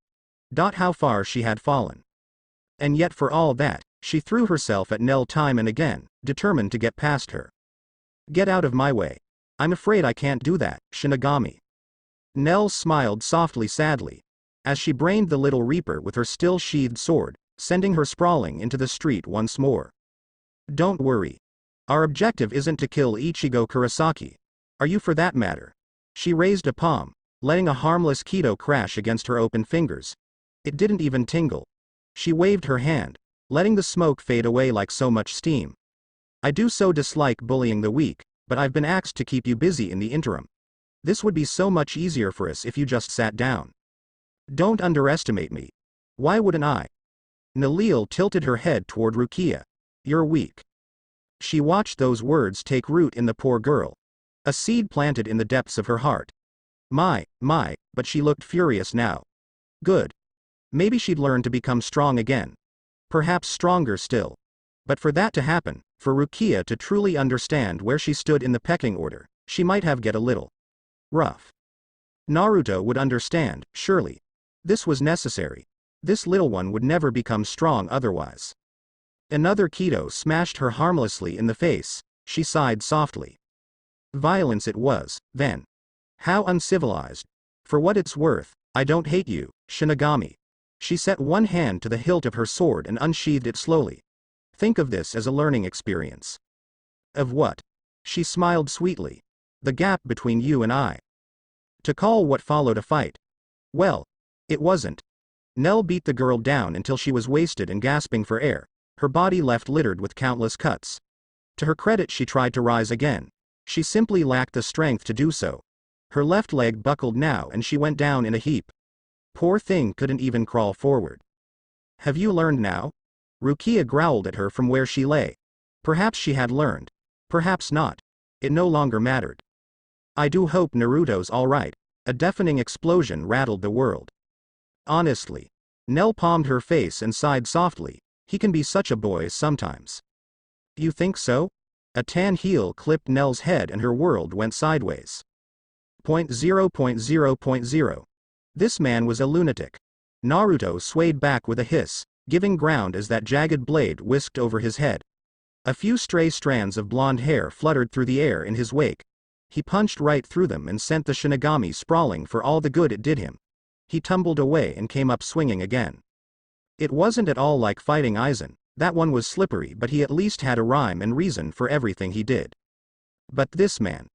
How far she had fallen. And yet for all that, she threw herself at Nell time and again, determined to get past her. Get out of my way. I'm afraid I can't do that, Shinigami. Nell smiled softly sadly, as she brained the little Reaper with her still sheathed sword, sending her sprawling into the street once more. Don't worry. Our objective isn't to kill Ichigo Kurosaki. Are you for that matter? She raised a palm, letting a harmless Kido crash against her open fingers. It didn't even tingle. She waved her hand, letting the smoke fade away like so much steam. I do so dislike bullying the weak, but I've been asked to keep you busy in the interim. This would be so much easier for us if you just sat down. Don't underestimate me. Why wouldn't I? Nell tilted her head toward Rukia. You're weak. She watched those words take root in the poor girl. A seed planted in the depths of her heart. My, but she looked furious now. Good. Maybe she'd learn to become strong again. Perhaps stronger still. But for that to happen, for Rukia to truly understand where she stood in the pecking order, she might have get a little rough. Naruto would understand, surely. This was necessary. This little one would never become strong otherwise. Another Kido smashed her harmlessly in the face. She sighed softly. Violence it was, then. How uncivilized. For what it's worth, I don't hate you, Shinigami. She set one hand to the hilt of her sword and unsheathed it slowly. Think of this as a learning experience. Of what? She smiled sweetly. The gap between you and I. To call what followed a fight. Well, it wasn't. Nell beat the girl down until she was wasted and gasping for air, her body left littered with countless cuts. To her credit, she tried to rise again. She simply lacked the strength to do so. Her left leg buckled now and she went down in a heap. Poor thing couldn't even crawl forward. Have you learned now? Rukia growled at her from where she lay. Perhaps she had learned. Perhaps not. It no longer mattered. I do hope Naruto's alright. A deafening explosion rattled the world. Honestly. Nell palmed her face and sighed softly. He can be such a boy sometimes. You think so? A tan heel clipped Nell's head and her world went sideways. 0.0.0.0. This man was a lunatic. Naruto swayed back with a hiss, giving ground as that jagged blade whisked over his head. A few stray strands of blonde hair fluttered through the air in his wake. He punched right through them and sent the Shinigami sprawling for all the good it did him. He tumbled away and came up swinging again. It wasn't at all like fighting Aizen. That one was slippery, but he at least had a rhyme and reason for everything he did. But this man.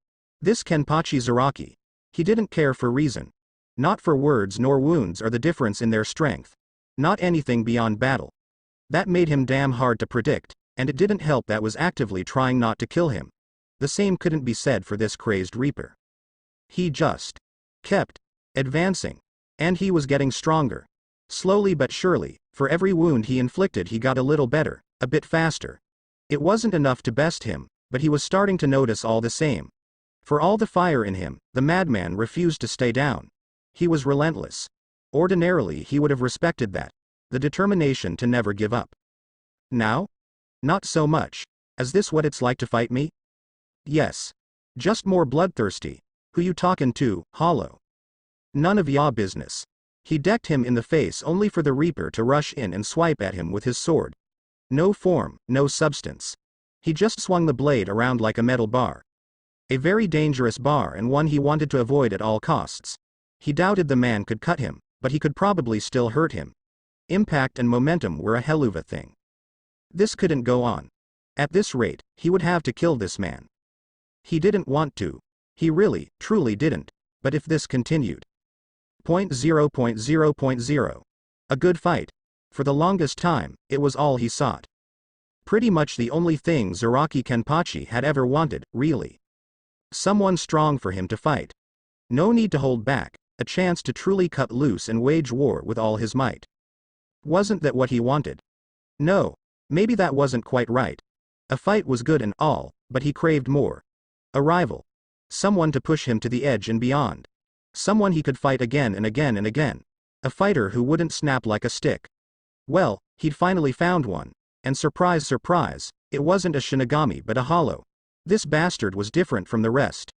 This Kenpachi Zaraki. He didn't care for reason. Not for words nor wounds or the difference in their strength. Not anything beyond battle. That made him damn hard to predict, and it didn't help that was actively trying not to kill him. The same couldn't be said for this crazed Reaper. He just kept advancing. And he was getting stronger. Slowly but surely, for every wound he inflicted he got a little better, a bit faster. It wasn't enough to best him, but he was starting to notice all the same. For all the fire in him, the madman refused to stay down. He was relentless. Ordinarily he would have respected that. The determination to never give up. Now? Not so much. Is this what it's like to fight me? Yes. Just more bloodthirsty. Who you talkin' to, Hollow? None of ya business. He decked him in the face only for the Reaper to rush in and swipe at him with his sword. No form, no substance. He just swung the blade around like a metal bar. A very dangerous bar and one he wanted to avoid at all costs. He doubted the man could cut him, but he could probably still hurt him. Impact and momentum were a helluva thing. This couldn't go on. At this rate, he would have to kill this man. He didn't want to. He really, truly didn't. But if this continued. 0.0.0.0. A good fight. For the longest time, it was all he sought. Pretty much the only thing Zaraki Kenpachi had ever wanted, really. Someone strong for him to fight. No need to hold back, a chance to truly cut loose and wage war with all his might. Wasn't that what he wanted? No, maybe that wasn't quite right. A fight was good and all, but he craved more. A rival. Someone to push him to the edge and beyond. Someone he could fight again and again and again. A fighter who wouldn't snap like a stick. Well, he'd finally found one. And surprise surprise, it wasn't a Shinigami but a Hollow. This bastard was different from the rest.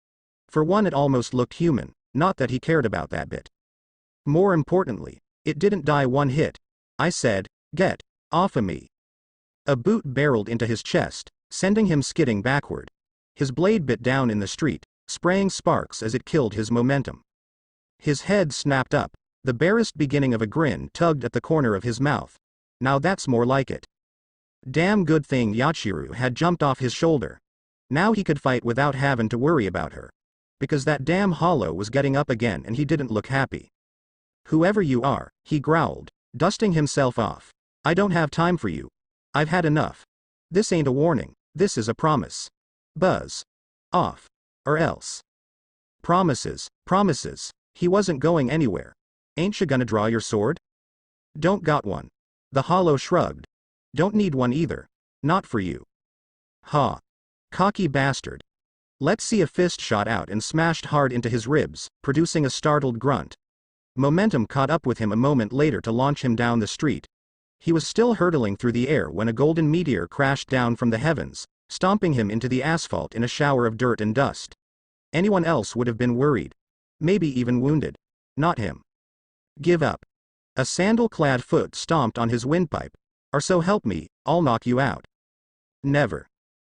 For one, it almost looked human, not that he cared about that bit. More importantly, it didn't die one hit. I said, get off of me. A boot barreled into his chest, sending him skidding backward. His blade bit down in the street, spraying sparks as it killed his momentum. His head snapped up. The barest beginning of a grin tugged at the corner of his mouth. Now that's more like it. Damn good thing Yachiru had jumped off his shoulder. Now he could fight without having to worry about her. Because that damn Hollow was getting up again and he didn't look happy. Whoever you are, he growled, dusting himself off. I don't have time for you. I've had enough. This ain't a warning, this is a promise. Buzz. Off. Or else. Promises, promises. He wasn't going anywhere. Ain't you gonna draw your sword? Don't got one. The Hollow shrugged. Don't need one either. Not for you. Ha. Cocky bastard. Let's see. A fist shot out and smashed hard into his ribs, producing a startled grunt. Momentum caught up with him a moment later to launch him down the street. He was still hurtling through the air when a golden meteor crashed down from the heavens, stomping him into the asphalt in a shower of dirt and dust. Anyone else would have been worried. Maybe even wounded. Not him. Give up. A sandal-clad foot stomped on his windpipe. Or so help me, I'll knock you out. Never.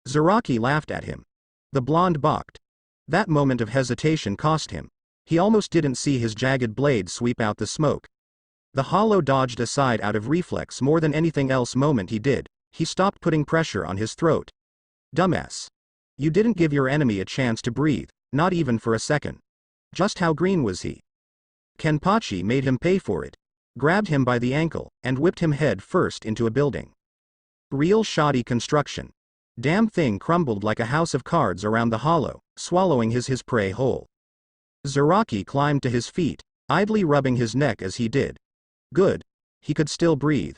Zaraki laughed at him. The blonde balked. That moment of hesitation cost him. He almost didn't see his jagged blade sweep out the smoke. The Hollow dodged aside out of reflex more than anything else. Moment he did, he stopped putting pressure on his throat. Dumbass. You didn't give your enemy a chance to breathe. Not even for a second. Just how green was he? Kenpachi made him pay for it. Grabbed him by the ankle, and whipped him head first into a building. Real shoddy construction. Damn thing crumbled like a house of cards around the hollow, swallowing his prey whole. Zaraki climbed to his feet, idly rubbing his neck as he did. Good. He could still breathe.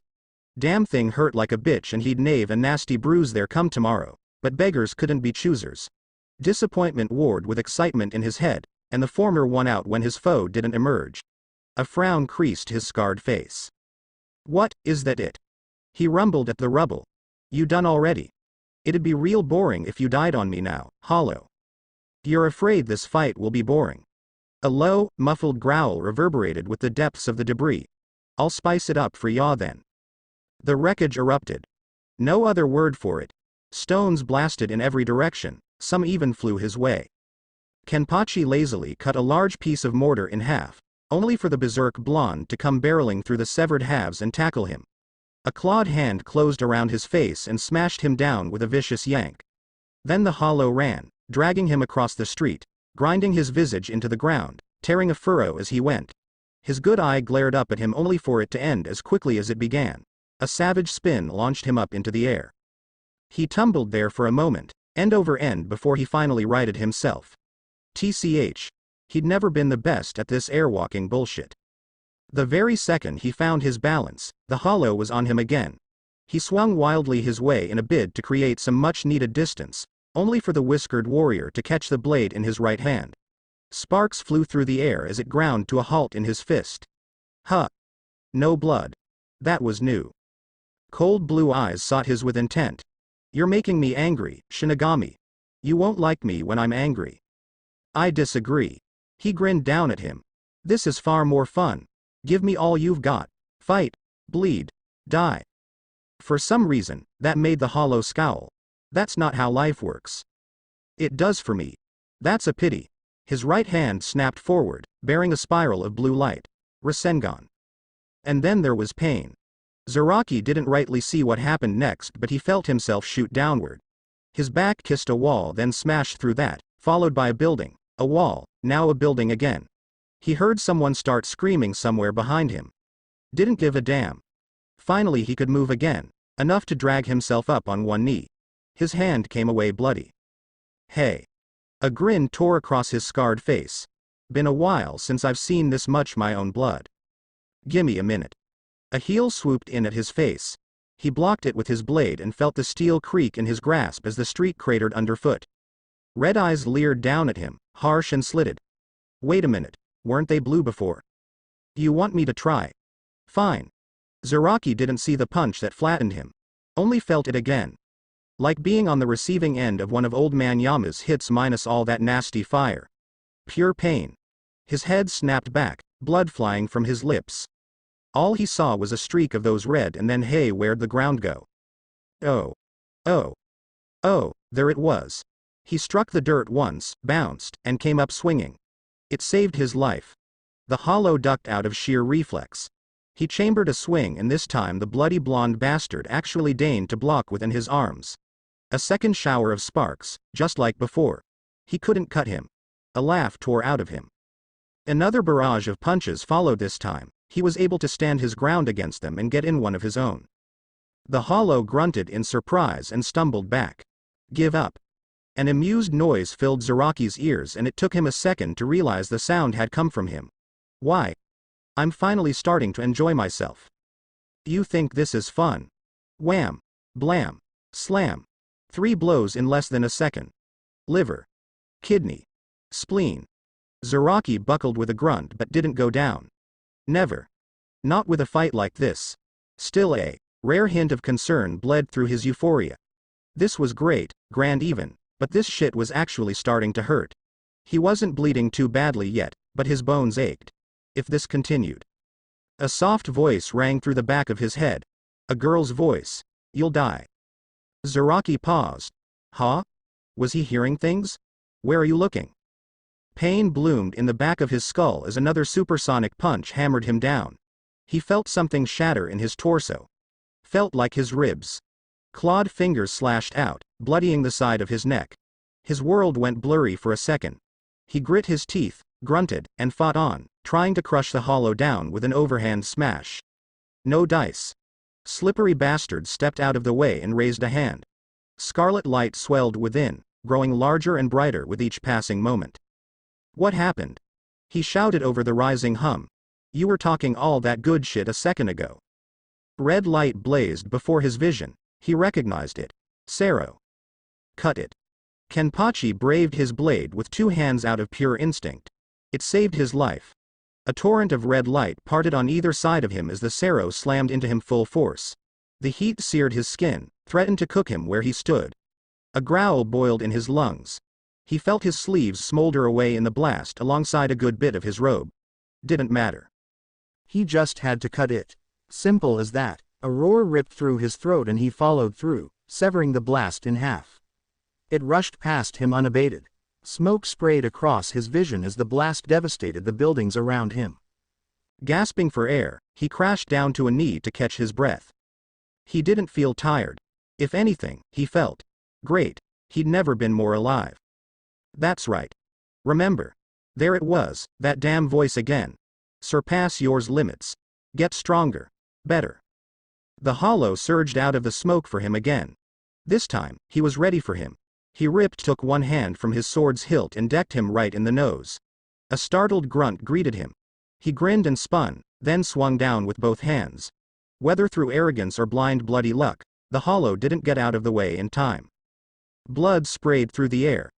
Damn thing hurt like a bitch and he'd nave a nasty bruise there come tomorrow, but beggars couldn't be choosers. Disappointment warred with excitement in his head, and the former won out when his foe didn't emerge. A frown creased his scarred face. What, is that it? He rumbled at the rubble. You done already? It'd be real boring if you died on me now, Hollow. You're afraid this fight will be boring. A low, muffled growl reverberated with the depths of the debris. I'll spice it up for ya then. The wreckage erupted. No other word for it. Stones blasted in every direction, some even flew his way. Kenpachi lazily cut a large piece of mortar in half, only for the berserk blonde to come barreling through the severed halves and tackle him. A clawed hand closed around his face and smashed him down with a vicious yank. Then the Hollow ran, dragging him across the street, grinding his visage into the ground, tearing a furrow as he went. His good eye glared up at him only for it to end as quickly as it began. A savage spin launched him up into the air. He tumbled there for a moment, end over end before he finally righted himself. TCH. He'd never been the best at this airwalking bullshit. The very second he found his balance, the Hollow was on him again. He swung wildly his way in a bid to create some much-needed distance, only for the whiskered warrior to catch the blade in his right hand. Sparks flew through the air as it ground to a halt in his fist. Huh. No blood. That was new. Cold blue eyes sought his with intent. You're making me angry, Shinigami. You won't like me when I'm angry. I disagree. He grinned down at him. This is far more fun. Give me all you've got. Fight. Bleed. Die. For some reason, that made the Hollow scowl. That's not how life works. It does for me. That's a pity. His right hand snapped forward, bearing a spiral of blue light. Rasengan. And then there was pain. Zaraki didn't rightly see what happened next, but he felt himself shoot downward. His back kissed a wall, then smashed through that, followed by a building, a wall, now a building again. He heard someone start screaming somewhere behind him. Didn't give a damn. Finally he could move again, enough to drag himself up on one knee. His hand came away bloody. Hey. A grin tore across his scarred face. Been a while since I've seen this much my own blood. Gimme a minute. A heel swooped in at his face. He blocked it with his blade and felt the steel creak in his grasp as the street cratered underfoot. Red eyes leered down at him, harsh and slitted. Wait a minute. Weren't they blue before? You want me to try? Fine. Zaraki didn't see the punch that flattened him. Only felt it again. Like being on the receiving end of one of old man Yama's hits minus all that nasty fire. Pure pain. His head snapped back, blood flying from his lips. All he saw was a streak of those red and then hey, where'd the ground go? Oh. Oh. Oh, there it was. He struck the dirt once, bounced, and came up swinging. It saved his life. The Hollow ducked out of sheer reflex. He chambered a swing and this time the bloody blonde bastard actually deigned to block within his arms. A second shower of sparks, just like before. He couldn't cut him. A laugh tore out of him. Another barrage of punches followed this time. He was able to stand his ground against them and get in one of his own. The Hollow grunted in surprise and stumbled back. Give up. An amused noise filled Zaraki's ears and it took him a second to realize the sound had come from him. Why? I'm finally starting to enjoy myself. You think this is fun? Wham. Blam. Slam. 3 blows in less than a second. Liver. Kidney. Spleen. Zaraki buckled with a grunt but didn't go down. Never. Not with a fight like this. Still a rare hint of concern bled through his euphoria. This was great, grand even. But this shit was actually starting to hurt. He wasn't bleeding too badly yet, but his bones ached. If this continued. A soft voice rang through the back of his head. A girl's voice. You'll die. Zaraki paused. Huh? Was he hearing things? Where are you looking? Pain bloomed in the back of his skull as another supersonic punch hammered him down. He felt something shatter in his torso. Felt like his ribs. Clawed fingers slashed out, bloodying the side of his neck. His world went blurry for a second. He grit his teeth, grunted, and fought on, trying to crush the Hollow down with an overhand smash. No dice. Slippery bastard stepped out of the way and raised a hand. Scarlet light swelled within, growing larger and brighter with each passing moment. What happened? He shouted over the rising hum. You were talking all that good shit a second ago. Red light blazed before his vision. He recognized it. Sero. Cut it. Kenpachi braved his blade with 2 hands out of pure instinct. It saved his life. A torrent of red light parted on either side of him as the Sero slammed into him full force. The heat seared his skin, threatened to cook him where he stood. A growl boiled in his lungs. He felt his sleeves smolder away in the blast alongside a good bit of his robe. Didn't matter. He just had to cut it. Simple as that. A roar ripped through his throat and he followed through, severing the blast in half. It rushed past him unabated. Smoke sprayed across his vision as the blast devastated the buildings around him. Gasping for air, he crashed down to a knee to catch his breath. He didn't feel tired. If anything, he felt great. He'd never been more alive. That's right. Remember. There it was, that damn voice again. Surpass yours limits. Get stronger. Better. The Hollow surged out of the smoke for him again. This time, he was ready for him. He took one hand from his sword's hilt and decked him right in the nose. A startled grunt greeted him. He grinned and spun, then swung down with both hands. Whether through arrogance or blind bloody luck, the Hollow didn't get out of the way in time. Blood sprayed through the air.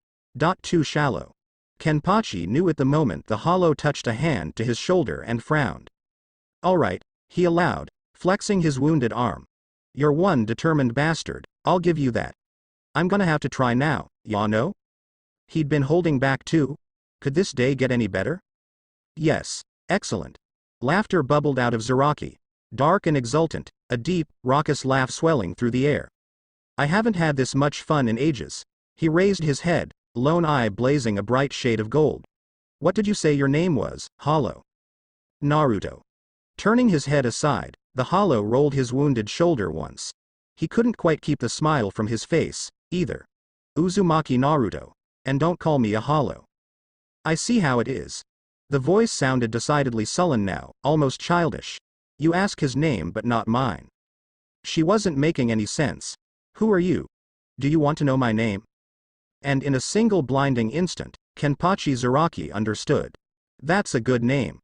Too shallow. Kenpachi knew at the moment the Hollow touched a hand to his shoulder and frowned. All right, he allowed, flexing his wounded arm. You're one determined bastard, I'll give you that. I'm gonna have to try now, ya know? He'd been holding back too? Could this day get any better? Yes. Excellent. Laughter bubbled out of Zaraki. Dark and exultant, a deep, raucous laugh swelling through the air. I haven't had this much fun in ages. He raised his head, lone eye blazing a bright shade of gold. What did you say your name was, Hollow? Naruto. Turning his head aside, the Hollow rolled his wounded shoulder once. He couldn't quite keep the smile from his face, either. Uzumaki Naruto. And don't call me a Hollow. I see how it is. The voice sounded decidedly sullen now, almost childish. You ask his name but not mine. She wasn't making any sense. Who are you? Do you want to know my name? And in a single blinding instant, Kenpachi Zaraki understood. That's a good name.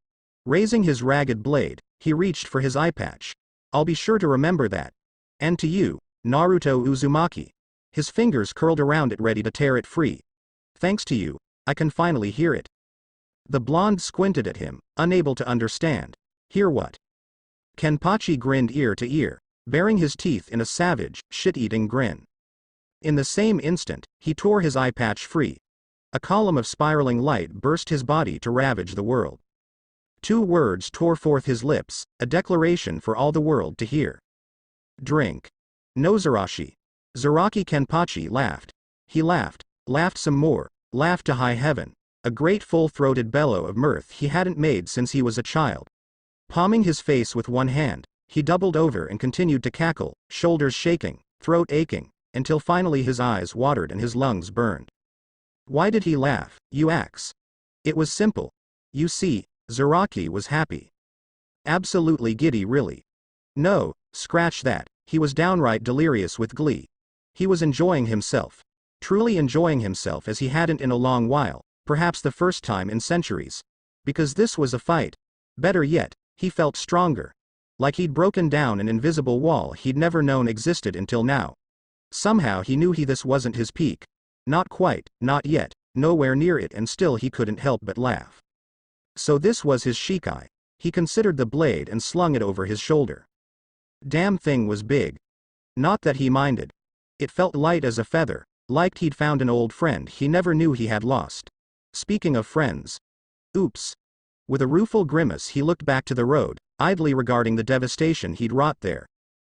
Raising his ragged blade, he reached for his eye patch. I'll be sure to remember that. And to you, Naruto Uzumaki. His fingers curled around it ready to tear it free. Thanks to you, I can finally hear it. The blonde squinted at him, unable to understand. Hear what? Kenpachi grinned ear to ear, baring his teeth in a savage, shit-eating grin. In the same instant, he tore his eye patch free. A column of spiraling light burst his body to ravage the world. 2 words tore forth his lips, a declaration for all the world to hear. Drink. No Zarashi. Zaraki Kenpachi laughed. He laughed some more, laughed to high heaven, a great full-throated bellow of mirth he hadn't made since he was a child. Palming his face with one hand, he doubled over and continued to cackle, shoulders shaking, throat aching, until finally his eyes watered and his lungs burned. Why did he laugh, you ax? It was simple. You see, Zaraki was happy. Absolutely giddy really. No, scratch that, he was downright delirious with glee. He was enjoying himself. Truly enjoying himself as he hadn't in a long while, perhaps the first time in centuries. Because this was a fight. Better yet, he felt stronger. Like he'd broken down an invisible wall he'd never known existed until now. Somehow he knew this wasn't his peak. Not quite, not yet, nowhere near it, and still he couldn't help but laugh. So this was his Shikai. He considered the blade and slung it over his shoulder. Damn thing was big. Not that he minded. It felt light as a feather, like he'd found an old friend he never knew he had lost. Speaking of friends. Oops. With a rueful grimace he looked back to the road, idly regarding the devastation he'd wrought there.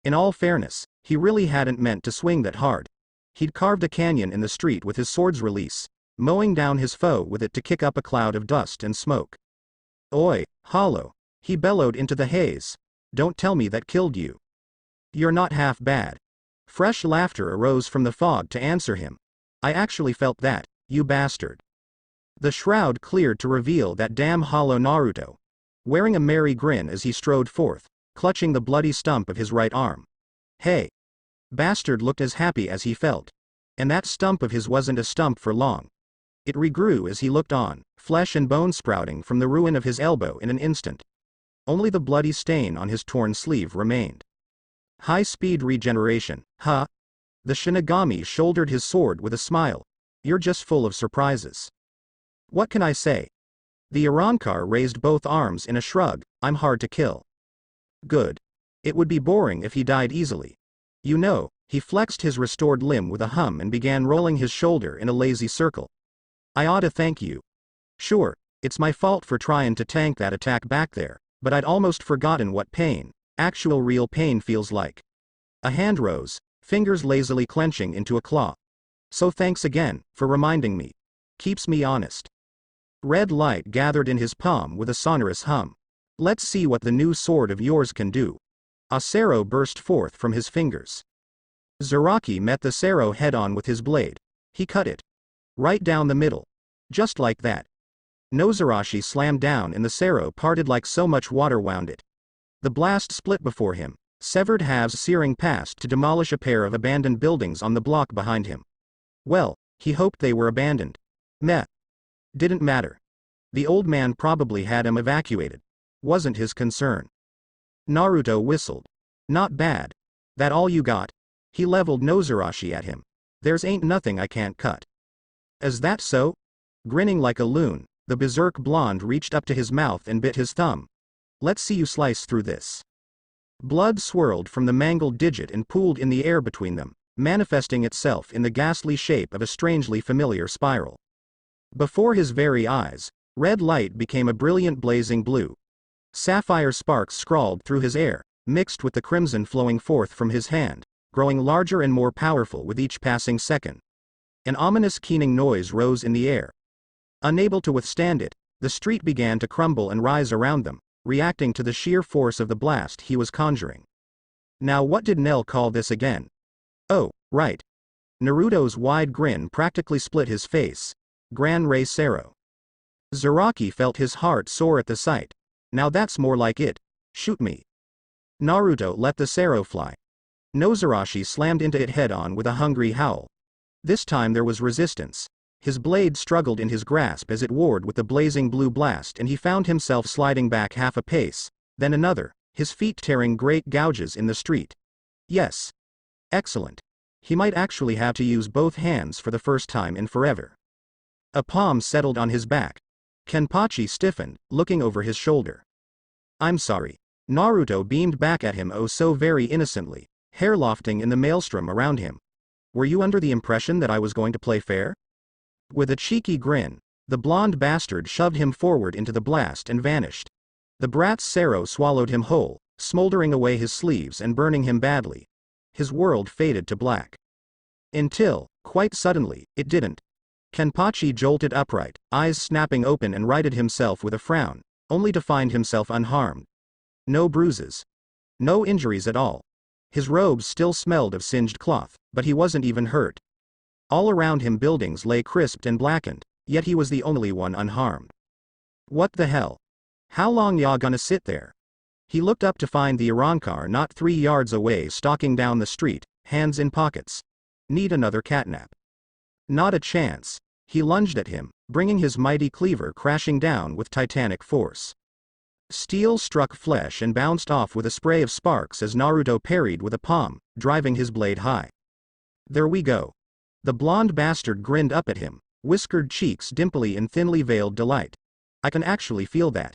In all fairness, he really hadn't meant to swing that hard. He'd carved a canyon in the street with his sword's release, mowing down his foe with it to kick up a cloud of dust and smoke. Oi, Hollow, he bellowed into the haze. Don't tell me that killed you. You're not half bad. Fresh laughter arose from the fog to answer him. I actually felt that, you bastard. The shroud cleared to reveal that damn hollow Naruto, wearing a merry grin as he strode forth, clutching the bloody stump of his right arm. Hey! Bastard looked as happy as he felt. And that stump of his wasn't a stump for long. It regrew as he looked on, flesh and bone sprouting from the ruin of his elbow in an instant. Only the bloody stain on his torn sleeve remained. High-speed regeneration, huh? The Shinigami shouldered his sword with a smile. You're just full of surprises. What can I say? The Arrancar raised both arms in a shrug. I'm hard to kill. Good. It would be boring if he died easily. You know, he flexed his restored limb with a hum and began rolling his shoulder in a lazy circle. I ought to thank you. Sure, it's my fault for trying to tank that attack back there, but I'd almost forgotten what pain, actual real pain feels like. A hand rose, fingers lazily clenching into a claw. So thanks again, for reminding me. Keeps me honest. Red light gathered in his palm with a sonorous hum. Let's see what the new sword of yours can do. A Sero burst forth from his fingers. Zaraki met the Sero head-on with his blade. He cut it. Right down the middle. Just like that. Nozarashi slammed down and the Sero parted like so much water wound it. The blast split before him, severed halves searing past to demolish a pair of abandoned buildings on the block behind him. Well, he hoped they were abandoned. Meh. Didn't matter. The old man probably had him evacuated. Wasn't his concern. Naruto whistled. Not bad. That all you got? He leveled Nozarashi at him. There's ain't nothing I can't cut. Is that so? Grinning like a loon, the berserk blonde reached up to his mouth and bit his thumb. Let's see you slice through this. Blood swirled from the mangled digit and pooled in the air between them, manifesting itself in the ghastly shape of a strangely familiar spiral. Before his very eyes, red light became a brilliant blazing blue. Sapphire sparks scrawled through his air, mixed with the crimson flowing forth from his hand, growing larger and more powerful with each passing second. An ominous keening noise rose in the air. Unable to withstand it, the street began to crumble and rise around them, reacting to the sheer force of the blast he was conjuring. Now what did Nell call this again? Oh, right. Naruto's wide grin practically split his face. Gran Rey Sero. Zaraki felt his heart soar at the sight. Now that's more like it. Shoot me. Naruto let the Sero fly. Nozarashi slammed into it head-on with a hungry howl. This time there was resistance. His blade struggled in his grasp as it warred with the blazing blue blast and he found himself sliding back half a pace, then another, his feet tearing great gouges in the street. Yes. Excellent. He might actually have to use both hands for the first time in forever. A palm settled on his back. Kenpachi stiffened, looking over his shoulder. I'm sorry. Naruto beamed back at him oh so very innocently, hair lofting in the maelstrom around him. Were you under the impression that I was going to play fair? With a cheeky grin, the blonde bastard shoved him forward into the blast and vanished. The brat's Sero swallowed him whole, smoldering away his sleeves and burning him badly. His world faded to black. Until, quite suddenly, it didn't. Kenpachi jolted upright, eyes snapping open and righted himself with a frown, only to find himself unharmed. No bruises. No injuries at all. His robes still smelled of singed cloth, but he wasn't even hurt. All around him buildings lay crisped and blackened, yet he was the only one unharmed. What the hell? How long y'all gonna sit there? He looked up to find the Arrancar not 3 yards away stalking down the street, hands in pockets. Need another catnap. Not a chance. He lunged at him, bringing his mighty cleaver crashing down with titanic force. Steel struck flesh and bounced off with a spray of sparks as Naruto parried with a palm, driving his blade high. There we go. The blonde bastard grinned up at him, whiskered cheeks dimply in thinly veiled delight. I can actually feel that.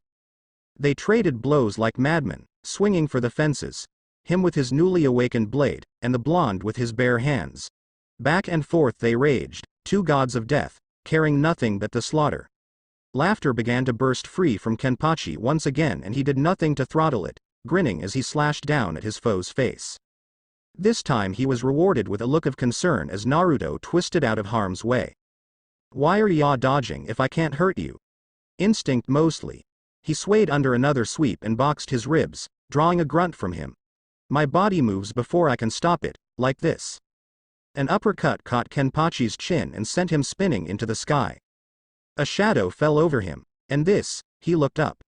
They traded blows like madmen, swinging for the fences, him with his newly awakened blade, and the blonde with his bare hands. Back and forth they raged, two gods of death, caring nothing but the slaughter. Laughter began to burst free from Kenpachi once again and he did nothing to throttle it, grinning as he slashed down at his foe's face. This time he was rewarded with a look of concern as Naruto twisted out of harm's way. Why are ya dodging if I can't hurt you? Instinct mostly. He swayed under another sweep and boxed his ribs, drawing a grunt from him. My body moves before I can stop it, like this. An uppercut caught Kenpachi's chin and sent him spinning into the sky. A shadow fell over him, and he looked up.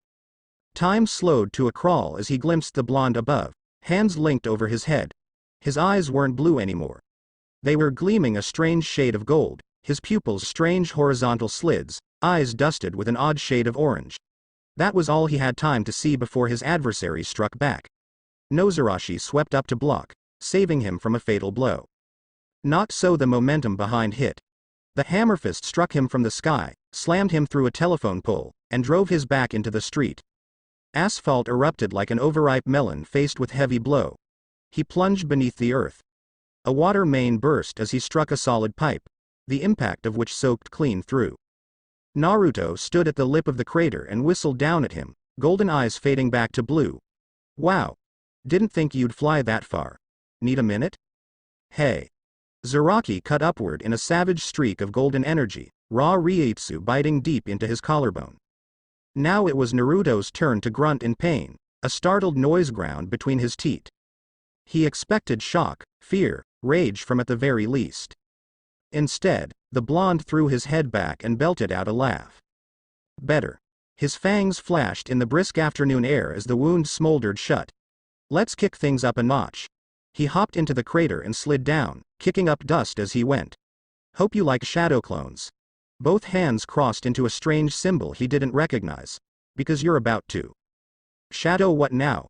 Time slowed to a crawl as he glimpsed the blonde above, hands linked over his head. His eyes weren't blue anymore. They were gleaming a strange shade of gold, his pupils strange horizontal slits, eyes dusted with an odd shade of orange. That was all he had time to see before his adversary struck back. Nozarashi swept up to block, saving him from a fatal blow. Not so the momentum behind hit. The hammer fist struck him from the sky, slammed him through a telephone pole, and drove his back into the street. Asphalt erupted like an overripe melon faced with heavy blow. He plunged beneath the earth. A water main burst as he struck a solid pipe, the impact of which soaked clean through. Naruto stood at the lip of the crater and whistled down at him, golden eyes fading back to blue. Wow. Didn't think you'd fly that far. Need a minute? Hey. Zaraki cut upward in a savage streak of golden energy, raw Reiatsu biting deep into his collarbone. Now it was Naruto's turn to grunt in pain, a startled noise ground between his teeth. He expected shock, fear, rage from at the very least. Instead, the blonde threw his head back and belted out a laugh. Better. His fangs flashed in the brisk afternoon air as the wound smoldered shut. Let's kick things up a notch. He hopped into the crater and slid down, kicking up dust as he went. Hope you like shadow clones. Both hands crossed into a strange symbol he didn't recognize. Because you're about to. Shadow what now?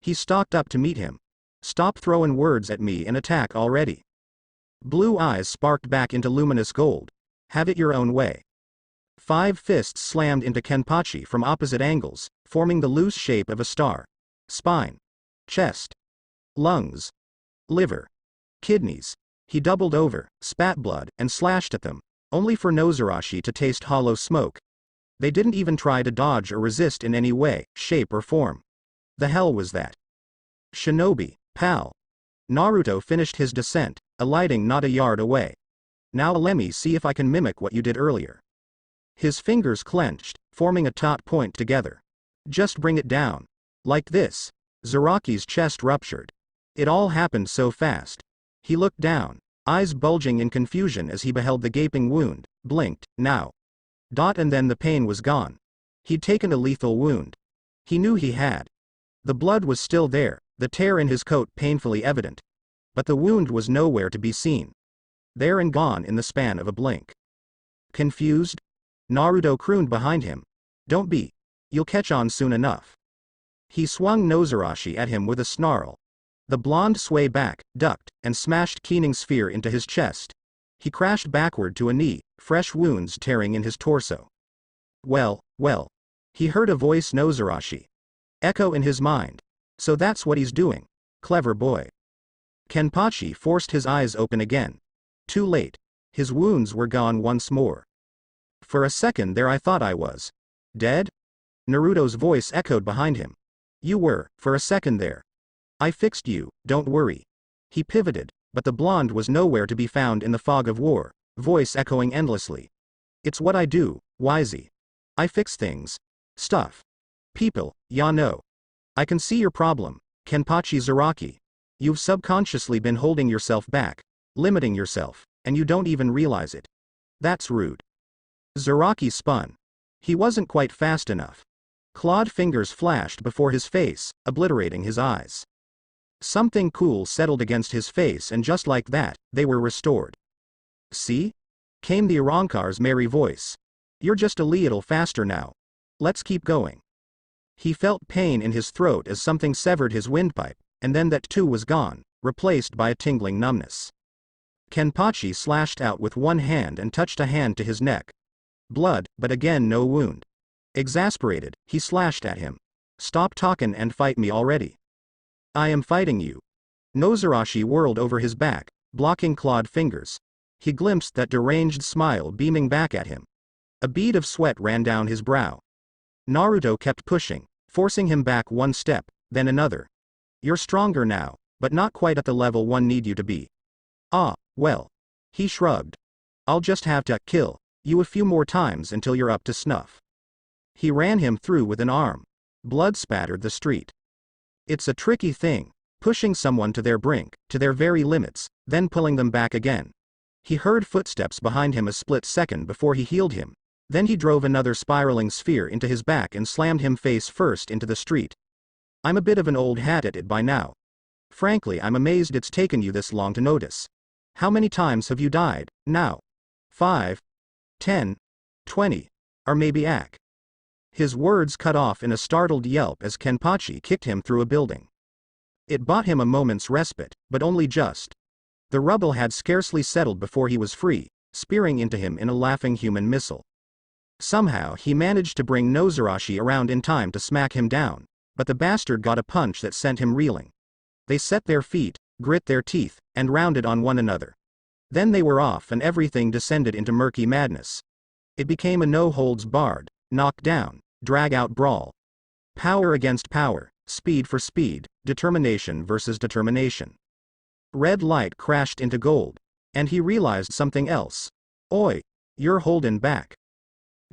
He stalked up to meet him. Stop throwing words at me and attack already. Blue eyes sparked back into luminous gold. Have it your own way. 5 fists slammed into Kenpachi from opposite angles, forming the loose shape of a star. Spine. Chest. Lungs. Liver. Kidneys. He doubled over, spat blood, and slashed at them, only for Nozarashi to taste hollow smoke. They didn't even try to dodge or resist in any way, shape or form. The hell was that? Shinobi, pal. Naruto finished his descent, alighting not a yard away. Now lemme see if I can mimic what you did earlier. His fingers clenched, forming a taut point together. Just bring it down. Like this. Zaraki's chest ruptured. It all happened so fast. He looked down, eyes bulging in confusion as he beheld the gaping wound, blinked, now. And then the pain was gone. He'd taken a lethal wound. He knew he had. The blood was still there, the tear in his coat painfully evident. But the wound was nowhere to be seen. There and gone in the span of a blink. Confused? Naruto crooned behind him. Don't be. You'll catch on soon enough. He swung Nozarashi at him with a snarl. The blonde swayed back, ducked, and smashed Keening's spear into his chest. He crashed backward to a knee, fresh wounds tearing in his torso. Well. He heard a voice Nozarashi. Echo in his mind. So that's what he's doing. Clever boy. Kenpachi forced his eyes open again. Too late. His wounds were gone once more. For a second there I thought I was dead? Naruto's voice echoed behind him. You were, for a second there. I fixed you, don't worry. He pivoted, but the blonde was nowhere to be found in the fog of war, voice echoing endlessly. It's what I do, Wisey. I fix things. Stuff. People, ya know. I can see your problem, Kenpachi Zaraki. You've subconsciously been holding yourself back, limiting yourself, and you don't even realize it. That's rude. Zaraki spun. He wasn't quite fast enough. Clawed fingers flashed before his face, obliterating his eyes. Something cool settled against his face and just like that, they were restored. See? Came the Arrancar's merry voice. You're just a little faster now. Let's keep going. He felt pain in his throat as something severed his windpipe, and then that too was gone, replaced by a tingling numbness. Kenpachi slashed out with one hand and touched a hand to his neck. Blood, but again no wound. Exasperated, he slashed at him. Stop talkin' and fight me already. I am fighting you. Nozarashi whirled over his back, blocking clawed fingers. He glimpsed that deranged smile beaming back at him. A bead of sweat ran down his brow. Naruto kept pushing, forcing him back one step, then another. You're stronger now, but not quite at the level one need you to be. Ah, well. He shrugged. I'll just have to kill you a few more times until you're up to snuff. He ran him through with an arm. Blood spattered the street. It's a tricky thing, pushing someone to their brink, to their very limits, then pulling them back again. He heard footsteps behind him a split second before he healed him. Then he drove another spiraling sphere into his back and slammed him face first into the street. I'm a bit of an old hat at it by now. Frankly, I'm amazed it's taken you this long to notice. How many times have you died, now? 5, 10, 20, or maybe ac. His words cut off in a startled yelp as Kenpachi kicked him through a building. It bought him a moment's respite, but only just. The rubble had scarcely settled before he was free, spearing into him in a laughing human missile. Somehow he managed to bring Nozarashi around in time to smack him down, but the bastard got a punch that sent him reeling. They set their feet, grit their teeth, and rounded on one another. Then they were off and everything descended into murky madness. It became a no-holds-barred, knock-down, drag-out brawl. Power against power, speed for speed, determination versus determination. Red light crashed into gold, and he realized something else. Oi, you're holding back.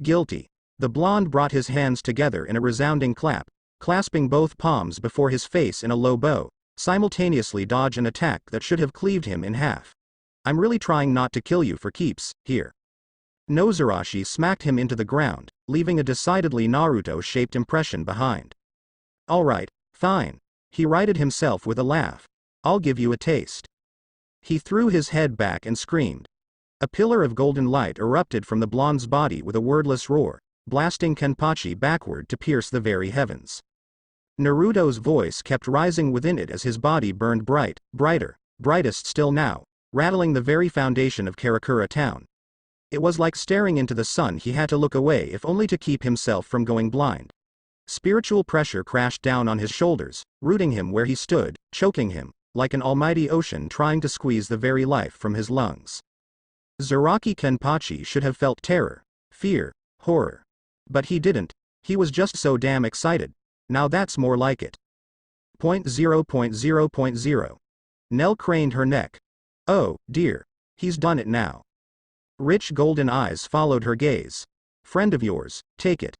Guilty. The blonde brought his hands together in a resounding clap, clasping both palms before his face in a low bow, simultaneously dodge an attack that should have cleaved him in half. I'm really trying not to kill you for keeps, here. Nozarashi smacked him into the ground, leaving a decidedly Naruto-shaped impression behind. Alright, fine. He righted himself with a laugh. I'll give you a taste. He threw his head back and screamed. A pillar of golden light erupted from the blonde's body with a wordless roar, blasting Kenpachi backward to pierce the very heavens. Naruto's voice kept rising within it as his body burned bright, brighter, brightest still now, rattling the very foundation of Karakura town. It was like staring into the sun. He had to look away if only to keep himself from going blind. Spiritual pressure crashed down on his shoulders, rooting him where he stood, choking him, like an almighty ocean trying to squeeze the very life from his lungs. Zaraki Kenpachi should have felt terror, fear, horror. But he didn't. He was just so damn excited. Now that's more like it. 0.0.0.0. Nell craned her neck. Oh, dear. He's done it now. Rich golden eyes followed her gaze. Friend of yours, take it.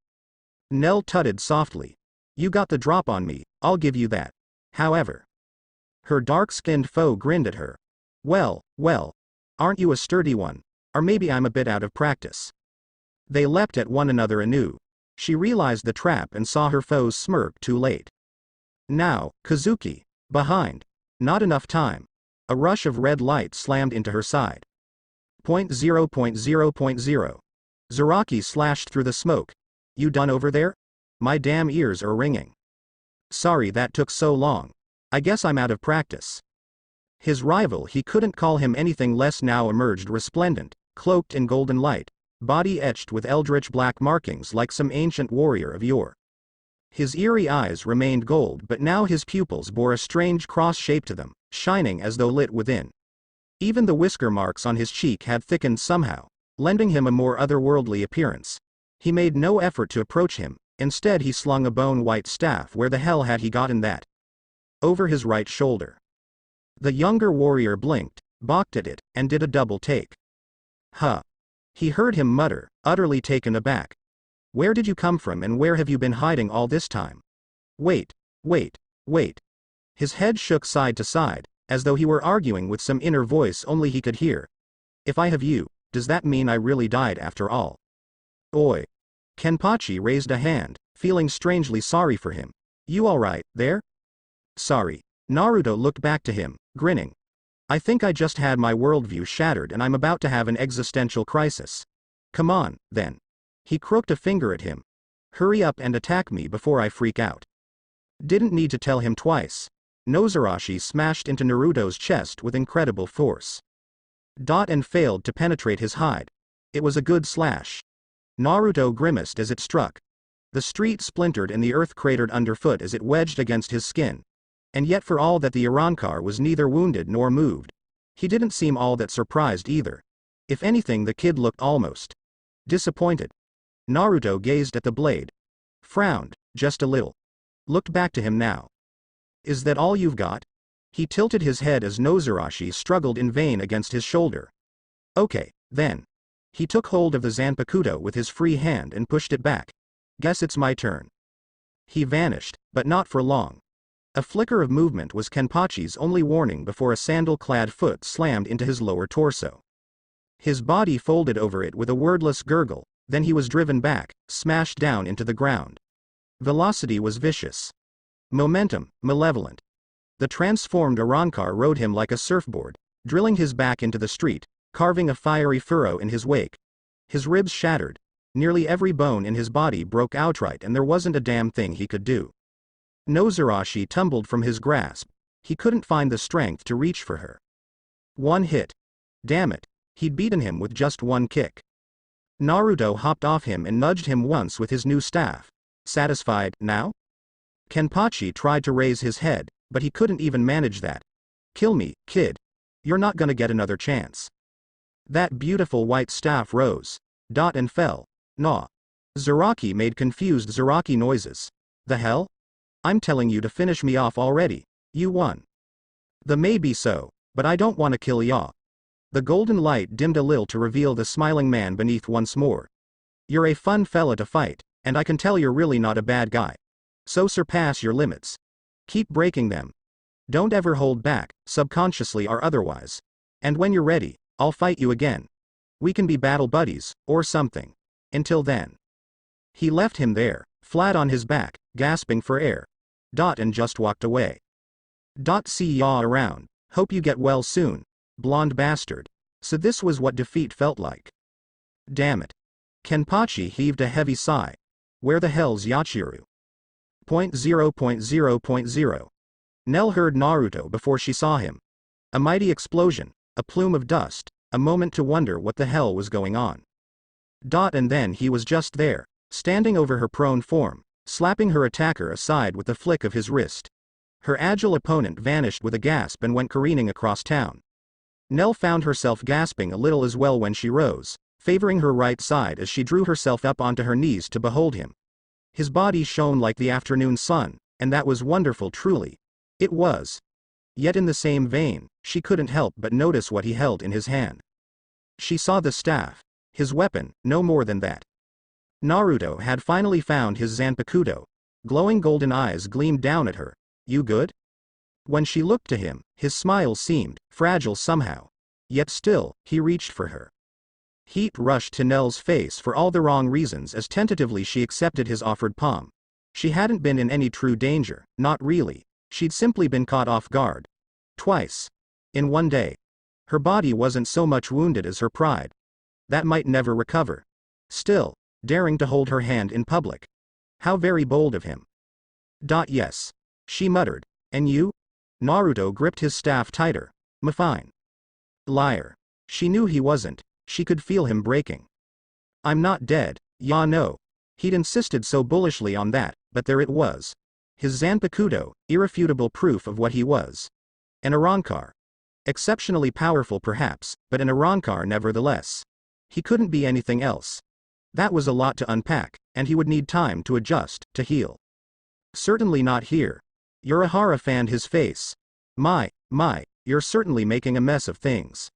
Nell tutted softly. You got the drop on me, I'll give you that. However. Her dark-skinned foe grinned at her. Well, well. Aren't you a sturdy one? Or maybe I'm a bit out of practice. They leapt at one another anew. She realized the trap and saw her foe's smirk too late. Now, Kazuki. Behind. Not enough time. A rush of red light slammed into her side. 0.0.0.0. Zaraki slashed through the smoke. You done over there? My damn ears are ringing. Sorry that took so long. I guess I'm out of practice. His rival, he couldn't call him anything less, now emerged resplendent, cloaked in golden light, body etched with eldritch black markings like some ancient warrior of yore. His eerie eyes remained gold, but now his pupils bore a strange cross shape to them, shining as though lit within. Even the whisker marks on his cheek had thickened somehow, lending him a more otherworldly appearance. He made no effort to approach him, instead he slung a bone-white staff. Where the hell had he gotten that? Over his right shoulder. The younger warrior blinked, balked at it, and did a double take. Huh. He heard him mutter, utterly taken aback. Where did you come from and where have you been hiding all this time? Wait, wait, wait. His head shook side to side, as though he were arguing with some inner voice only he could hear. If I have you, does that mean I really died after all? Oi. Kenpachi raised a hand, feeling strangely sorry for him. You alright, there? Sorry. Naruto looked back to him, grinning. I think I just had my worldview shattered and I'm about to have an existential crisis. Come on, then. He crooked a finger at him. Hurry up and attack me before I freak out. Didn't need to tell him twice. Nozarashi smashed into Naruto's chest with incredible force. And failed to penetrate his hide. It was a good slash. Naruto grimaced as it struck. The street splintered and the earth cratered underfoot as it wedged against his skin. And yet for all that the Urankar was neither wounded nor moved. He didn't seem all that surprised either. If anything, the kid looked almost disappointed. Naruto gazed at the blade. Frowned, just a little. Looked back to him now. Is that all you've got? He tilted his head as Nozarashi struggled in vain against his shoulder. Okay, then. He took hold of the Zanpakuto with his free hand and pushed it back. Guess it's my turn. He vanished, but not for long. A flicker of movement was Kenpachi's only warning before a sandal-clad foot slammed into his lower torso. His body folded over it with a wordless gurgle, Then he was driven back, smashed down into the ground. Velocity was vicious. Momentum, malevolent. The transformed Arrancar rode him like a surfboard, drilling his back into the street, carving a fiery furrow in his wake. His ribs shattered. Nearly every bone in his body broke outright and there wasn't a damn thing he could do. Nozarashi tumbled from his grasp. He couldn't find the strength to reach for her. One hit. Damn it, he'd beaten him with just one kick. Naruto hopped off him and nudged him once with his new staff. Satisfied, now? Kenpachi tried to raise his head, but he couldn't even manage that. Kill me, kid. You're not gonna get another chance. That beautiful white staff rose. And fell. Nah. Zaraki made confused Zaraki noises. The hell? I'm telling you to finish me off already. You won. The may be so, but I don't want to kill ya. The golden light dimmed a little to reveal the smiling man beneath once more. You're a fun fella to fight, and I can tell you're really not a bad guy. So surpass your limits. Keep breaking them. Don't ever hold back, subconsciously or otherwise. And when you're ready, I'll fight you again. We can be battle buddies, or something. Until then. He left him there, flat on his back, gasping for air. And just walked away. See ya around. Hope you get well soon, blonde bastard. So this was what defeat felt like. Damn it. Kenpachi heaved a heavy sigh. Where the hell's Yachiru? 0.0.0.0. Nell heard Naruto before she saw him. A mighty explosion, a plume of dust, a moment to wonder what the hell was going on. And then he was just there, standing over her prone form, slapping her attacker aside with a flick of his wrist. Her agile opponent vanished with a gasp and went careening across town. Nell found herself gasping a little as well when she rose, favoring her right side as she drew herself up onto her knees to behold him. His body shone like the afternoon sun, and that was wonderful truly. It was. Yet in the same vein, she couldn't help but notice what he held in his hand. She saw the staff. His weapon, no more than that. Naruto had finally found his Zanpakuto. Glowing golden eyes gleamed down at her. You good? When she looked to him, his smile seemed fragile somehow. Yet still, he reached for her. Heat rushed to Nell's face for all the wrong reasons as tentatively she accepted his offered palm. She hadn't been in any true danger, not really. She'd simply been caught off guard. Twice. In one day. Her body wasn't so much wounded as her pride. That might never recover. Still, daring to hold her hand in public. How very bold of him. Yes. She muttered. And you? Naruto gripped his staff tighter. Fine. Liar. She knew he wasn't. She could feel him breaking. I'm not dead, ya no. He'd insisted so bullishly on that, but there it was. His Zanpakuto, irrefutable proof of what he was. An Arrancar. Exceptionally powerful perhaps, but an Arrancar nevertheless. He couldn't be anything else. That was a lot to unpack, and he would need time to adjust, to heal. Certainly not here. Urahara fanned his face. My, you're certainly making a mess of things.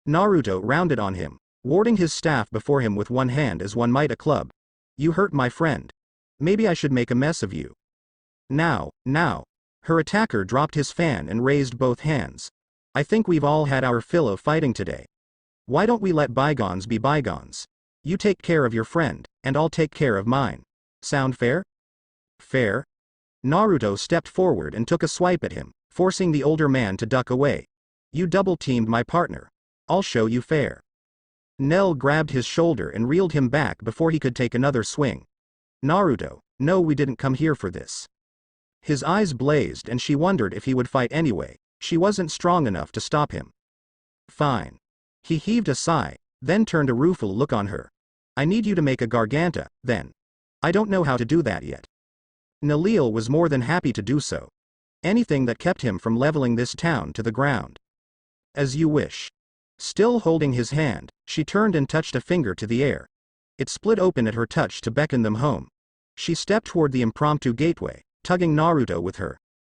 Naruto rounded on him, warding his staff before him with one hand as one might a club. You hurt my friend. Maybe I should make a mess of you. Now. Her attacker dropped his fan and raised both hands. I think we've all had our fill of fighting today. Why don't we let bygones be bygones? You take care of your friend, and I'll take care of mine. Sound fair? Fair? Naruto stepped forward and took a swipe at him, forcing the older man to duck away. You double-teamed my partner. I'll show you fair. Nell grabbed his shoulder and reeled him back before he could take another swing. Naruto, no, we didn't come here for this. His eyes blazed and she wondered if he would fight anyway. She wasn't strong enough to stop him. Fine. He heaved a sigh, then turned a rueful look on her. I need you to make a garganta, then. I don't know how to do that yet. Nalil was more than happy to do so. Anything that kept him from leveling this town to the ground. As you wish. Still holding his hand, she turned and touched a finger to the air. It split open at her touch to beckon them home. She stepped toward the impromptu gateway, tugging Naruto with her.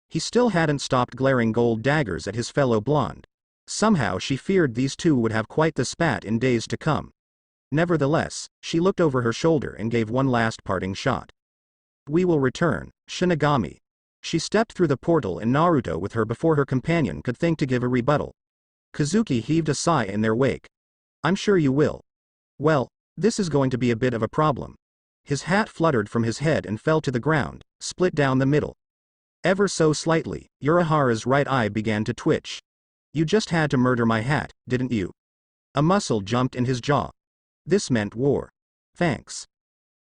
He still hadn't stopped glaring gold daggers at his fellow blonde. Somehow she feared these two would have quite the spat in days to come. Nevertheless, she looked over her shoulder and gave one last parting shot. We will return, Shinigami. She stepped through the portal and Naruto with her before her companion could think to give a rebuttal. Kazuki heaved a sigh in their wake. I'm sure you will. Well, This is going to be a bit of a problem. His hat fluttered from his head and fell to the ground, split down the middle. Ever so slightly, Urahara's right eye began to twitch. You just had to murder my hat, didn't you? A muscle jumped in his jaw. This meant war. Thanks.